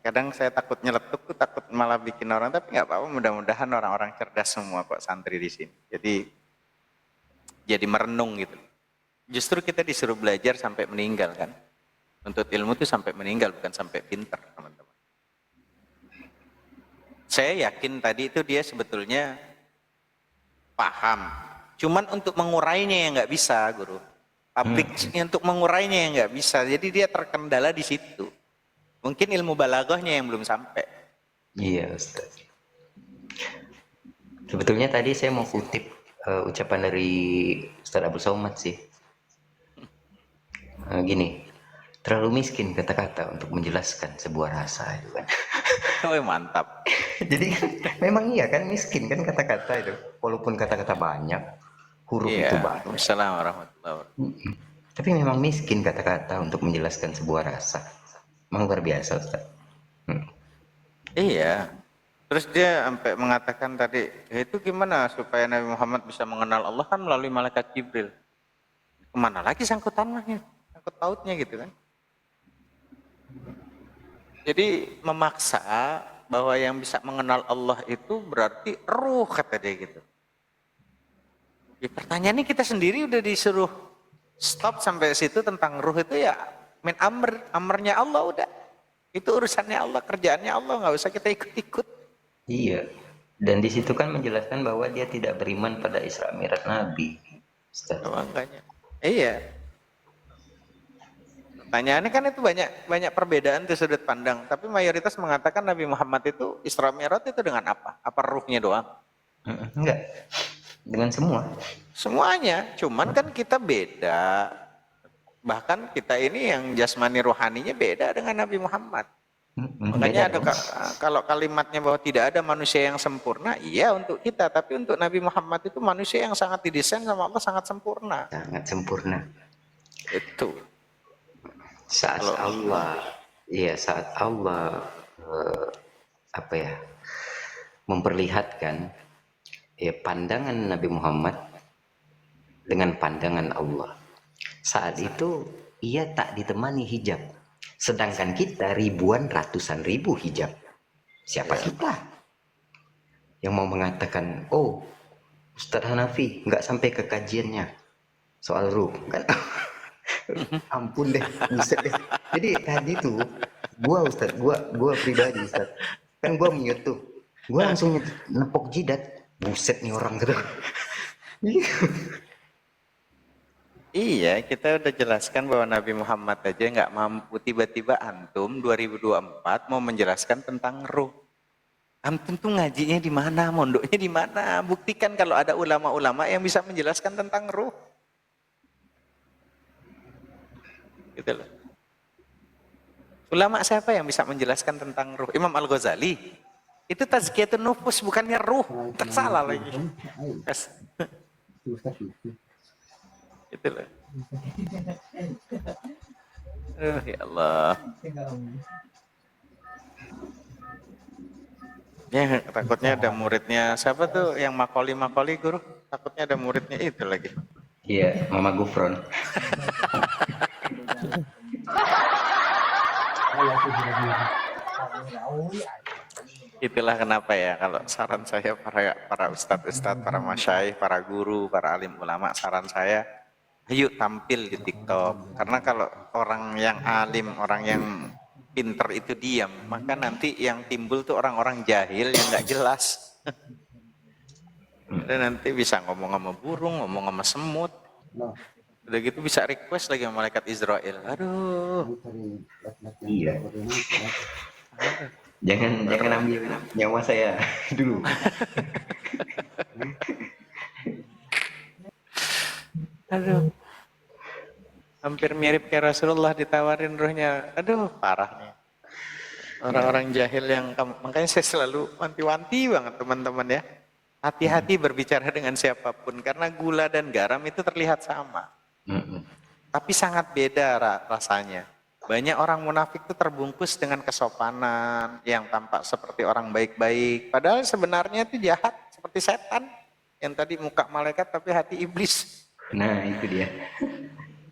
S1: kadang saya takut nyeletuk tuh, takut malah bikin orang, tapi nggak apa-apa. Mudah-mudahan orang-orang cerdas semua kok santri di sini. Jadi merenung gitu. Justru kita disuruh belajar sampai meninggal kan. Untuk ilmu itu sampai meninggal, bukan sampai pinter, teman-teman. Saya yakin tadi itu dia sebetulnya paham. Cuman untuk mengurainya yang nggak bisa, guru. Aplikasinya untuk mengurainya yang nggak bisa. Jadi dia terkendala di situ. Mungkin ilmu balaghahnya yang belum sampai.
S5: Iya Ustaz. Sebetulnya tadi saya mau kutip ucapan dari Ustaz Abdul Somad sih. Gini, terlalu miskin kata-kata untuk menjelaskan sebuah rasa itu kan.
S1: Oh, mantap.
S5: Jadi kan memang iya kan, miskin kan kata-kata itu. Walaupun kata-kata banyak, huruf itu banyak.
S1: Assalamualaikum warahmatullahi wabarakatuh.
S5: Tapi memang miskin kata-kata untuk menjelaskan sebuah rasa. Memang luar biasa Ustaz.
S1: Iya. Terus dia sampai mengatakan tadi, itu gimana supaya Nabi Muhammad bisa mengenal Allah, kan melalui malaikat Jibril. Kemana lagi sangkutannya? Sangkut pautnya gitu kan. Jadi memaksa bahwa yang bisa mengenal Allah itu berarti ruh, kata dia gitu. Ya, pertanyaannya kita sendiri udah disuruh stop sampai situ tentang ruh itu ya min amrnya Allah udah. Itu urusannya Allah, kerjaannya Allah, nggak usah kita ikut-ikut.
S5: Iya. Dan di situ kan menjelaskan bahwa dia tidak beriman pada Isra Mi'raj Nabi. Ustaz.
S1: Makanya. Iya. Pertanyaannya kan itu banyak perbedaan tuh sudut pandang, tapi mayoritas mengatakan Nabi Muhammad itu Isra Mi'raj itu dengan apa? Apa ruhnya doang?
S5: Enggak. Dengan semua.
S1: Semuanya, cuman kan kita beda. Bahkan kita ini yang jasmani rohaninya beda dengan Nabi Muhammad. Makanya ada kalau kalimatnya bahwa tidak ada manusia yang sempurna, iya untuk kita, tapi untuk Nabi Muhammad itu manusia yang sangat didesain sama Allah sangat sempurna.
S5: Sangat sempurna.
S1: Itu.
S5: Saat Allah memperlihatkan pandangan Nabi Muhammad dengan pandangan Allah. Saat itu ia tak ditemani hijab. Sedangkan kita ribuan, ratusan ribu hijab. Siapa kita yang mau mengatakan, oh Ustadz Hanafi nggak sampai ke kajiannya soal ruh kan? Ampun deh, buset deh. Jadi tadi tuh gua pribadi Ustadz, kan gua mute tuh, gua langsung nepok jidat, buset nih orang gitu.
S1: Iya, kita udah jelaskan bahwa Nabi Muhammad aja nggak mampu, tiba-tiba antum 2024 mau menjelaskan tentang ruh. Antum tuh ngajinya di mana, mondoknya di mana? Buktikan kalau ada ulama-ulama yang bisa menjelaskan tentang ruh. Gitu loh. Ulama siapa yang bisa menjelaskan tentang ruh? Imam Al-Ghazali. Itu tazkiyatun nufus, bukannya ruh. Tersalah lagi. Gitu loh. Ya Allah. Ya, takutnya ada muridnya. Siapa tuh yang makoli guru? Takutnya ada muridnya itu lagi.
S5: Iya, Mama Gufron.
S1: Itulah kenapa ya kalau saran saya para ustadz-ustadz, para masyaikh, para guru, para alim ulama, saran saya ayo tampil di TikTok. Karena kalau orang yang alim, orang yang pinter itu diam, maka nanti yang timbul tuh orang-orang jahil yang nggak jelas. Dan nanti bisa ngomong sama burung, ngomong sama semut. Udah gitu bisa request lagi sama malaikat Israel. Aduh.
S5: Iya. Jangan ambil nyawa saya dulu.
S1: Aduh. Hampir mirip kayak Rasulullah ditawarin ruhnya. Aduh, parah nih. Orang-orang jahil yang makanya saya selalu wanti-wanti banget teman-teman ya. Hati-hati berbicara dengan siapapun karena gula dan garam itu terlihat sama. Tapi sangat beda rasanya. Banyak orang munafik itu terbungkus dengan kesopanan yang tampak seperti orang baik-baik. Padahal sebenarnya itu jahat seperti setan. Yang tadi muka malaikat tapi hati iblis.
S5: Nah itu dia.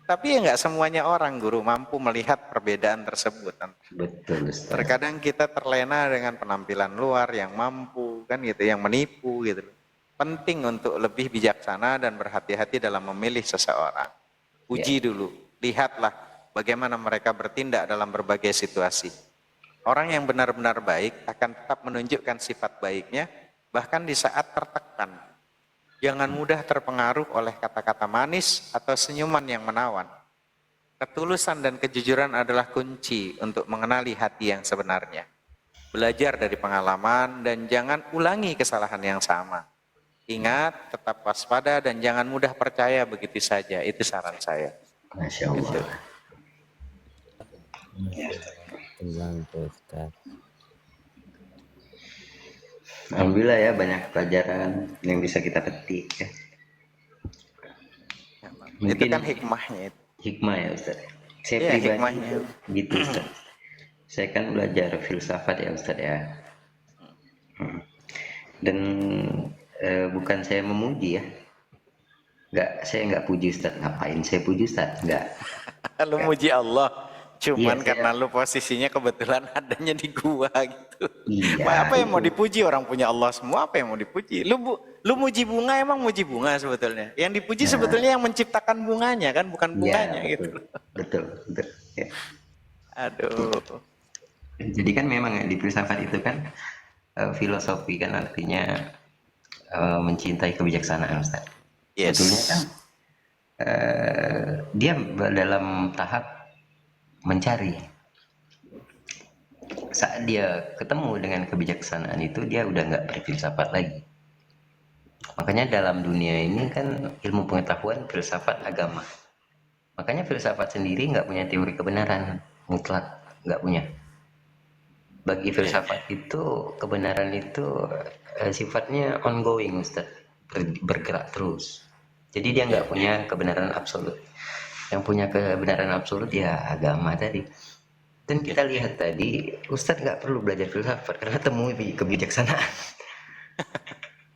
S1: Tapi ya nggak semuanya orang guru mampu melihat perbedaan tersebut.
S5: Betul Ustaz.
S1: Terkadang kita terlena dengan penampilan luar yang mampu kan gitu, yang menipu gitu. Penting untuk lebih bijaksana dan berhati-hati dalam memilih seseorang. Uji dulu, lihatlah bagaimana mereka bertindak dalam berbagai situasi. Orang yang benar-benar baik akan tetap menunjukkan sifat baiknya bahkan di saat tertekan. Jangan mudah terpengaruh oleh kata-kata manis atau senyuman yang menawan. Ketulusan dan kejujuran adalah kunci untuk mengenali hati yang sebenarnya. Belajar dari pengalaman dan jangan ulangi kesalahan yang sama. Ingat, tetap waspada dan jangan mudah percaya begitu saja. Itu saran saya.
S5: Masya Allah. Alhamdulillah ya banyak pelajaran yang bisa kita petik ya.
S1: Itu kan hikmahnya itu.
S5: Hikmah ya Ustaz. Saya
S1: Iya,
S5: pribadi
S1: hikmahnya.
S5: gitu Ustaz. Saya kan belajar filsafat ya Ustaz ya. Dan bukan saya memuji ya. Saya nggak puji Ustaz. Ngapain saya puji Ustaz? Nggak.
S1: Lu muji Allah. Cuman
S5: Iya,
S1: karena lu posisinya kebetulan adanya di gua gitu.
S5: Iya,
S1: Apa yang mau
S5: itu.
S1: dipuji? Orang punya Allah semua, apa yang mau dipuji? Lu muji bunga, emang muji bunga sebetulnya. Yang dipuji sebetulnya yang menciptakan bunganya kan, bukan bunganya
S5: Iya,
S1: gitu.
S5: betul. Ya.
S1: Aduh.
S5: Jadi kan memang ya, di filsafat itu kan filosofi kan artinya mencintai kebijaksanaan Ustaz.
S1: Yes.
S5: Sebetulnya kan dia dalam tahap mencari. Saat dia ketemu dengan kebijaksanaan itu dia udah nggak berfilsafat lagi. Makanya dalam dunia ini kan ilmu pengetahuan filsafat agama. Makanya filsafat sendiri nggak punya teori kebenaran mutlak, nggak punya. Bagi filsafat itu kebenaran itu sifatnya ongoing Ustaz, bergerak terus. Jadi dia nggak punya kebenaran absolut. Yang punya kebenaran absolut ya agama tadi. Dan kita lihat tadi Ustadz nggak perlu belajar filsafat karena temui kebijaksanaan.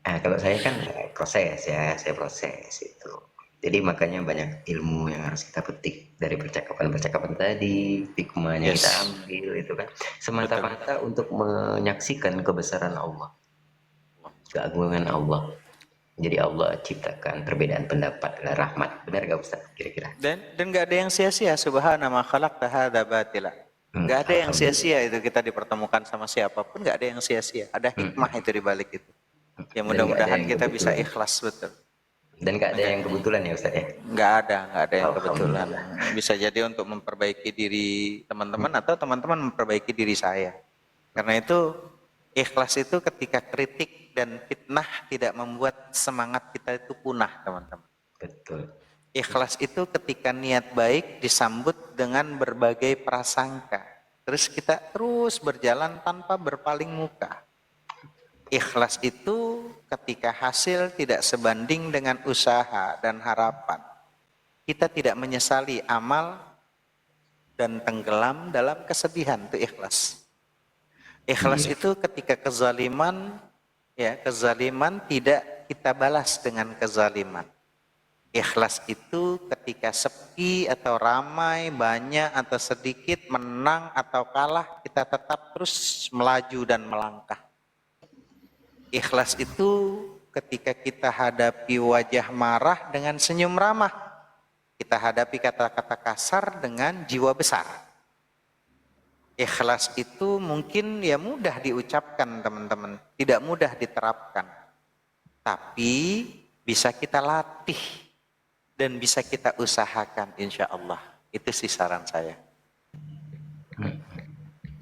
S5: Nah kalau saya kan proses ya, saya proses itu. Jadi makanya banyak ilmu yang harus kita petik dari percakapan-percakapan tadi, hikmahnya kita ambil itu kan semata-mata untuk menyaksikan kebesaran Allah, keagungan Allah. Jadi Allah ciptakan perbedaan pendapat adalah rahmat. Benar gak Ustaz kira-kira?
S1: Dan nggak ada yang sia-sia. Subhana ma khalaqta hadza batila. Nggak ada yang sia-sia itu kita dipertemukan sama siapapun, nggak ada yang sia-sia. Ada hikmah itu di balik itu. Ya mudah-mudahan kita bisa ikhlas betul.
S5: Dan nggak ada yang kebetulan ya Ustaz ya?
S1: Nggak ada yang kebetulan. Bisa jadi untuk memperbaiki diri teman-teman atau teman-teman memperbaiki diri saya. Karena itu ikhlas itu ketika kritik dan fitnah tidak membuat semangat kita itu punah, teman-teman.
S5: Betul.
S1: Ikhlas itu ketika niat baik disambut dengan berbagai prasangka. Terus kita terus berjalan tanpa berpaling muka. Ikhlas itu ketika hasil tidak sebanding dengan usaha dan harapan. Kita tidak menyesali amal dan tenggelam dalam kesedihan, itu ikhlas. Ikhlas itu ketika kezaliman tidak kita balas dengan kezaliman. Ikhlas itu ketika sepi atau ramai, banyak atau sedikit, menang atau kalah, kita tetap terus melaju dan melangkah. Ikhlas itu ketika kita hadapi wajah marah dengan senyum ramah. Kita hadapi kata-kata kasar dengan jiwa besar. Ikhlas itu mungkin ya mudah diucapkan teman-teman, tidak mudah diterapkan. Tapi bisa kita latih dan bisa kita usahakan insya Allah. Itu sih saran saya.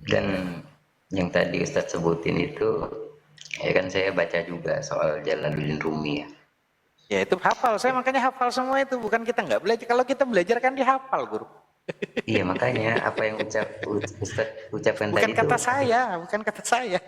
S5: Dan yang tadi Ustadz sebutin itu, ya kan saya baca juga soal Jalaluddin Rumi ya.
S1: Ya itu hafal, saya makanya hafal semua itu. Bukan kita nggak belajar, kalau kita belajar kan dihafal guru.
S5: Iya makanya apa yang Ustadz ucapkan
S1: Bukan
S5: tadi
S1: kata
S5: itu
S1: saya, bukan kata saya.